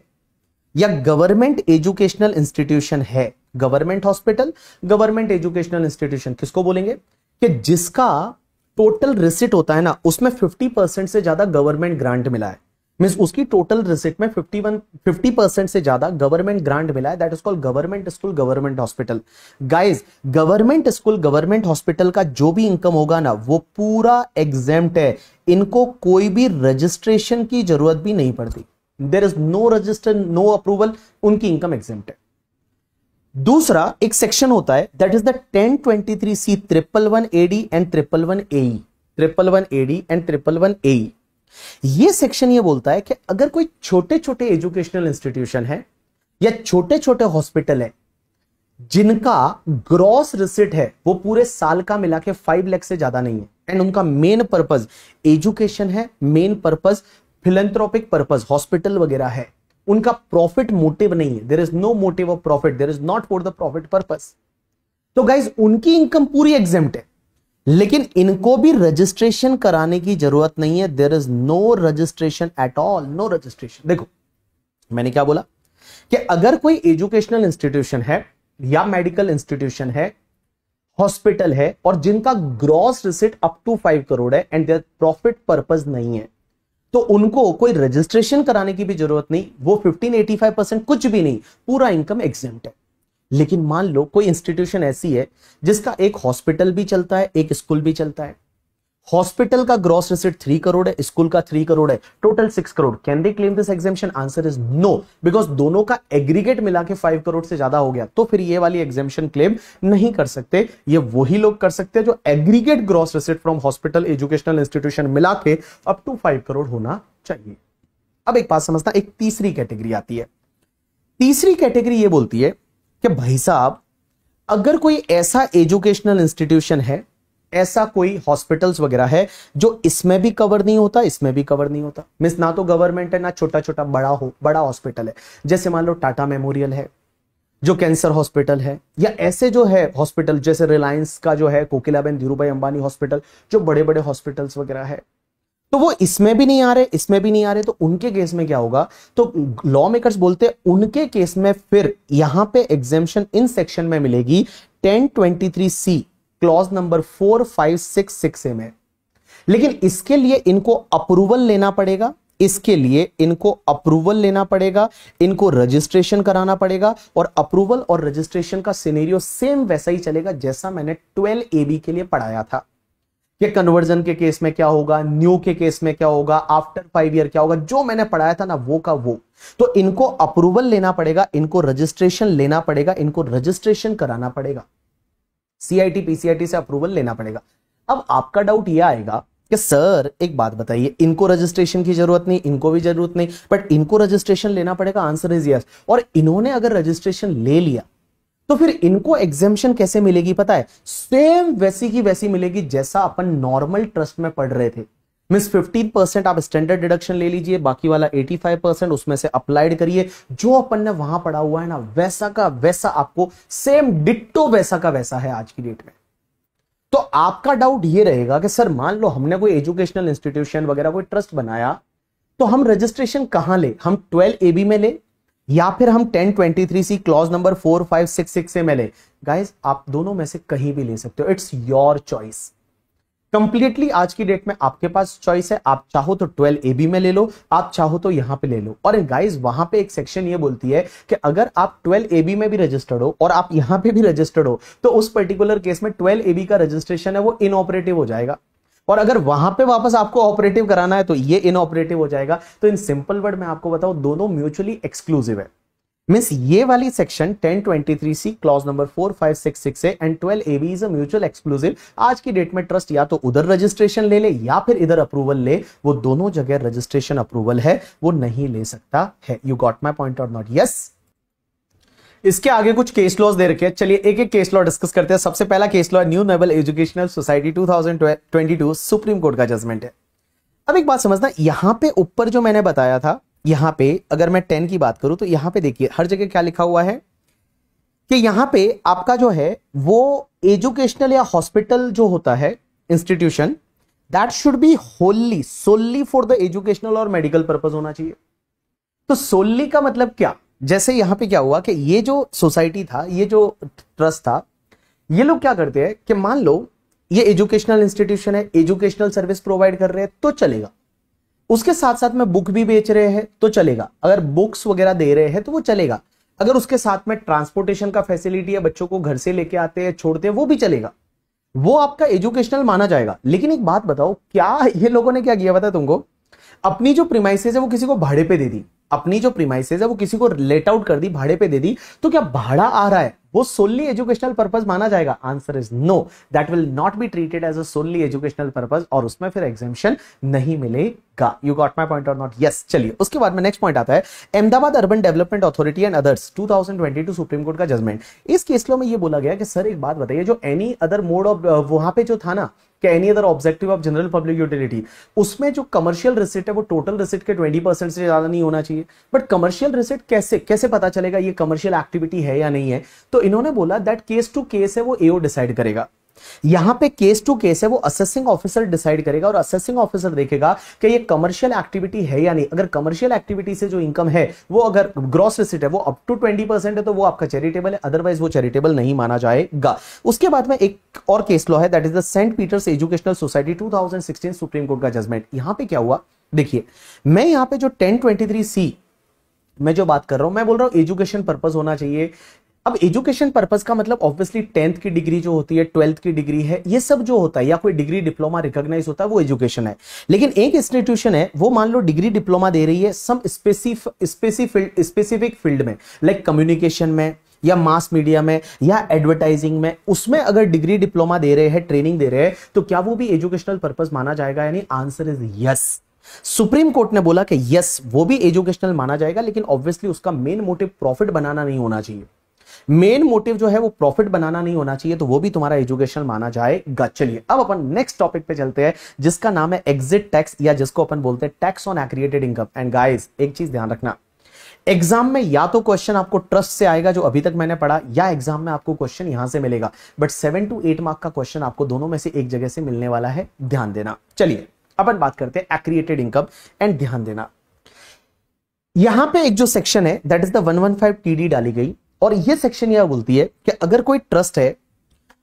या गवर्नमेंट एजुकेशनल इंस्टीट्यूशन है, government hospital, government educational institution किसको बोलेंगे? कि जिसका टोटल रिसिट होता है ना उसमें 50% से ज्यादा गवर्नमेंट ग्रांट मिला है। मींस उसकी टोटल रिसिट में 50% से ज्यादा गवर्नमेंट ग्रांट मिला है, that is called government school, government hospital. Guys government school, government hospital का जो भी इनकम होगा ना वो पूरा एग्जेम्प्ट है, इनको कोई भी रजिस्ट्रेशन की जरूरत भी नहीं पड़ती। There is no register, no approval, उनकी इनकम एग्जेम्प्ट है। दूसरा एक सेक्शन होता है that is the 1023C 111AD and 111AE, 111AD and 111AE। ये सेक्शन ये बोलता है कि अगर कोई छोटे छोटे एजुकेशनल इंस्टीट्यूशन है या छोटे छोटे हॉस्पिटल है जिनका ग्रॉस रिसिट है वो पूरे साल का मिला के 5 लाख से ज्यादा नहीं है एंड उनका मेन पर्पस एजुकेशन है, main purpose philanthropic purpose, hospital वगैरह है, उनका प्रॉफिट मोटिव नहीं है, there is no motive of profit, there is not for the profit purpose, तो गाइज उनकी इनकम पूरी एग्जेम्प्ट है, लेकिन इनको भी रजिस्ट्रेशन कराने की जरूरत नहीं है। There is no registration at all, no registration. देखो मैंने क्या बोला कि अगर कोई एजुकेशनल इंस्टीट्यूशन है या मेडिकल इंस्टीट्यूशन है, हॉस्पिटल है और जिनका gross receipt up to 5 crore है एंड देयर प्रॉफिट पर्पस नहीं है, तो उनको कोई रजिस्ट्रेशन कराने की भी जरूरत नहीं, वो 15-85% कुछ भी नहीं, पूरा इनकम एग्जेम्प्ट है। लेकिन मान लो कोई इंस्टीट्यूशन ऐसी है जिसका एक हॉस्पिटल भी चलता है, एक स्कूल भी चलता है, हॉस्पिटल का ग्रॉस रिसिट 3 करोड़ है, स्कूल का 3 करोड़ है, total 6 crore. Can they claim this exemption? Answer is no, because दोनों का एग्रीगेट मिला के 5 करोड़ से ज्यादा हो गया, तो फिर ये वाली एग्जेम्पशन क्लेम नहीं कर सकते। ये वही लोग कर सकते हैं जो aggregate gross receipt from hospital, educational institution मिला के अप टू 5 करोड़ होना चाहिए। अब एक बात समझना, एक तीसरी कैटेगरी आती है। तीसरी कैटेगरी ये बोलती है कि भाई साहब अगर कोई ऐसा एजुकेशनल इंस्टीट्यूशन है, ऐसा कोई हॉस्पिटल्स वगैरह है जो इसमें भी कवर नहीं होता, इसमें भी कवर नहीं होता, मींस ना तो गवर्नमेंट है ना छोटा छोटा बड़ा हॉस्पिटल है, जैसे मान लो टाटा मेमोरियल है जो कैंसर हॉस्पिटल है, या ऐसे जो है हॉस्पिटल जैसे रिलायंस का जो है कोकिलाबेन धीरूभाई अंबानी हॉस्पिटल, जो बड़े बड़े हॉस्पिटल्स वगैरह है, तो वो इसमें भी नहीं आ रहे, इसमें भी नहीं आ रहे, तो उनके केस में क्या होगा? तो लॉ मेकर्स बोलते हैं उनके केस में फिर यहां पे एग्जेम्पशन इन सेक्शन में मिलेगी 1023C क्लॉज नंबर 4, 5, 6, 6A में। लेकिन इसके लिए इनको अप्रूवल लेना पड़ेगा, इसके लिए इनको अप्रूवल लेना पड़ेगा, इनको रजिस्ट्रेशन कराना पड़ेगा, और अप्रूवल और रजिस्ट्रेशन का सिनेरियो सेम वैसा ही चलेगा जैसा मैंने 12AB के लिए पढ़ाया था कि कन्वर्जन के केस में क्या होगा, न्यू के केस में क्या होगा, आफ्टर 5 ईयर क्या होगा, जो मैंने पढ़ाया था ना वो का वो। तो इनको अप्रूवल लेना पड़ेगा, इनको रजिस्ट्रेशन लेना पड़ेगा, इनको रजिस्ट्रेशन कराना पड़ेगा, CIT PCIT से अप्रूवल लेना पड़ेगा। अब आपका डाउट यह आएगा कि सर एक बात बताइए, इनको रजिस्ट्रेशन की जरूरत नहीं, इनको भी जरूरत नहीं, बट इनको रजिस्ट्रेशन लेना पड़ेगा। Answer is yes. और इन्होंने अगर रजिस्ट्रेशन ले लिया तो फिर इनको एग्जेम्पशन कैसे मिलेगी पता है? सेम वैसी की वैसी मिलेगी जैसा अपन नॉर्मल ट्रस्ट में पढ़ रहे थे। मींस 15% आप स्टैंडर्ड डिडक्शन ले लीजिए, बाकी वाला 85% उसमें से अप्लाइड करिए, जो अपन ने वहां पढ़ा हुआ है ना वैसा का वैसा आपको सेम डिट्टो वैसा का वैसा है आज की डेट में। तो आपका डाउट ये रहेगा कि सर मान लो हमने कोई एजुकेशनल इंस्टीट्यूशन वगैरह कोई ट्रस्ट बनाया, तो हम रजिस्ट्रेशन कहां ले? हम 12AB में ले या फिर हम 1023C क्लॉज नंबर 4, 5, 6 से मिले, गाइस आप दोनों में से कहीं भी ले सकते हो, इट्स योर चॉइस। कंप्लीटली आज की डेट में आपके पास चॉइस है, आप चाहो तो 12AB में ले लो, आप चाहो तो यहां पे ले लो। और गाइस वहां पे एक सेक्शन ये बोलती है कि अगर आप 12AB में भी रजिस्टर्ड हो और आप यहां पे भी रजिस्टर्ड हो तो उस पर्टिकुलर केस में 12AB का रजिस्ट्रेशन है वो इनऑपरेटिव हो जाएगा, और अगर वहां पे वापस आपको ऑपरेटिव कराना है तो ये इनऑपरेटिव हो जाएगा। तो इन सिंपल वर्ड में आपको बताऊं, दोनों म्यूचुअली एक्सक्लूसिव है। मींस ये वाली सेक्शन 1023C क्लॉज नंबर 4, 5, 6 से and 12AB is a mutual exclusive. आज की डेट में ट्रस्ट या तो उधर रजिस्ट्रेशन ले ले या फिर इधर अप्रूवल ले, वो दोनों जगह रजिस्ट्रेशन अप्रूवल है, वो नहीं ले सकता है। यू गॉट माई पॉइंट और नॉट? यस। इसके आगे कुछ केस लॉज दे रखे हैं, चलिए एक एक केस लॉ डिस्कस करते हैं। सबसे पहला case law new noble educational society 2022, supreme court का जजमेंट है। अब एक बात समझना, यहां पे ऊपर जो मैंने बताया था, यहां पे अगर मैं 10 की बात करूं तो यहां पे देखिए हर जगह क्या लिखा हुआ है कि यहां पे आपका जो है वो एजुकेशनल या हॉस्पिटल जो होता है institution, that should be wholly solely for the educational और मेडिकल पर्पज होना चाहिए। तो सोली का मतलब क्या, जैसे यहां पे क्या हुआ कि ये जो सोसाइटी था, ये जो ट्रस्ट था, ये लोग क्या करते हैं कि मान लो ये एजुकेशनल इंस्टीट्यूशन है, एजुकेशनल सर्विस प्रोवाइड कर रहे हैं तो चलेगा, उसके साथ साथ में बुक भी बेच रहे हैं तो चलेगा, अगर बुक्स वगैरह दे रहे हैं तो वो चलेगा, अगर उसके साथ में ट्रांसपोर्टेशन का फैसिलिटी है, बच्चों को घर से लेके आते हैं छोड़ते हैं, वो भी चलेगा, वो आपका एजुकेशनल माना जाएगा। लेकिन एक बात बताओ, क्या ये लोगों ने क्या किया पता है तुमको, अपनी जो प्रीमाइसेस है वो किसी को भाड़े पे दे दी, अपनी जो प्रीमाइसेस है वो किसी को लेट आउट कर दी, भाड़े पे दे दी, तो क्या भाड़ा आ रहा है वो सोनली एजुकेशनल पर्पस माना जाएगा? Answer is no, that will not be treated as a solely educational purpose, और उसमें फिर एग्जेम्पशन नहीं मिलेगा। यू गॉट माय पॉइंट और नॉट? यस। चलिए उसके बाद में नेक्स्ट पॉइंट आता है Ahmedabad urban development authority and others 2022 supreme court का जजमेंट। इस केस में ये बोला गया कि सर एक बात बताइए, जो एनी अदर मोड ऑफ वहां पे जो था ना कि any other objective of general public utility, उसमें जो कमर्शियल रिसिट है वो टोटल रिसिट के 20% से ज्यादा नहीं होना चाहिए। बट कमर्शियल रिसिट कैसे पता चलेगा ये कमर्शियल एक्टिविटी है या नहीं है? तो इन्होंने बोला दैट केस टू केस है वो एओ डिसाइड करेगा। यहां पे केस टू केस है वो असेसिंग ऑफिसर डिसाइड करेगा, और असेसिंग ऑफिसर देखेगा कि ये कमर्शियल एक्टिविटी है या नहीं। अगर कमर्शियल एक्टिविटी से जो इनकम है वो अगर ग्रॉस रिसिट है वो अप टू 20% है तो वो आपका चैरिटेबल है, अदरवाइज वो चैरिटेबल नहीं माना जाएगा। उसके बाद में एक और केस लॉ है, that is the Saint Peter's educational society 2016 supreme court का जजमेंट। यहां पे क्या हुआ देखिए, मैं यहां पे जो 1023C मैं जो बात कर रहा हूं, मैं बोल रहा हूं एजुकेशन पर्पस होना चाहिए। अब एजुकेशन पर्पस का मतलब ऑब्वियसली 10th की डिग्री जो होती है, 12th की डिग्री है, ये सब जो होता है, या कोई डिग्री डिप्लोमा रिकॉग्नाइज होता है, वो एजुकेशन है। लेकिन एक इंस्टीट्यूशन है वो मान लो डिग्री डिप्लोमा दे रही है सम स्पेसिफिक फील्ड में, लाइक कम्युनिकेशन में या मास मीडिया में या एडवर्टाइजिंग में, उसमें अगर डिग्री डिप्लोमा दे रहे हैं, ट्रेनिंग दे रहे हैं, तो क्या वो भी एजुकेशनल पर्पस माना जाएगा या नहीं? Answer is yes. Supreme court ने बोला कि यस वो भी एजुकेशनल माना जाएगा, लेकिन ऑब्वियसली उसका मेन मोटिव प्रॉफिट बनाना नहीं होना चाहिए। मेन मोटिव जो है वो प्रॉफिट बनाना नहीं होना चाहिए, तो वो भी तुम्हारा एजुकेशन माना जाएगा। चलिए अब अपन नेक्स्ट टॉपिक पे चलते हैं, जिसका नाम है एग्जिट टैक्स, या जिसको अपन बोलते हैं tax on accreted income. And guys एक चीज ध्यान रखना, एग्जाम में या तो क्वेश्चन आपको ट्रस्ट से आएगा जो अभी तक मैंने पढ़ा, या एग्जाम में आपको क्वेश्चन यहां से मिलेगा, बट 7 to 8 मार्क का क्वेश्चन आपको दोनों में से एक जगह से मिलने वाला है, ध्यान देना। चलिए अपन बात करते हैं एक्रिएटेड इनकम, एंड ध्यान देना यहां पे एक जो सेक्शन है दैट इज द 115 TD डाली गई, और ये सेक्शन यह बोलती है कि अगर कोई ट्रस्ट है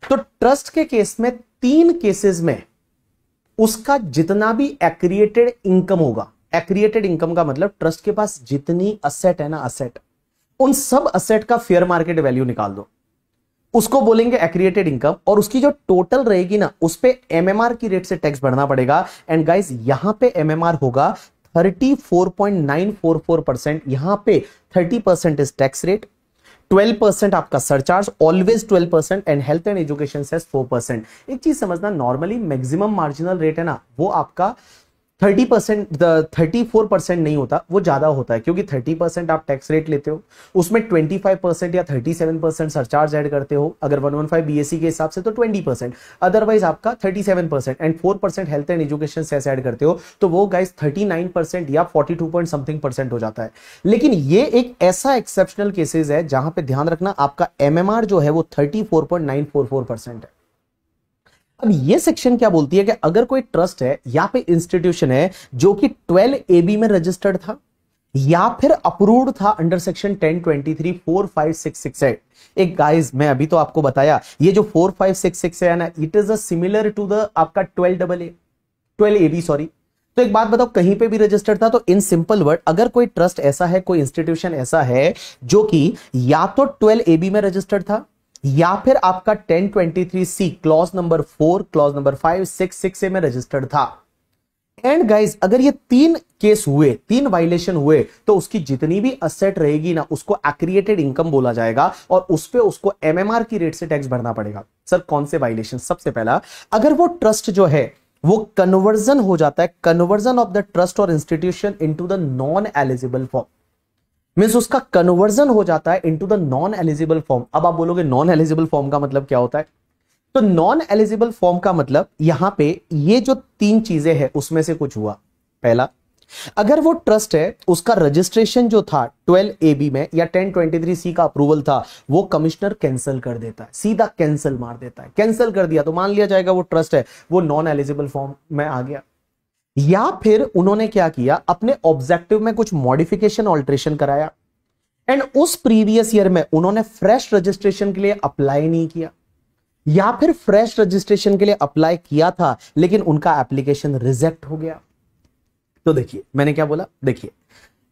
तो ट्रस्ट के केस में 3 केसेस में उसका जितना भी एक्रिएटेड इनकम होगा, एक्रिएटेड इनकम का मतलब ट्रस्ट के पास जितनी असेट है ना, असेट, उन सब असेट का फेयर मार्केट वैल्यू निकाल दो, उसको बोलेंगे एक्रिएटेड इनकम, और उसकी जो टोटल रहेगी ना उस पे एमएमआर की रेट से टैक्स भरना पड़ेगा। एंड गाइस यहां पे एमएमआर होगा 34.944%, यहां पे 30% इज टैक्स रेट, 12% आपका surcharge, always 12%, and health and education cess 4%। एक चीज समझना, नॉर्मली मैक्सिमम मार्जिनल रेट है ना वो आपका 30%, 34% नहीं होता, वो ज्यादा होता है, क्योंकि 30% आप टैक्स रेट लेते हो, उसमें 25% या 37% सरचार्ज ऐड करते हो, अगर 115 बीएससी के हिसाब से तो 20%, अदरवाइज आपका 37%, and 4% health and education cess add करते हो, तो वो गाइस 39% या 42 पॉइंट समथिंग परसेंट हो जाता है। लेकिन ये एक ऐसा एक्सेप्शनल केसेस है जहां पे ध्यान रखना आपका एमएमआर जो है वो 34.944% है। अब ये सेक्शन क्या बोलती है कि अगर कोई ट्रस्ट है या पे इंस्टीट्यूशन है जो कि 12AB में रजिस्टर्ड था, या फिर अप्रूव्ड था अंडर सेक्शन 1023 4 5 6 6 8। एक गाइस मैं अभी तो आपको बताया ये जो 4 5 6 6 है ना, it is a similar to the आपका 12 AB सॉरी। तो एक बात बताओ, कहीं पे भी रजिस्टर्ड था? तो इन सिंपल वर्ड, अगर कोई ट्रस्ट ऐसा है, कोई इंस्टीट्यूशन ऐसा है जो कि या तो 12 AB में रजिस्टर्ड था या फिर आपका 1023C clause number 4 clause number 5 6 6 में रजिस्टर्ड था। एंड गाइस अगर ये 3 केस हुए, 3 वायलेशन हुए, तो उसकी जितनी भी असेट रहेगी ना उसको एक्रिएटेड इनकम बोला जाएगा और उस पे उसको MMR की रेट से टैक्स भरना पड़ेगा। सर कौन से वायलेशन? सबसे पहला, अगर वो ट्रस्ट जो है वो कन्वर्जन हो जाता है, कन्वर्जन ऑफ द ट्रस्ट और institution into the non eligible form, means उसका कन्वर्जन हो जाता है into the non eligible form. अब आप बोलोगे नॉन एलिजिबल फॉर्म का मतलब क्या होता है? तो नॉन एलिजिबल फॉर्म का मतलब यहां पे ये जो 3 चीजें हैं उसमें से कुछ हुआ। पहला, अगर वो ट्रस्ट है उसका रजिस्ट्रेशन जो था 12 AB में या 1023C का अप्रूवल था, वो कमिश्नर कैंसिल कर देता है, सीधा कैंसिल मार देता है। कैंसिल कर दिया तो मान लिया जाएगा वो ट्रस्ट है वो नॉन एलिजिबल फॉर्म में आ गया। या फिर उन्होंने क्या किया, अपने ऑब्जेक्टिव में कुछ मॉडिफिकेशन ऑल्ट्रेशन कराया एंड उस प्रीवियस ईयर में उन्होंने फ्रेश रजिस्ट्रेशन के लिए अप्लाई नहीं किया, या फिर फ्रेश रजिस्ट्रेशन के लिए अप्लाई किया था लेकिन उनका एप्लीकेशन रिजेक्ट हो गया। तो देखिए मैंने क्या बोला, देखिए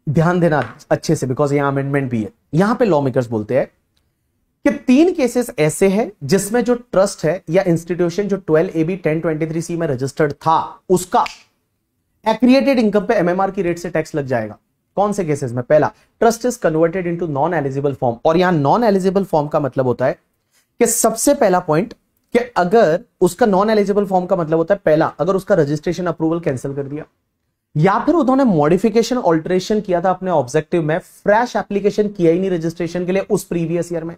ध्यान देना अच्छे से, बिकॉज यहां अमेंडमेंट भी है। यहां पे लॉ मेकर्स बोलते हैं कि 3 केसेस ऐसे हैं जिसमें जो ट्रस्ट है या इंस्टीट्यूशन जो 12 AB 1023C में रजिस्टर्ड था उसका एक्रिएटेड इनकम पे MMR की रेट से टैक्स लग जाएगा। कौन से केसेस में? पहला, trust is converted into non eligible form, और यहां नॉन एलिजिबल फॉर्म का मतलब होता है कि सबसे पहला पॉइंट कि अगर उसका नॉन एलिजिबल फॉर्म का मतलब होता है, पहला, अगर उसका रजिस्ट्रेशन अप्रूवल कैंसिल कर दिया या फिर उन्होंने मॉडिफिकेशन ऑल्टरेशन किया था अपने ऑब्जेक्टिव में, फ्रेश एप्लीकेशन किया ही नहीं रजिस्ट्रेशन के लिए उस प्रीवियस ईयर में,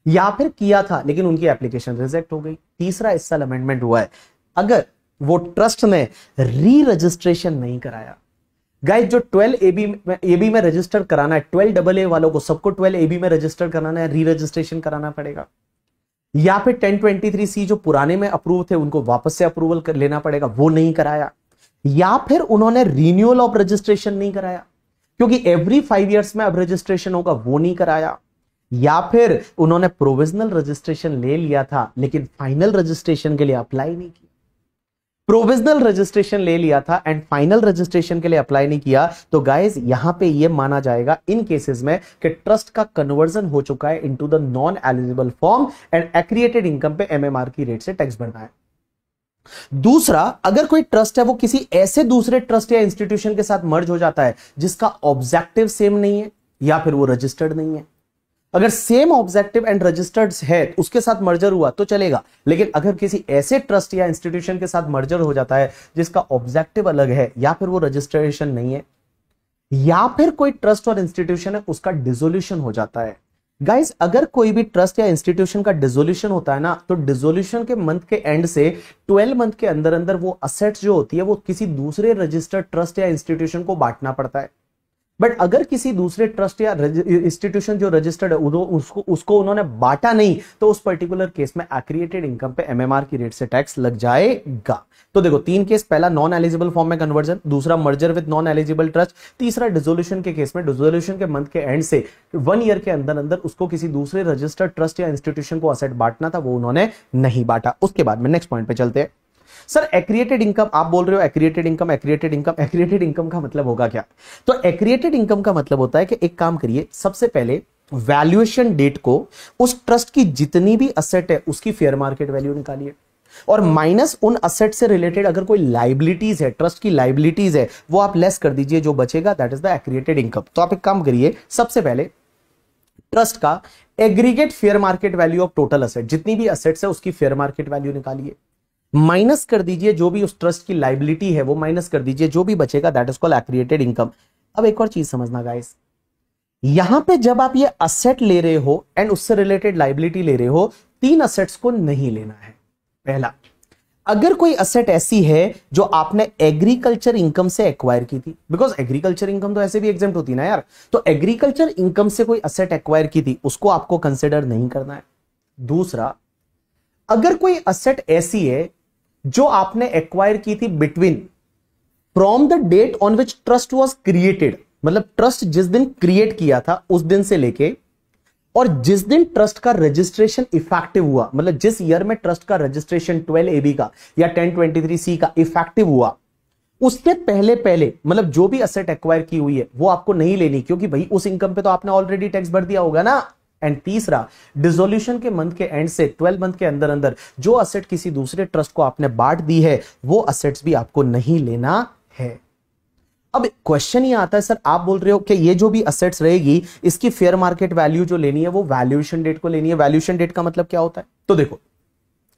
या फिर किया था लेकिन उनकी एप्लीकेशन रिजेक्ट हो गई। तीसरा, इस साल अमेंडमेंट हुआ है, अगर वो ट्रस्ट ने री रजिस्ट्रेशन नहीं कराया। गाइस जो 12 AB में रजिस्टर कराना है, 12 AA वालों को सबको 12 AB में रजिस्टर कराना है, री रजिस्ट्रेशन कराना पड़ेगा। या फिर 1023C जो पुराने में अप्रूव थे उनको वापस से अप्रूवल लेना पड़ेगा, वो नहीं कराया। या फिर उन्होंने रिन्यूअल ऑफ रजिस्ट्रेशन नहीं कराया क्योंकि एवरी 5 इयर्स में अब रजिस्ट्रेशन होगा, वो नहीं कराया। या फिर उन्होंने प्रोविजनल रजिस्ट्रेशन ले लिया था लेकिन फाइनल रजिस्ट्रेशन के लिए अप्लाई नहीं किया। प्रोविजनल रजिस्ट्रेशन ले लिया था एंड फाइनल रजिस्ट्रेशन के लिए अप्लाई नहीं किया, तो गाइस यहां पे ये माना जाएगा इन केसेस में कि ट्रस्ट का कन्वर्जन हो चुका है into the non eligible form and accreted income पे MMR की रेट से टैक्स भरना है। दूसरा, अगर कोई ट्रस्ट है वो किसी ऐसे दूसरे ट्रस्ट या इंस्टीट्यूशन के साथ मर्ज हो जाता है जिसका ऑब्जेक्टिव सेम नहीं है या फिर वो रजिस्टर्ड नहीं है। अगर सेम ऑब्जेक्टिव एंड रजिस्टर्ड है उसके साथ मर्जर हुआ तो चलेगा, लेकिन अगर किसी ऐसे ट्रस्ट या इंस्टीट्यूशन के साथ मर्जर हो जाता है जिसका ऑब्जेक्टिव अलग है या फिर वो रजिस्ट्रेशन नहीं है, या फिर कोई ट्रस्ट और इंस्टीट्यूशन है उसका डिसोल्यूशन हो जाता है। गाइस अगर कोई भी ट्रस्ट या इंस्टीट्यूशन का डिसोल्यूशन होता है ना, तो डिसोल्यूशन के मंथ के एंड से 12 मंथ के अंदर अंदर वो असेट्स जो होती है वो किसी दूसरे रजिस्टर्ड ट्रस्ट या इंस्टीट्यूशन को बांटना पड़ता है। बट अगर किसी दूसरे ट्रस्ट या इंस्टीट्यूशन जो रजिस्टर्ड है उसको उन्होंने बांटा नहीं, तो उस पर्टिकुलर केस में एक्रिएटेड इनकम पे MMR की रेट से टैक्स लग जाएगा। तो देखो 3 केस, पहला नॉन एलिजिबल फॉर्म में कन्वर्जन, दूसरा merger with non eligible trust, तीसरा डिसोल्यूशन के केस में डिसोल्यूशन के मंथ के एंड से 1 ईयर के अंदर अंदर उसको किसी दूसरे रजिस्टर्ड ट्रस्ट या इंस्टीट्यूशन को असेट बांटना था, वो उन्होंने नहीं बांटा। उसके बाद में नेक्स्ट पॉइंट पे चलते हैं। सर एक्रिएटेड इनकम, आप बोल रहे हो एक्रिएटेड इनकम, एक्रिएटेड इनकम, एक्रिएटेड इनकम का मतलब होगा क्या? तो एक्रिएटेड इनकम का मतलब होता है कि एक काम करिए, सबसे पहले वैल्यूएशन डेट को उस ट्रस्ट की जितनी भी असेट है उसकी फेयर मार्केट वैल्यू निकालिए और माइनस उन असेट से रिलेटेड अगर कोई लाइबिलिटीज है, ट्रस्ट की लाइबिलिटीज है, वो आप लेस कर दीजिए, जो बचेगा दैट इज द एक्रिएटेड इनकम। तो आप एक काम करिए, सबसे पहले ट्रस्ट का aggregate fair market value of total asset, जितनी भी असेट्स है उसकी फेयर मार्केट वैल्यू निकालिए, माइनस कर दीजिए जो भी उस ट्रस्ट की लाइबिलिटी है वो माइनस कर दीजिए, जो भी बचेगा दैट इज कॉल्ड एक्रिएटेड इनकम। अब एक और चीज समझना गाइस, यहां पे जब आप ये असेट ले रहे हो एंड उससे रिलेटेड लाइबिलिटी ले रहे हो, 3 असेट्स को नहीं लेना है। पहला, अगर कोई असेट ऐसी है जो आपने एग्रीकल्चर इनकम से एक्वायर की थी, बिकॉज एग्रीकल्चर इनकम तो ऐसे भी एग्जेम्प्ट होती है ना यार, तो एग्रीकल्चर इनकम से कोई असेट एक्वायर की थी उसको आपको कंसिडर नहीं करना है। दूसरा, अगर कोई असेट ऐसी है जो आपने एक्वायर की थी between from the date on which trust was created, मतलब ट्रस्ट जिस दिन क्रिएट किया था उस दिन से लेके और जिस दिन ट्रस्ट का रजिस्ट्रेशन इफेक्टिव हुआ, मतलब जिस ईयर में ट्रस्ट का रजिस्ट्रेशन 12AB का या 1023C का इफेक्टिव हुआ, उससे पहले पहले मतलब जो भी असेट एक्वायर की हुई है वो आपको नहीं लेनी, क्योंकि भाई उस इनकम पे तो आपने ऑलरेडी टैक्स भर दिया होगा ना। एंड तीसरा, डिसोल्यूशन के मंथ के एंड से 12 मंथ के अंदर अंदर जो असेट किसी दूसरे ट्रस्ट को आपने बांट दी है वो असेट्स भी आपको नहीं लेना है। अब क्वेश्चन ये आता है, सर आप बोल रहे हो कि ये जो भी असेट्स रहेगी इसकी फेयर मार्केट वैल्यू जो लेनी है वो वैल्यूएशन डेट को लेनी है। वैल्यूएशन डेट का मतलब क्या होता है? तो देखो,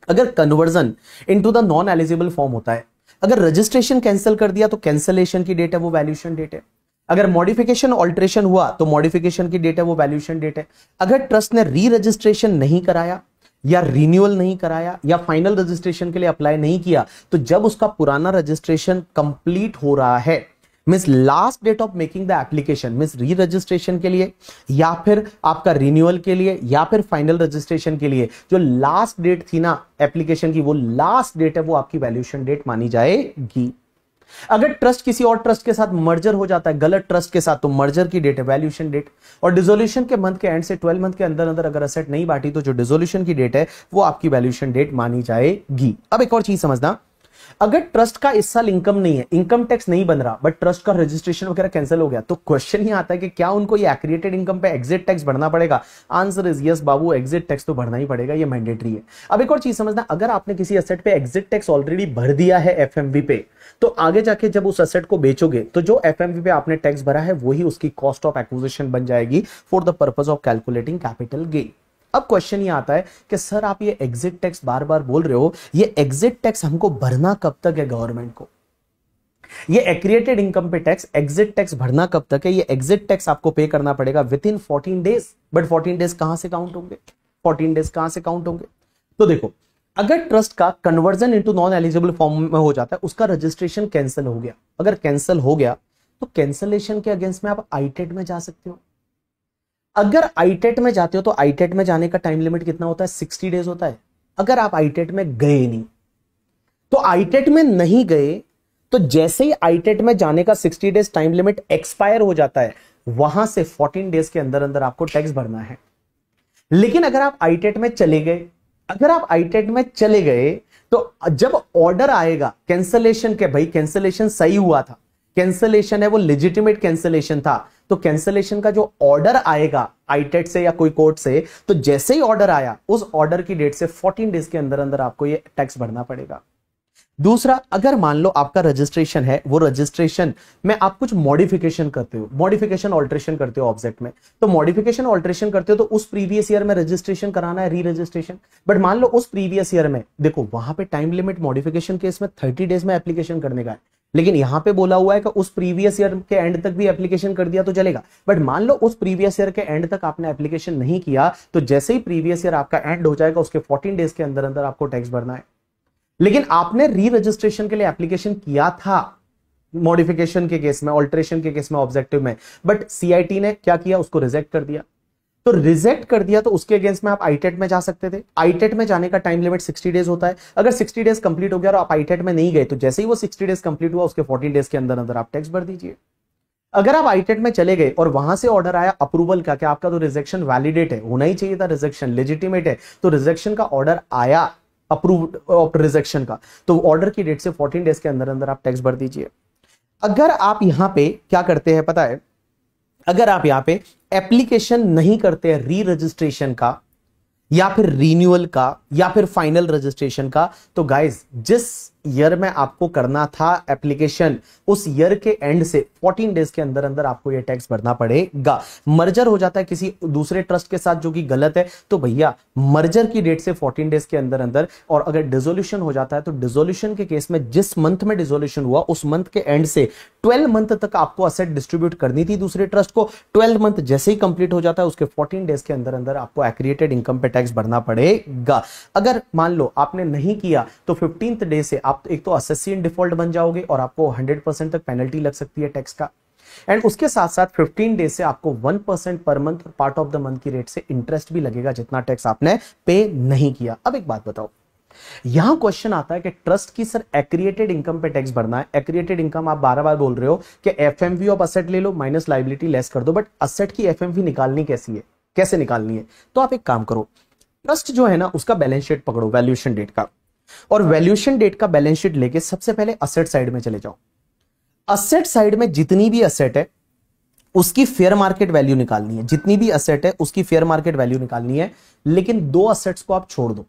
अगर conversion into the non eligible form होता है, अगर रजिस्ट्रेशन कैंसिल कर दिया तो कैंसिलेशन की डेट है वो वैल्यूएशन डेट है। अगर मॉडिफिकेशन ऑल्टरेशन हुआ तो मॉडिफिकेशन की डेट है वो वैल्यूएशन डेट है। अगर ट्रस्ट ने री रजिस्ट्रेशन नहीं कराया या रिन्यूअल नहीं कराया या फाइनल रजिस्ट्रेशन के लिए अप्लाई नहीं किया, तो जब उसका पुराना रजिस्ट्रेशन कंप्लीट हो रहा है, means last date of making the application, means re registration के लिए या फिर आपका रिन्यूअल के लिए या फिर फाइनल रजिस्ट्रेशन के लिए, जो लास्ट डेट थी ना एप्लीकेशन की, वो लास्ट डेट है वो आपकी वैल्यूएशन डेट मानी जाएगी। अगर ट्रस्ट किसी और ट्रस्ट के साथ मर्जर हो जाता है, गलत ट्रस्ट के साथ, तो मर्जर की डेट है वैल्यूएशन डेट। और डिसोल्यूशन के मंथ के एंड से 12 मंथ के अंदर अंदर अगर असेट नहीं बांटी तो जो डिसोल्यूशन की डेट है वो आपकी वैल्यूएशन डेट मानी जाएगी। अब एक और चीज समझना, अगर ट्रस्ट का इस साल इनकम नहीं है, इनकम टैक्स नहीं बन रहा, बट ट्रस्ट का रजिस्ट्रेशन वगैरह कैंसिल हो गया, तो क्वेश्चन ही आता है कि क्या उनको ये एक्रिएटेड इनकम पे एग्जिट टैक्स भरना पड़ेगा? Answer is yes Babu, exit tax तो भरना ही पड़ेगा, ये मैंडेटरी है। अब एक और चीज समझना, अगर आपने किसी एसेट पे एग्जिट टैक्स ऑलरेडी भर दिया है एफएमवी पे, तो आगे जाके जब उस एसेट को बेचोगे तो जो एफएमवी पे आपने टैक्स भरा है वही उसकी कॉस्ट ऑफ एक्विजिशन बन जाएगी for the purpose of calculating capital gain. अब क्वेश्चन ये आता है कि सर आप ये एग्जिट टैक्स बार बार बोल रहे हो, ये एग्जिट टैक्स हमको भरना कब तक है गवर्नमेंट को? ये एक्रिएटेड इनकम पे टैक्स, एग्जिट टैक्स भरना कब तक है? ये एग्जिट टैक्स आपको पे करना पड़ेगा with in 14 days. But 14 days कहां से काउंट होंगे? 14 डेज कहां से काउंट होंगे? तो देखो, अगर ट्रस्ट का conversion into non eligible form में हो जाता है, उसका रजिस्ट्रेशन कैंसिल हो गया, अगर कैंसिल हो गया तो कैंसिलेशन के अगेंस्ट में आप आईटेट में जा सकते हो। अगर आईटेट में जाते हो तो आईटेट में जाने का टाइम लिमिट कितना होता है? 60 डेज होता है। अगर आप आईटेट में गए नहीं, तो आईटेट में नहीं गए तो जैसे ही आईटेट में जाने का 60 डेज टाइम लिमिट एक्सपायर हो जाता है, वहां से 14 डेज के अंदर अंदर आपको टैक्स भरना है। लेकिन अगर आप आईटेट में चले गए, अगर आप आईटेट में चले गए तो जब ऑर्डर आएगा कैंसलेशन के, भाई कैंसलेशन सही हुआ था, कैंसलेशन है वो लेजिटिमेट कैंसलेशन था, तो कैंसलेशन का जो ऑर्डर आएगा आईटेट से या कोई कोर्ट से, तो जैसे ही ऑर्डर आया उस ऑर्डर की डेट से 14 डेज के अंदर अंदर आपको ये टैक्स भरना पड़ेगा। दूसरा, अगर मान लो आपका रजिस्ट्रेशन है, वो रजिस्ट्रेशन में आप कुछ मॉडिफिकेशन करते हो, मॉडिफिकेशन ऑल्ट्रेशन करते हो ऑब्जेक्ट में, तो मॉडिफिकेशन ऑल्ट्रेशन करते हो तो उस प्रीवियस ईयर में रजिस्ट्रेशन कराना है, री रजिस्ट्रेशन। बट मान लो उस प्रीवियस ईयर में, देखो वहां पे टाइम लिमिट मॉडिफिकेशन केस में 30 डेज में एप्लीकेशन करने का है, लेकिन यहां पे बोला हुआ है कि उस प्रीवियस ईयर के एंड तक भी एप्लीकेशन कर दिया तो चलेगा। बट मान लो उस प्रीवियस ईयर के एंड तक आपने एप्लीकेशन नहीं किया, तो जैसे ही प्रीवियस ईयर आपका एंड हो जाएगा उसके 14 डेज के अंदर अंदर आपको टैक्स भरना है। लेकिन आपने री रजिस्ट्रेशन के लिए एप्लीकेशन किया था मॉडिफिकेशन के केस में, ऑल्ट्रेशन के केस में, ऑब्जेक्टिव में, बट सीआईटी ने क्या किया? उसको रिजेक्ट कर दिया। तो रिजेक्ट कर दिया तो उसके अगेंस्ट में आप आईटेट में जा सकते थे। आईटेट में जाने का टाइम लिमिट 60 डेज होता है। अगर 60 डेज कंप्लीट हो गया और आप आईटेट में नहीं गए, तो जैसे ही वो 60 डेज कंप्लीट हुआ उसके 14 डेज के अंदर अंदर आप टैक्स भर दीजिए। अगर आप आईटेट में चले गए और वहां से ऑर्डर आया अप्रूवल का कि आपका तो रिजेक्शन वैलिडेट है, होना ही चाहिए था, रिजेक्शन लेजिटिमेट है, तो रिजेक्शन का ऑर्डर आया अप्रूव्ड ऑफ रिजेक्शन का, तो ऑर्डर की डेट से 14 डेज के अंदर अंदर आप टैक्स भर दीजिए। अगर आप यहां पे क्या करते हैं पता है, अगर आप यहां पे एप्लीकेशन नहीं करते हैं री रजिस्ट्रेशन का या फिर रीन्यूअल का या फिर फाइनल रजिस्ट्रेशन का, तो गाइस जिस ईयर में आपको करना था एप्लीकेशन, उस ईयर के एंड से 14 डेज के अंदर अंदर आपको ये टैक्स भरना पड़ेगा। मर्जर हो जाता है किसी दूसरे ट्रस्ट के साथ जो कि गलत है, तो भैया मर्जर की डेट से 14 डेज के अंदर अंदर, और अगर डिसोल्यूशन हो जाता है तो डिसोल्यूशन के केस में जिस मंथ में डिसोल्यूशन हुआ उस मंथ के एंड से 12 मंथ तक आपको असेट डिस्ट्रीब्यूट करनी थी दूसरे ट्रस्ट को। 12 मंथ जैसे ही कंप्लीट हो जाता है उसके 14 डेज के अंदर अंदर आपको एक्रिएटेड इनकम पे टैक्स भरना पड़ेगा। अगर मान लो आपने नहीं किया तो 15th डे से आप एक तो असेसी इन डिफॉल्ट बन जाओगे और आपको 100% तक पेनल्टी लग सकती है टैक्स का, एंड उसके साथ साथ 15 डेज से आपको 1% per month part of the month की रेट से इंटरेस्ट भी लगेगा जितना टैक्स आपने पे नहीं किया। अब एक बात बताओ, यहां क्वेश्चन आता है कि ट्रस्ट की सर एक्रिएटेड इनकम पे टैक्स भरना है। एक्रिएटेड इनकम आप बार बार बोल रहे हो कि एफएमवी ऑफ असेट ले लो माइनस लायबिलिटी लेस कर दो, बट असेट की एफएमवी निकालनी कैसी है, कैसे निकालनी है? तो आप एक काम करो, ट्रस्ट जो है ना उसका बैलेंस शीट पकड़ो वैल्यूएशन डेट का, और वैल्यूएशन डेट का बैलेंस शीट लेके सबसे पहले असेट साइड में चले जाओ। असेट साइड में जितनी भी असेट है उसकी फेयर मार्केट वैल्यू निकालनी है, जितनी भी असेट है उसकी फेयर मार्केट वैल्यू निकालनी है। लेकिन दो असेट्स को आप छोड़ दो,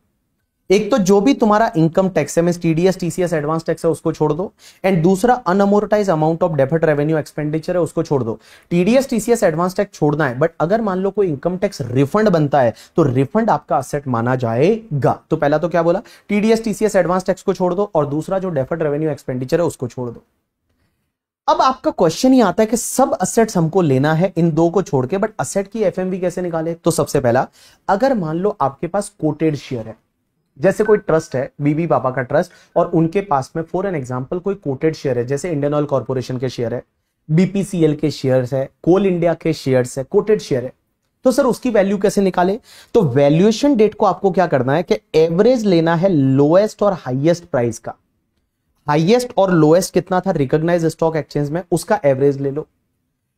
एक तो जो भी तुम्हारा इनकम टैक्स है, means TDS TCS advance tax है उसको छोड़ दो, एंड दूसरा unamortised amount of deferred revenue expenditure है उसको छोड़ दो। टीडीएस टीसीएस एडवांस टैक्स छोड़ना है, बट अगर मान लो कोई इनकम टैक्स रिफंड बनता है तो रिफंड आपका असेट माना जाएगा। तो पहला तो क्या बोला, टीडीएस टीसीएस एडवांस टैक्स को छोड़ दो, और दूसरा जो डेफर्ड रेवेन्यू एक्सपेंडिचर है उसको छोड़ दो। अब आपका क्वेश्चन ही आता है कि सब असेट्स हमको लेना है इन दो को छोड़ के, बट असेट की एफएमवी कैसे निकाले? तो सबसे पहला, अगर मान लो आपके पास कोटेड शेयर है, जैसे कोई ट्रस्ट है बीबी पापा का ट्रस्ट, और उनके पास में फॉर एन एग्जांपल कोई कोटेड शेयर है, जैसे इंडियन ऑयल कॉर्पोरेशन के शेयर है, बीपीसीएल के शेयर्स है, कोल इंडिया के शेयर्स है, कोटेड शेयर है, तो सर उसकी वैल्यू कैसे निकाले? तो वैल्यूएशन डेट को आपको क्या करना है कि एवरेज लेना है लोएस्ट और हाईएस्ट प्राइस का। हाईएस्ट और लोएस्ट कितना था रिकॉग्नाइज्ड स्टॉक एक्सचेंज में, उसका एवरेज ले लो।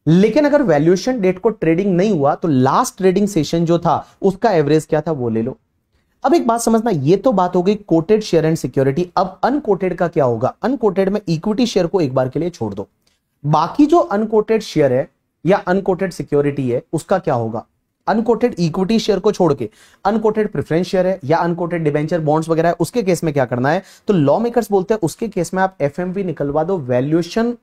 लेकिन अगर वैल्यूएशन डेट को ट्रेडिंग नहीं हुआ तो लास्ट ट्रेडिंग सेशन जो था उसका एवरेज क्या था वो ले लो। अब एक बात समझना, ये तो बात हो गई कोटेड शेयर एंड सिक्योरिटी। अब अनकोटेड का क्या होगा? अनकोटेड में इक्विटी शेयर को एक बार के लिए छोड़ दो, बाकी जो अनकोटेड शेयर है या अनकोटेड सिक्योरिटी है उसका क्या होगा? अनकोटेड इक्विटी शेयर को छोड़ के अनकोटेड प्रेफरेंस शेयर है या अनकोटेड डिबेंचर बॉन्ड्स वगैरह है, उसके केस में क्या करना है? तो लॉ मेकर्स बोलते हैं उसके केस में आप एफएमवी निकलवा दो वैल्यूएशन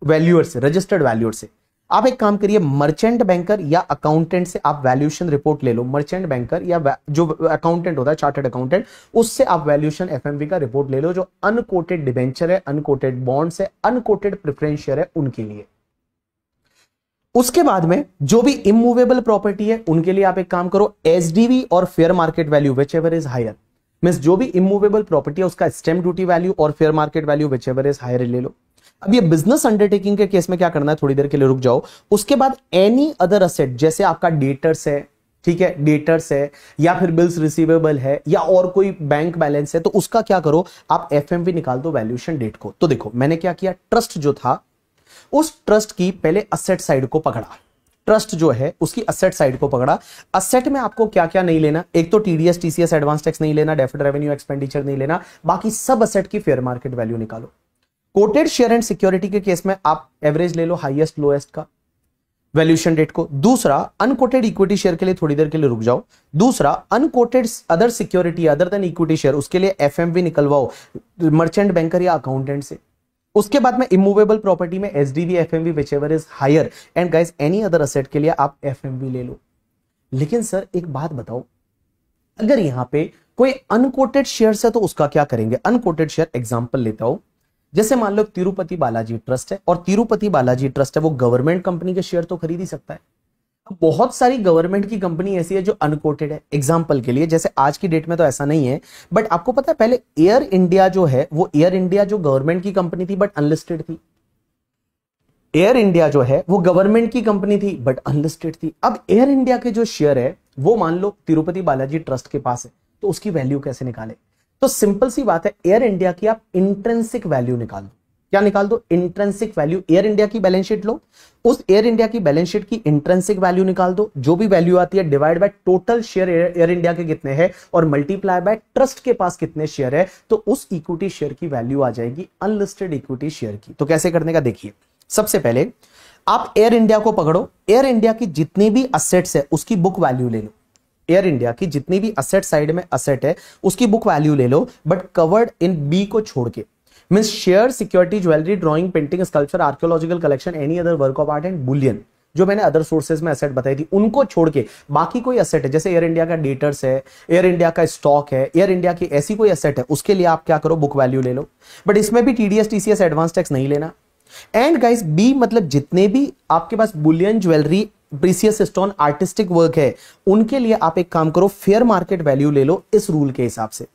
वैल्यूअर से, रजिस्टर्ड वैल्यूअर से। आप एक काम करिए, मर्चेंट बैंकर या अकाउंटेंट से आप वैल्यूएशन रिपोर्ट ले लो। मर्चेंट बैंकर या जो अकाउंटेंट होता है चार्टर्ड अकाउंटेंट, उससे आप वैल्यूएशन एफएमवी का रिपोर्ट ले लो। जो अनकोटेड डिबेंचर है, अनकोटेड बॉन्ड्स है, अनकोटेड प्रेफरेंस शेयर है उनके लिए। उसके बाद में जो भी इमूवेबल प्रॉपर्टी है उनके लिए आप एक काम करो, एसडीवी और fair market value whichever is higher, means जो भी इमूवेबल प्रॉपर्टी है उसका स्टैम्प ड्यूटी वैल्यू और fair market value whichever is higher ले लो। अब ये बिजनेस अंडरटेकिंग के केस में क्या करना है, थोड़ी देर के लिए रुक जाओ। उसके बाद एनी अदर असेट, जैसे आपका डेटर्स है, ठीक है, डेटर्स है या फिर बिल्स रिसीवेबल है या और कोई बैंक बैलेंस है, तो उसका क्या करो, आप एफएमवी निकाल दो वैल्यूएशन डेट को। तो देखो मैंने क्या किया, ट्रस्ट जो था उस ट्रस्ट की पहले असेट साइड को पकड़ा। ट्रस्ट जो है उसकी असेट साइड को पकड़ा। असेट में आपको क्या क्या नहीं लेना, एक तो टीडीएस टीसीएस एडवांस टैक्स नहीं लेना, डेफर्ड रेवेन्यू एक्सपेंडिचर नहीं लेना, बाकी सब असेट की फेयर मार्केट वैल्यू निकालो। कोटेड शेयर एंड सिक्योरिटी के केस में आप एवरेज ले लो हाईएस्ट लोएस्ट का वैल्यूएशन डेट को। दूसरा, अनकोटेड इक्विटी शेयर के लिए थोड़ी देर के लिए रुक जाओ। दूसरा, unquoted other security other than equity share, उसके लिए एफएमवी निकलवाओ मर्चेंट बैंकर या अकाउंटेंट से। उसके बाद में इमूवेबल प्रॉपर्टी में SDV FMV whichever is higher, and guys any other asset के लिए आप एफएमवी ले लो। लेकिन सर एक बात बताओ, अगर यहां पे कोई अनकोटेड शेयर है तो उसका क्या करेंगे? अनकोटेड शेयर एग्जांपल लेता हूं, जैसे मान लो तिरुपति बालाजी ट्रस्ट है, और तिरुपति बालाजी ट्रस्ट है वो गवर्नमेंट कंपनी के शेयर तो खरीद ही सकता है। बहुत सारी गवर्नमेंट की कंपनी ऐसी है जो अनकोटेड है। एग्जांपल के लिए जैसे आज की डेट में तो ऐसा नहीं है, बट आपको पता है पहले एयर इंडिया जो है, वो एयर इंडिया जो गवर्नमेंट की कंपनी थी बट अनलिस्टेड थी। एयर इंडिया जो है वो गवर्नमेंट की कंपनी थी बट अनलिस्टेड थी। अब एयर इंडिया के जो शेयर है वो मान लो तिरुपति बालाजी ट्रस्ट के पास है, तो उसकी वैल्यू कैसे निकाले? तो सिंपल सी बात है, एयर इंडिया की आप इंट्रिंसिक वैल्यू निकाल दो। क्या निकाल दो? Intrinsic value. एयर इंडिया की बैलेंस शीट लो, उस एयर इंडिया की बैलेंस शीट की इंट्रिंसिक वैल्यू निकाल दो, जो भी वैल्यू आती है divide by total share air India के कितने हैं और मल्टीप्लाई बाय ट्रस्ट के पास कितने शेयर है, तो उस इक्विटी शेयर की वैल्यू आ जाएगी अनलिस्टेड इक्विटी शेयर की। तो कैसे करने का देखिए, सबसे पहले आप एयर इंडिया को पकड़ो, एयर इंडिया की जितनी भी असेट्स है उसकी बुक वैल्यू ले लो। एयर इंडिया की जितनी भी असेट साइड में असेट है उसकी बुक वैल्यू ले लो, बट कवर्ड इन बी को छोड़ के, means share, security, jewellery, drawing, painting, sculpture, archaeological collection, any other work of art and Boolean, जो मैंने अदर सोर्सेज में असेट बताई थी उनको छोड़ के बाकी कोई असेट है, जैसे एयर इंडिया का डेटर्स है, एयर इंडिया का स्टॉक है, एयर इंडिया की ऐसी कोई असेट है, उसके लिए आप क्या करो, बुक वैल्यू ले लो। बट इसमें भी टीडीएस टीसीएस एडवांस टैक्स नहीं लेना। एंड गाइस बी मतलब जितने भी आपके पास bullion, jewellery, precious stone, artistic work है, उनके लिए आप एक काम करो, फेयर मार्केट वैल्यू ले लो इस रूल के हिसाब से।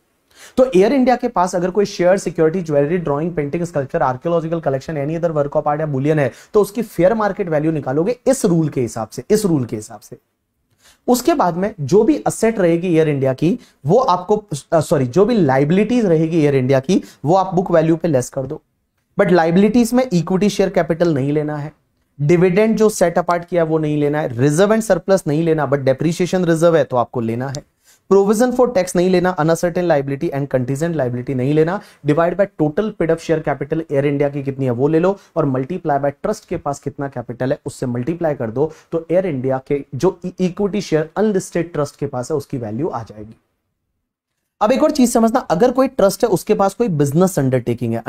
तो एयर इंडिया के पास अगर कोई share, security, jewellery, drawing, painting, sculpture, archaeological collection, any other work of art या बुलियन है, तो उसकी फेयर मार्केट वैल्यू निकालोगे इस रूल के हिसाब से, इस रूल के हिसाब से। उसके बाद में जो भी असेट रहेगी एयर इंडिया की वो आपको जो भी लाइबिलिटीज रहेगी एयर इंडिया की वो आप बुक वैल्यू पे लेस कर दो। बट लाइबिलिटीज में इक्विटी शेयर कैपिटल नहीं लेना है, डिविडेंड जो सेट अपार्ट किया वो नहीं लेना है, रिजर्व एंड सरप्लस नहीं लेना, बट डेप्रिसिएशन रिजर्व है तो आपको लेना है, प्रोविजन फॉर टैक्स नहीं लेना, uncertain liability and contingent liability नहीं लेना, divide by total paid up share capital air India की कितनी है वो ले लो और मल्टीप्लाई बाय ट्रस्ट के पास कितना कैपिटल है उससे मल्टीप्लाई कर दो, तो एयर इंडिया के जो इक्विटी शेयर अनलिस्टेड ट्रस्ट के पास है उसकी वैल्यू आ जाएगी। अब एक और चीज समझना, अगर कोई ट्रस्ट है उसके पास कोई बिजनेस अंडरटेकिंग है,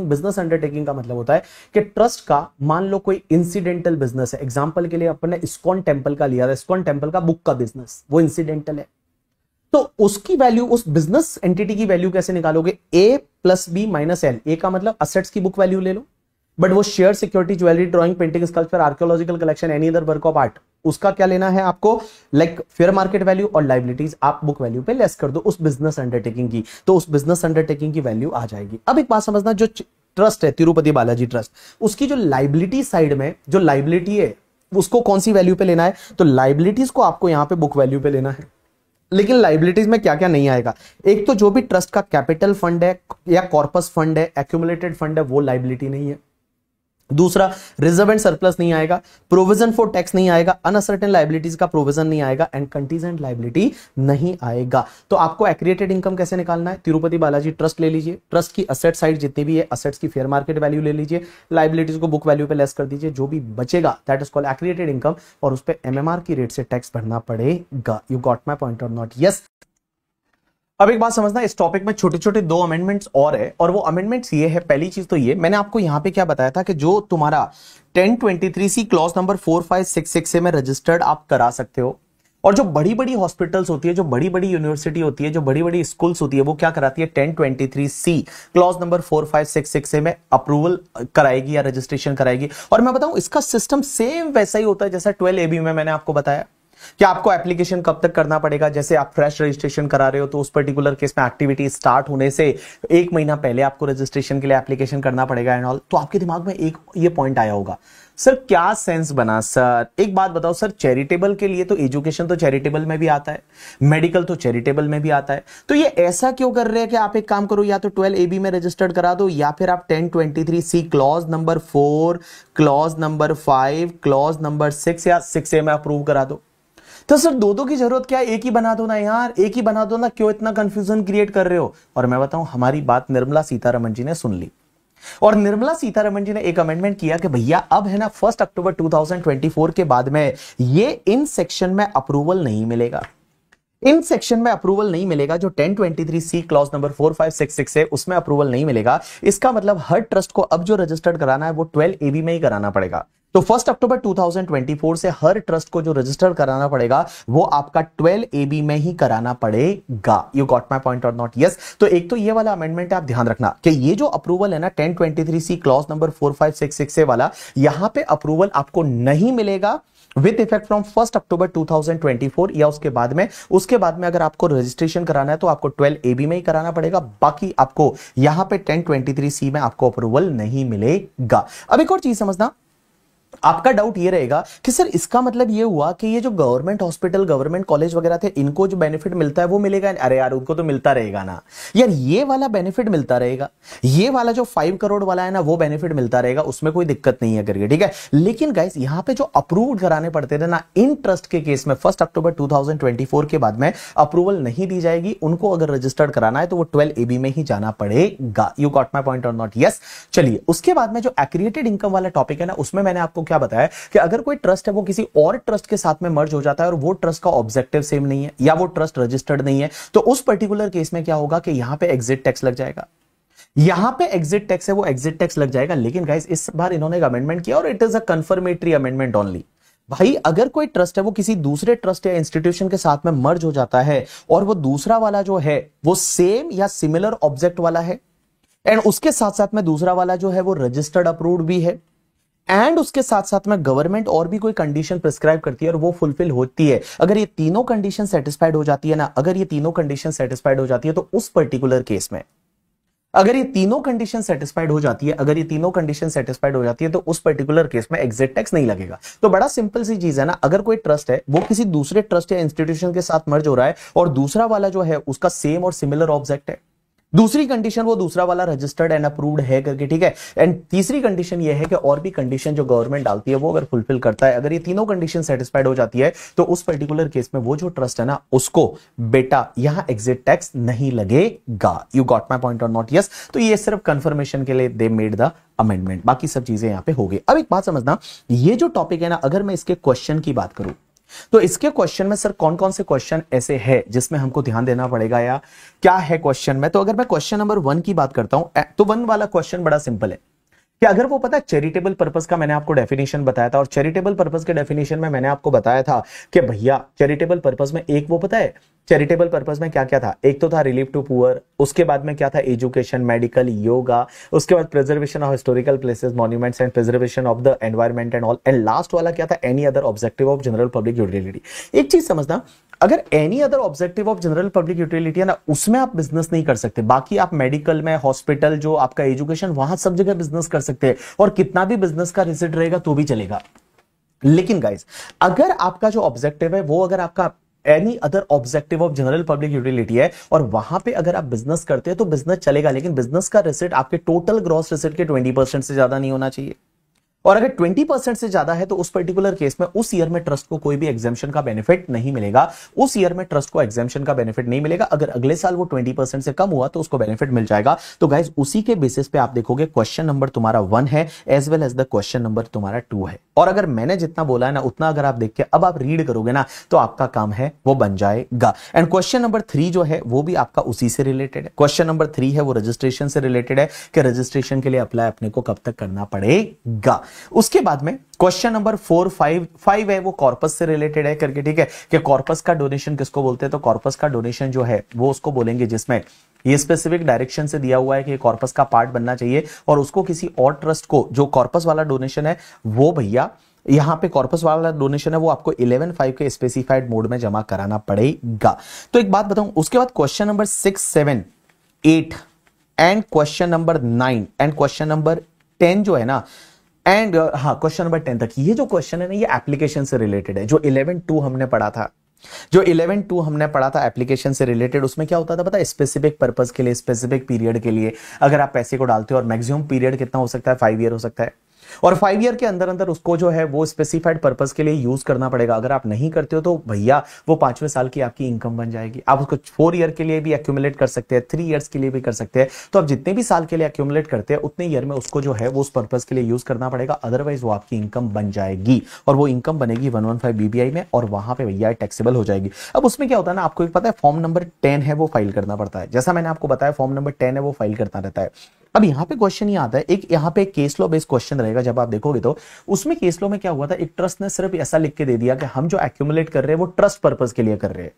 बिजनेस अंडरटेकिंग का मतलब होता है कि ट्रस्ट का मान लो कोई इंसिडेंटल बिजनेस है, एग्जांपल के लिए अपन ने इस्कॉन टेंपल का लिया था, इस्कॉन टेंपल का बुक का बिजनेस वो इंसिडेंटल है, तो उसकी वैल्यू, उस बिजनेस एंटिटी की वैल्यू कैसे निकालोगे, ए प्लस बी माइनस एल, ए का मतलब असेट्स की बुक वैल्यू ले लो, बट वो share, security, jewellery, drawing, painting, sculpture, archaeological collection, any other work of art, उसका क्या लेना है आपको, लाइक फेयर मार्केट वैल्यू, और लाइबिलिटीज आप बुक वैल्यू पे लेस कर दो उस बिजनेस अंडरटेकिंग की, तो उस बिजनेस अंडरटेकिंग की वैल्यू आ जाएगी। अब एक बात समझना, जो ट्रस्ट है तिरुपति बालाजी ट्रस्ट, उसकी जो लाइबिलिटी साइड में जो लाइबिलिटी है उसको कौन सी वैल्यू पे लेना है, तो लाइबिलिटीज को आपको यहां पे बुक वैल्यू पे लेना है। लेकिन लाइबिलिटीज में क्या क्या नहीं आएगा, एक तो जो भी ट्रस्ट का कैपिटल फंड है या कॉर्पस फंड है, एक्यूमुलेटेड फंड है, वो लाइबिलिटी नहीं है। दूसरा, रिजर्व एंड सरप्लस नहीं आएगा, प्रोविजन फॉर टैक्स नहीं आएगा, अनसर्टेन लाइबिलिटीज का प्रोविजन नहीं आएगा, एंड कंटीजेंट लाइबिलिटी नहीं आएगा। तो आपको एक्रिएटेड इनकम कैसे निकालना है, तिरुपति बालाजी ट्रस्ट ले लीजिए, ट्रस्ट की असेट साइड जितनी भी है असेट्स की फेयर मार्केट वैल्यू ले लीजिए, लाइबिलिटीज को बुक वैल्यू पे लेस कर दीजिए, जो भी बचेगा दैट इज कॉल्ड एक्रिएटेड इनकम, और उस पर एमएमआर की रेट से टैक्स भरना पड़ेगा। यू गॉट माई पॉइंट और नॉट? यस। अब एक बात समझना, इस टॉपिक में छोटे छोटे दो अमेंडमेंट्स और है, और वो अमेंडमेंट्स ये है, पहली चीज तो ये मैंने आपको यहां पे क्या बताया था कि जो तुम्हारा 1023C क्लॉज नंबर 4566 से में रजिस्टर्ड आप करा सकते हो, और जो बड़ी बड़ी हॉस्पिटल्स होती है, जो बड़ी बड़ी यूनिवर्सिटी होती है, जो बड़ी बड़ी स्कूल्स होती है, वो क्या कराती है, 1023C क्लॉज नंबर 4566 से में अप्रूवल कराएगी या रजिस्ट्रेशन कराएगी। और मैं बताऊं इसका सिस्टम सेम वैसा ही होता है जैसा 12AB में मैंने आपको बताया कि आपको एप्लीकेशन कब तक करना पड़ेगा, जैसे आप फ्रेश रजिस्ट्रेशन करा रहे हो तो उस पर्टिकुलर केस में एक्टिविटी स्टार्ट होने से 1 महीना पहले आपको रजिस्ट्रेशन के लिए एप्लीकेशन करना पड़ेगा एंड ऑल। तो आपके दिमाग में एक ये पॉइंट आया होगा, सर क्या सेंस बना सर, एक बात बताओ सर, चैरिटेबल के लिए तो एजुकेशन तो चैरिटेबल में भी आता है, मेडिकल तो चैरिटेबल में भी आता है, तो ये ऐसा क्यों कर रहे हैं कि आप एक काम करो, या तो 12AB में रजिस्टर्ड करा दो, या फिर आप 1023C clause number 4, clause number 5, clause number 6 या 6A में अप्रूव करा दो। तो सर दो की जरूरत क्या है, एक ही बना दो ना यार, एक ही बना दो ना, क्यों इतना कंफ्यूजन क्रिएट कर रहे हो। और मैं बताऊं, हमारी बात निर्मला सीतारमण जी ने सुन ली, और निर्मला सीतारमण जी ने एक अमेंडमेंट किया कि भैया अब है ना 1 अक्टूबर 2024 के बाद में ये इन सेक्शन में अप्रूवल नहीं मिलेगा, इन सेक्शन में अप्रूवल नहीं मिलेगा, जो 1023C क्लॉज नंबर 4566 है उसमें अप्रूवल नहीं मिलेगा। इसका मतलब हर ट्रस्ट को अब जो रजिस्टर्ड कराना है वो 12AB में ही कराना पड़ेगा। तो 1 अक्टूबर 2024 से हर ट्रस्ट को जो रजिस्टर कराना पड़ेगा वो आपका 12AB में ही कराना पड़ेगा। यू गॉट माय पॉइंट और नॉट? यस। तो एक तो ये वाला अमेंडमेंट आप ध्यान रखना कि ये जो अप्रूवल है ना 1023C क्लॉज नंबर 4566 से वाला, यहां पे अप्रूवल आपको नहीं मिलेगा विद इफेक्ट फ्रॉम 1 अक्टूबर 2024 या उसके बाद में। उसके बाद में अगर आपको रजिस्ट्रेशन कराना है तो आपको 12AB में ही कराना पड़ेगा, बाकी आपको यहां पे 1023C में आपको अप्रूवल नहीं मिलेगा। अब एक और चीज समझना, आपका डाउट ये रहेगा कि सर इसका मतलब ये हुआ कि ये जो गवर्नमेंट हॉस्पिटल, गवर्नमेंट कॉलेज वगैरह थे, इनको जो बेनिफिट मिलता है वो मिलेगा? अरे यार उनको तो मिलता रहेगा ना यार, ये वाला बेनिफिट मिलता रहेगा, ये वाला जो 5 करोड़ वाला है ना वो बेनिफिट मिलता रहेगा, उसमें कोई दिक्कत नहीं है करके, ठीक है। लेकिन गाइस यहां पे जो अप्रूव कराने पड़ते थे ना इन ट्रस्ट के केस में 1 अक्टूबर 2024 के बाद में अप्रूवल नहीं दी जाएगी, उनको अगर रजिस्टर्ड कराना है तो वो 12AB में ही जाना पड़ेगा। यू गॉट माय पॉइंट और नॉट? यस। चलिए उसके बाद में जो एक्रिएटेड इनकम वाला टॉपिक है ना, उसमें मैंने आपको क्या बताया कि अगर कोई ट्रस्ट है वो किसी और ट्रस्ट के साथ में मर्ज हो जाता है और वो ट्रस्ट का ऑब्जेक्टिव सेम नहीं है या वो ट्रस्ट रजिस्टर्ड नहीं है, तो उस पर्टिकुलर केस में क्या होगा कि यहां पे एग्जिट टैक्स लग जाएगा, यहां पे एग्जिट टैक्स है वो एग्जिट टैक्स लग जाएगा। लेकिन गाइस इस बार इन्होंने एक अमेंडमेंट किया और it is a confirmatory amendment only. भाई अगर कोई ट्रस्ट है वो किसी दूसरे ट्रस्ट या इंस्टीट्यूशन के साथ में मर्ज हो जाता है और वो दूसरा वाला जो है वो सेम या सिमिलर ऑब्जेक्ट वाला है, एंड उसके साथ साथ में दूसरा वाला जो है वो रजिस्टर्ड अप्रूव्ड भी है, एंड उसके साथ साथ में गवर्नमेंट और भी कोई कंडीशन प्रिस्क्राइब करती है और वो फुलफिल होती है, अगर ये तीनों कंडीशन सेटिस्फाइड हो जाती है ना, अगर ये तीनों कंडीशन सेटिस्फाइड हो जाती है तो उस पर्टिकुलर केस में अगर ये तीनों कंडीशन सेटिस्फाइड हो जाती है, अगर ये तीनों कंडीशन सेटिस्फाइड हो जाती है तो उस पर्टिकुलर केस में एग्जिट टैक्स नहीं लगेगा। तो बड़ा सिंपल सी चीज है ना, अगर कोई ट्रस्ट है वो किसी दूसरे ट्रस्ट या इंस्टीट्यूशन के साथ मर्ज हो रहा है और दूसरा वाला जो है उसका सेम और सिमिलर ऑब्जेक्ट है, दूसरी कंडीशन वो दूसरा वाला रजिस्टर्ड एंड अप्रूव्ड है करके, ठीक है। एंड तीसरी कंडीशन ये है कि और भी कंडीशन जो गवर्नमेंट डालती है वो अगर फुलफिल करता है, अगर ये तीनों कंडीशन सेटिस्फाइड हो जाती है तो उस पर्टिकुलर केस में वो जो ट्रस्ट है ना उसको बेटा यहां एग्जिट टैक्स नहीं लगेगा। यू गॉट माय पॉइंट और नॉट? यस। तो ये सिर्फ कंफर्मेशन के लिए दे मेड द अमेंडमेंट, बाकी सब चीजें यहां पे हो गई। अब एक बात समझना, ये जो टॉपिक है ना, अगर मैं इसके क्वेश्चन की बात करूं तो इसके क्वेश्चन में सर कौन कौन से क्वेश्चन ऐसे हैं जिसमें हमको ध्यान देना पड़ेगा या क्या है क्वेश्चन में? तो अगर मैं क्वेश्चन नंबर 1 की बात करता हूं तो 1 वाला क्वेश्चन बड़ा सिंपल है कि अगर वो पता है चैरिटेबल पर्पस का मैंने आपको डेफिनेशन बताया था, और चैरिटेबल पर्पस के डेफिनेशन में मैंने आपको बताया था कि भैया चैरिटेबल पर्पस में एक वो पता है चैरिटेबल पर्पस में क्या क्या था, एक तो था रिलीफ टू पुअर, उसके बाद में क्या था एजुकेशन, मेडिकल, योगा, उसके बाद preservation of historical places, monuments and preservation of the environment and all, and last वाला क्या था any other objective of general public utility. एक चीज समझना, अगर any other objective of general public utility है ना उसमें आप बिजनेस नहीं कर सकते, बाकी आप मेडिकल में, हॉस्पिटल, जो आपका एजुकेशन, वहां सब जगह बिजनेस कर सकते हैं और कितना भी बिजनेस का रिजल्ट रहेगा तो भी चलेगा। लेकिन गाइस अगर आपका जो ऑब्जेक्टिव है वो अगर आपका any other objective of general public utility है और वहां पे अगर आप बिजनेस करते हैं तो बिजनेस चलेगा, लेकिन बिजनेस का रिसिट आपके टोटल ग्रॉस रिसिट के 20% से ज्यादा नहीं होना चाहिए। और अगर 20% से ज्यादा है तो उस पर्टिकुलर केस में उस ईयर में ट्रस्ट को कोई भी एग्जेम्पशन का बेनिफिट नहीं मिलेगा, उस ईयर में ट्रस्ट को एग्जेम्पशन का बेनिफिट नहीं मिलेगा। अगर अगले साल वो 20% से कम हुआ तो उसको बेनिफिट मिल जाएगा। तो गाइस उसी के बेसिस पे आप देखोगे क्वेश्चन नंबर तुम्हारा 1 है as well as the question number तुम्हारा 2 है। और अगर मैंने जितना बोला है ना उतना अगर आप देख के अब आप रीड करोगे ना तो आपका काम है वो बन जाएगा। एंड क्वेश्चन नंबर 3 जो है वो भी आपका उसी से रिलेटेड है। क्वेश्चन नंबर 3 है वो रजिस्ट्रेशन से रिलेटेड है कि रजिस्ट्रेशन के लिए अप्लाई अपने को कब तक करना पड़ेगा। उसके बाद में क्वेश्चन नंबर 4, 5 है वो कॉर्पस से रिलेटेड है करके, ठीक है, कि कॉर्पस का डोनेशन किसको बोलते हैं? तो कॉर्पस का डोनेशन जो है वो उसको बोलेंगे जिसमें ये स्पेसिफिक डायरेक्शन से दिया हुआ है कि कॉर्पस का पार्ट बनना चाहिए और उसको किसी और ट्रस्ट को, जो कॉर्पस वाला डोनेशन है वो भैया यहां पे कॉर्पस वाला डोनेशन है वो आपको 11(5) के स्पेसिफाइड मोड में जमा कराना पड़ेगा। तो एक बात बताऊं, उसके बाद question number 6, 7, 8 and question number 9 and question number 10 जो है ना, एंड हाँ क्वेश्चन नंबर 10 तक ये जो क्वेश्चन है ना ये एप्लीकेशन से रिलेटेड है। जो 11(2) हमने पढ़ा था, जो 11(2) हमने पढ़ा था एप्लीकेशन से रिलेटेड, उसमें क्या होता था पता है? स्पेसिफिक पर्पस के लिए, स्पेसिफिक पीरियड के लिए अगर आप पैसे को डालते हो और मैक्सिमम पीरियड कितना हो सकता है? 5 ईयर हो सकता है, और 5 ईयर के अंदर अंदर उसको जो है वो स्पेसिफाइड पर्पस के लिए यूज करना पड़ेगा। अगर आप नहीं करते हो तो भैया वो 5वें साल की आपकी इनकम बन जाएगी। आप उसको 4 ईयर के लिए भी एक्यूमुलेट कर सकते हैं, 3 ईयर्स के लिए भी कर सकते हैं। तो आप जितने भी साल के लिए एक्यूमुलेट करते हैं उतने ईयर में उसको जो है वो उस पर्पस के लिए यूज करना पड़ेगा, अदरवाइज वो आपकी इनकम बन जाएगी और वो इनकम बनेगी 115 BBI में और वहां पे भैया टैक्सेबल हो जाएगी। अब उसमें क्या होता है ना, आपको एक पता है फॉर्म नंबर 10 है वो फाइल करना पड़ता है। जैसा मैंने आपको बताया फॉर्म नंबर 10 है वो फाइल करना रहता है। अब यहां पे क्वेश्चन ये आता है, एक यहां पे केस लॉ बेस्ड क्वेश्चन रहेगा जब आप देखोगे तो उसमें केस लॉ में क्या हुआ था, एक ट्रस्ट ने सिर्फ ऐसा लिख के दे दिया कि हम जो एक्यूमुलेट कर रहे हैं वो ट्रस्ट पर्पस के लिए कर रहे हैं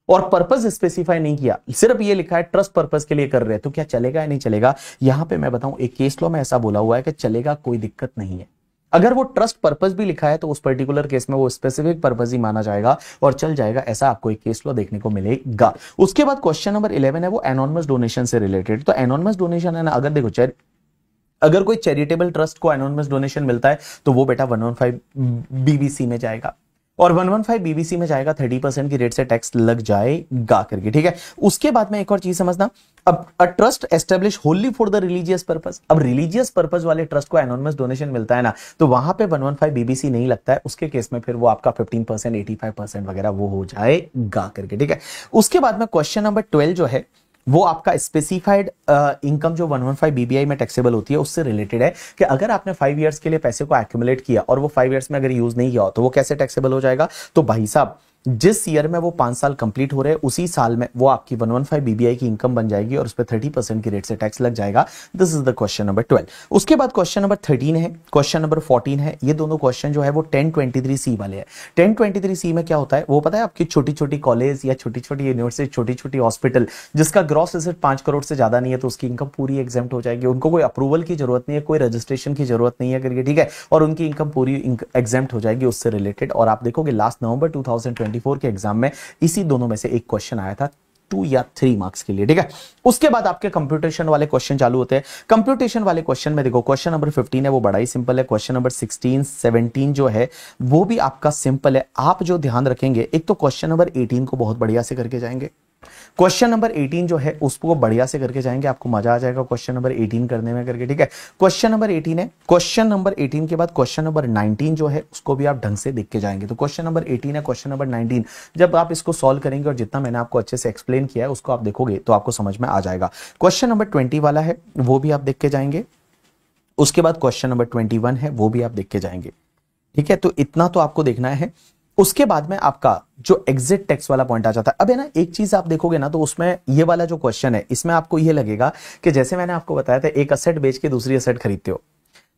और पर्पस स्पेसिफाई नहीं किया, सिर्फ ये लिखा है ट्रस्ट पर्पस के लिए कर रहे हैं। तो क्या चलेगा या नहीं चलेगा? यहां पे मैं बताऊं एक केस लॉ में ऐसा बोला हुआ है कि चलेगा, कोई दिक्कत नहीं है। अगर वो ट्रस्ट पर्पस भी लिखा है तो उस पर्टिकुलर केस में वो स्पेसिफिक पर्पस ही माना जाएगा और चल जाएगा, ऐसा आपको एक केस लॉ देखने को मिलेगा। उसके बाद क्वेश्चन नंबर 11 है वो एनोनिमस डोनेशन से रिलेटेड। तो एनोनिमस डोनेशन है ना, अगर देखो अगर कोई चैरिटेबल ट्रस्ट को एनोनिमस डोनेशन मिलता है तो वो बेटा 115 BBC में जाएगा और 115 BBC में जाएगा 30% की रेट से टैक्स लग जाएगा करके, ठीक है। उसके बाद में एक और चीज समझना, अब a trust establish होनली for the religious purpose. अब रिलीजियस पर्पस वाले ट्रस्ट को एनोनिमस डोनेशन मिलता है ना तो वहां पे 115 BBC नहीं लगता है, उसके केस में फिर वो आपका 15%, 85% वगैरह वो हो जाएगा करके, ठीक है। उसके बाद में क्वेश्चन नंबर 12 जो है वो आपका स्पेसिफाइड इनकम जो 115 BBI में टैक्सेबल होती है उससे रिलेटेड है कि अगर आपने 5 इयर्स के लिए पैसे को एक्यूमुलेट किया और वो 5 इयर्स में अगर यूज नहीं किया तो वो कैसे टैक्सेबल हो जाएगा? तो भाई साहब जिस ईयर में वो 5 साल कंप्लीट हो रहे हैं उसी साल में वो आपकी 115 BBI की इनकम बन जाएगी और उस पर 30% की रेट से टैक्स लग जाएगा। This is the question number 12। उसके बाद क्वेश्चन नंबर 13 है, क्वेश्चन नंबर 14 है। ये दोनों क्वेश्चन जो है वो 1023C वाले हैं। 1023C में क्या होता है वो पता है? आपकी छोटी छोटी कॉलेज या छोटी छोटी यूनिवर्सिटी, छोटी छोटी हॉस्पिटल जिसका ग्रॉस एसेट 5 करोड़ से ज्यादा नहीं है तो उसकी इनकम पूरी एग्जेम्प्ट हो जाएगी। उनको कोई अप्रूवल की जरूरत नहीं है, कोई रजिस्ट्रेशन की जरूरत नहीं है करके, ठीक है, और उनकी इनकम पूरी एग्जेम्प्ट हो जाएगी उससे रिलेटेड। और आप देखोगे लास्ट नवंबर 2024 के एग्जाम में इसी दोनों में से एक क्वेश्चन आया था 2 या 3 मार्क्स के लिए, ठीक है। उसके बाद आपके कंप्यूटेशन वाले क्वेश्चन चालू होते हैं। कंप्यूटेशन वाले क्वेश्चन में देखो, क्वेश्चन नंबर 15 है वो बड़ा ही सिंपल है। क्वेश्चन नंबर 16 17 जो है वो भी आपका सिंपल है। आप जो ध्यान रखेंगे, एक तो क्वेश्चन नंबर 18 को बहुत बढ़िया से करके जाएंगे। क्वेश्चन नंबर 18 जो है उसको बढ़िया से करके जाएंगे, आपको मजा आ जाएगा क्वेश्चन नंबर 18 करने में करके, ठीक है। क्वेश्चन नंबर 18 है। क्वेश्चन नंबर 18 के बाद क्वेश्चन नंबर 19 जो है उसको भी आप ढंग से देख के जाएंगे। तो क्वेश्चन नंबर 18 है, क्वेश्चन नंबर 19 जब आप इसको सॉल्व करेंगे और जितना मैंने आपको अच्छे से एक्सप्लेन किया है उसको आप देखोगे तो आपको समझ में आ जाएगा। क्वेश्चन नंबर 20 वाला है वो भी आप देख के जाएंगे। उसके बाद क्वेश्चन नंबर 21 है वो भी आप देख के जाएंगे, ठीक है। तो इतना तो आपको देखना है। उसके बाद में आपका जो एग्जिट टेक्स्ट वाला पॉइंट आ जाता है। अब है ना, एक चीज आप देखोगे ना तो उसमें ये वाला जो क्वेश्चन है इसमें आपको ये लगेगा कि जैसे मैंने आपको बताया था, एक असेट बेच के दूसरी असेट खरीदते हो,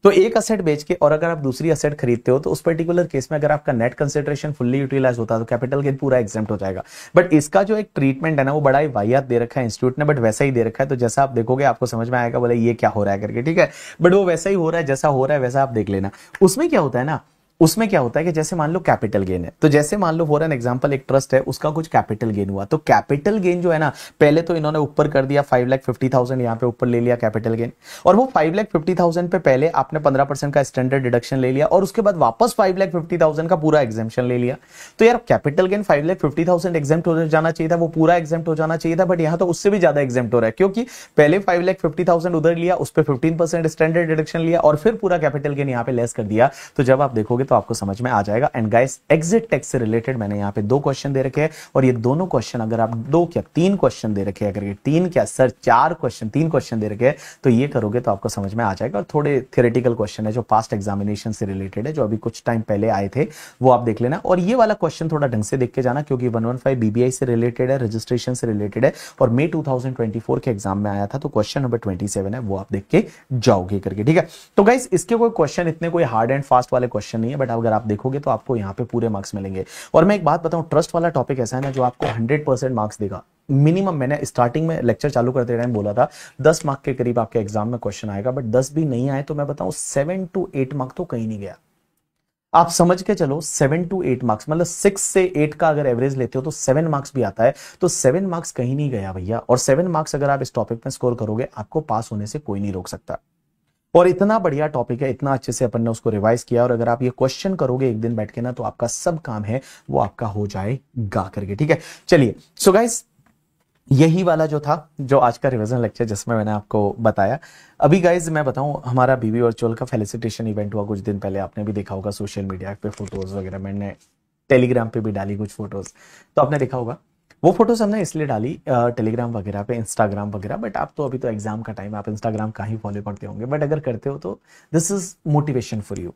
तो एक असेट बेच के और अगर आप दूसरी असेट खरीदते हो तो उस पर्टिकुलर केस में अगर आपका नेट कंसिडरेशन फुल्ली यूटिलाइज होता है तो कैपिटल गेन पूरा एग्जेम्प्ट हो जाएगा। बट इसका जो एक ट्रीटमेंट है ना वो बड़ा ही वाहियात दे रखा है इंस्टीट्यूट ने, बट वैसा ही दे रखा है। तो जैसा आप देखोगे आपको समझ में आएगा, बोले ये क्या हो रहा है करके, ठीक है। बट वो वैसा ही हो रहा है, जैसा हो रहा है वैसा आप देख लेना। उसमें क्या होता है ना, उसमें क्या होता है कि जैसे मान लो कैपिटल गेन है, तो जैसे मान लो फॉर एन एग्जांपल एक ट्रस्ट है, उसका कुछ कैपिटल गेन हुआ, तो कैपिटल गेन जो है ना, पहले तो इन्होंने ऊपर कर दिया 5,50,000, यहां पे ऊपर ले लिया कैपिटल गेन, और वो 5,50,000 पे पहले आपने 15% का स्टैंडर्ड डिडक्शन ले लिया और उसके बाद वापस 5,50,000 का पूरा एग्जाम्पशन ले लिया। तो यार कैपिटल गेन 5,50,000 एग्जाम्प्ट हो जाना चाहिए था, वो पूरा एग्जाम्प्ट हो जाना चाहिए था, बट यहां तो उससे भी ज्यादा एग्जाम्प्ट हो रहा है, क्योंकि पहले 5,50,000 उधर लिया, उस पर 15% स्टैंडर्ड डिडक्शन लिया और फिर पूरा कैपिटल गेन यहां पे लेस कर दिया। तो जब आप देखोगे तो आपको समझ में आ जाएगा। एंड गाइस, एग्जिट टैक्स से रिलेटेड मैंने यहां पे 2 क्वेश्चन दे रखे हैं और ये दोनों क्वेश्चन अगर आप 2 क्या 3 क्वेश्चन दे रखे हैं, अगर 3 क्या सर 4 क्वेश्चन 3 क्वेश्चन दे रखे हैं तो ये करोगे तो आपको समझ में आ जाएगा। और थोड़े थियोरेटिकल क्वेश्चन है जो पास्ट एग्जामिनेशन से रिलेटेड है, जो अभी कुछ टाइम पहले आए थे, वो आप देख लेना। और ये वाला क्वेश्चन थोड़ा ढंग से देख के जाना, क्योंकि 115 बीबीआई से रिलेटेड है, रजिस्ट्रेशन से रिलेटेड है और मई 2024 के एग्जाम में आया था। तो क्वेश्चन नंबर 27 है वो आप देख के जाओगे करके, ठीक है। तो गाइस, इसके कोई क्वेश्चन इतने कोई हार्ड एंड फास्ट वाले क्वेश्चन नहीं है, बट अगर आप देखोगे तो आपको यहाँ पे पूरे मार्क्स मिलेंगे। और मैं एक बात बताऊं, ट्रस्ट वाला टॉपिक ऐसा है ना जो आपको 100% मार्क्स देगा मिनिमम। मैंने स्टार्टिंग में लेक्चर चालू करते टाइम बोला था 10 मार्क के करीब आपके एग्जाम में क्वेश्चन आएगा, बट 10 भी नहीं आए तो मैं बताऊं 7 to 8 मार्क तो कहीं नहीं गया। आप समझ के चलो 7 to 8 मार्क्स, मतलब 6 से 8 का अगर एवरेज लेते हो तो 7 मार्क्स भी आता है, तो 7 मार्क्स कहीं नहीं गया भैया। और 7 मार्क्स अगर आप इस टॉपिक में स्कोर करोगे, आपको पास होने से कोई नहीं रोक सकता। और इतना बढ़िया टॉपिक है, इतना अच्छे से अपन ने उसको रिवाइज किया, और अगर आप ये क्वेश्चन करोगे एक दिन बैठ के ना, तो आपका सब काम है वो आपका हो जाएगा करके, ठीक है। चलिए, सो गाइस, यही वाला जो था जो आज का रिवीजन लेक्चर जिसमें मैंने आपको बताया। अभी गाइज मैं बताऊं, हमारा बीबी वर्चुअल का फेलिसिटेशन इवेंट हुआ कुछ दिन पहले, आपने भी देखा होगा सोशल मीडिया पे फोटोज वगैरह, मैंने टेलीग्राम पे भी डाली कुछ फोटोज, तो आपने देखा होगा। वो फोटोज हमने इसलिए डाली टेलीग्राम वगैरह पे, इंस्टाग्राम वगैरह, बट आप तो अभी तो एग्जाम का टाइम, आप इंस्टाग्राम का ही फॉलो करते होंगे, बट अगर करते हो तो this is motivation for you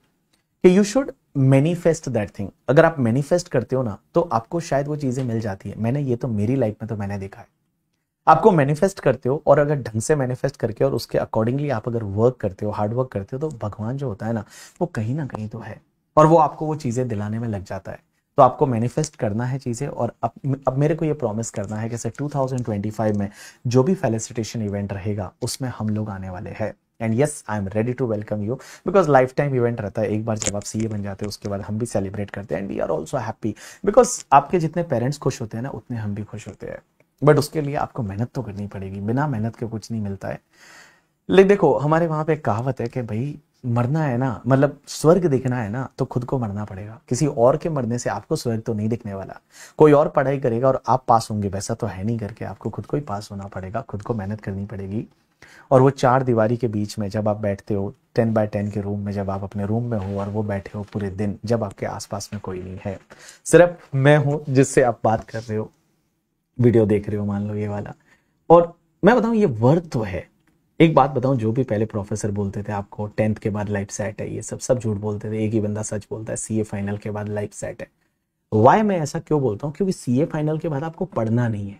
कि you should manifest that thing. अगर आप मैनिफेस्ट करते हो ना तो आपको शायद वो चीजें मिल जाती है। मैंने ये तो मेरी लाइफ में तो मैंने देखा है, आपको मैनिफेस्ट करते हो और अगर ढंग से मैनिफेस्ट करके और उसके अकॉर्डिंगली आप अगर वर्क करते हो, हार्ड वर्क करते हो, तो भगवान जो होता है ना वो कहीं ना कहीं तो है और वो आपको वो चीजें दिलाने में लग जाता है। तो आपको मैनिफेस्ट करना है चीजें, और अब मेरे को ये प्रॉमिस करना है कि सर 2025 में जो भी फेलिसिटेशन इवेंट रहेगा उसमें हम लोग आने वाले हैं। And yes, I am ready to welcome you, because lifetime event रहता है। एक बार जब आप सीए बन जाते हो उसके बाद हम भी सेलिब्रेट करते हैं, and we are also happy, because आपके जितने पेरेंट्स खुश होते हैं ना उतने हम भी खुश होते हैं। बट उसके लिए आपको मेहनत तो करनी पड़ेगी, बिना मेहनत के कुछ नहीं मिलता है। लेकिन देखो, हमारे वहां पे एक कहावत है कि भाई मरना है ना, मतलब स्वर्ग दिखना है ना, तो खुद को मरना पड़ेगा। किसी और के मरने से आपको स्वर्ग तो नहीं दिखने वाला। कोई और पढ़ाई करेगा और आप पास होंगे वैसा तो है नहीं करके, आपको खुद को ही पास होना पड़ेगा, खुद को मेहनत करनी पड़ेगी। और वो 4 दीवारी के बीच में जब आप बैठते हो 10x10 के रूम में, जब आप अपने रूम में हो और वो बैठे हो पूरे दिन, जब आपके आसपास में कोई नहीं है, सिर्फ मैं हूं जिससे आप बात कर रहे हो, वीडियो देख रहे हो, मान लो ये वाला। और मैं बताऊं ये वर्थ तो है। एक बात बताऊं, जो भी पहले प्रोफेसर बोलते थे आपको 10th के बाद लाइफ सेट है, ये सब झूठ बोलते थे। एक ही बंदा सच बोलता है, सीए फाइनल के बाद लाइफ सेट है। वाई मैं ऐसा क्यों बोलता हूं? क्योंकि सीए फाइनल के बाद आपको पढ़ना नहीं है,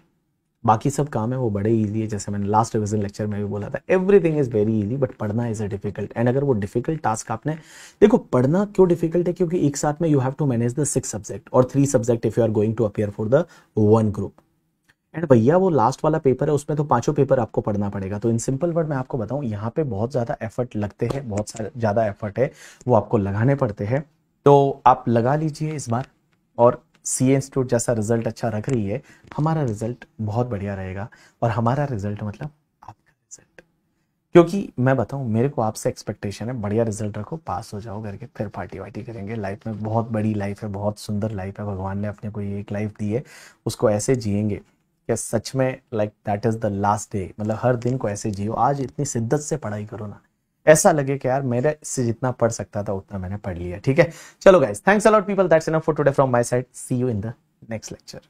बाकी सब काम है वो बड़े इजी है। जैसे मैंने लास्ट रिवीजन लेक्चर में भी बोला था, everything is very easy, but पढ़ना इज अ डिफिकल्ट। एंड अगर वो डिफिकल्ट टास्क आपने, देखो पढ़ना क्यों डिफिकल्ट है, क्योंकि एक साथ में you have to manage the 6 subject और 3 subject if you are going to appear for the 1 group. And भैया वो लास्ट वाला पेपर है, उसमें तो 5 पेपर आपको पढ़ना पड़ेगा। तो इन सिंपल वर्ड में आपको बताऊं, यहाँ पे बहुत ज्यादा एफर्ट लगते हैं, बहुत ज्यादा एफर्ट है वो आपको लगाने पड़ते हैं। तो आप लगा लीजिए इस बार और सीए इंस्टीट्यूट जैसा रिजल्ट अच्छा रख रही है, हमारा रिजल्ट बहुत बढ़िया रहेगा। और हमारा रिजल्ट मतलब आपका रिजल्ट, क्योंकि मैं बताऊं मेरे को आपसे एक्सपेक्टेशन है बढ़िया रिजल्ट रखो, पास हो जाओ करके, फिर पार्टी वार्टी करेंगे। लाइफ में बहुत बड़ी लाइफ है, बहुत सुंदर लाइफ है, भगवान ने अपने को ये एक लाइफ दी है, उसको ऐसे जिएंगे कि सच में like that is the last day. मतलब हर दिन को ऐसे जियो, आज इतनी शिद्दत से पढ़ाई करो ना, ऐसा लगे कि यार मेरे इससे जितना पढ़ सकता था उतना मैंने पढ़ लिया। ठीक है, चलो guys, thanks a lot people, that's enough for today from my side, see you in the next lecture.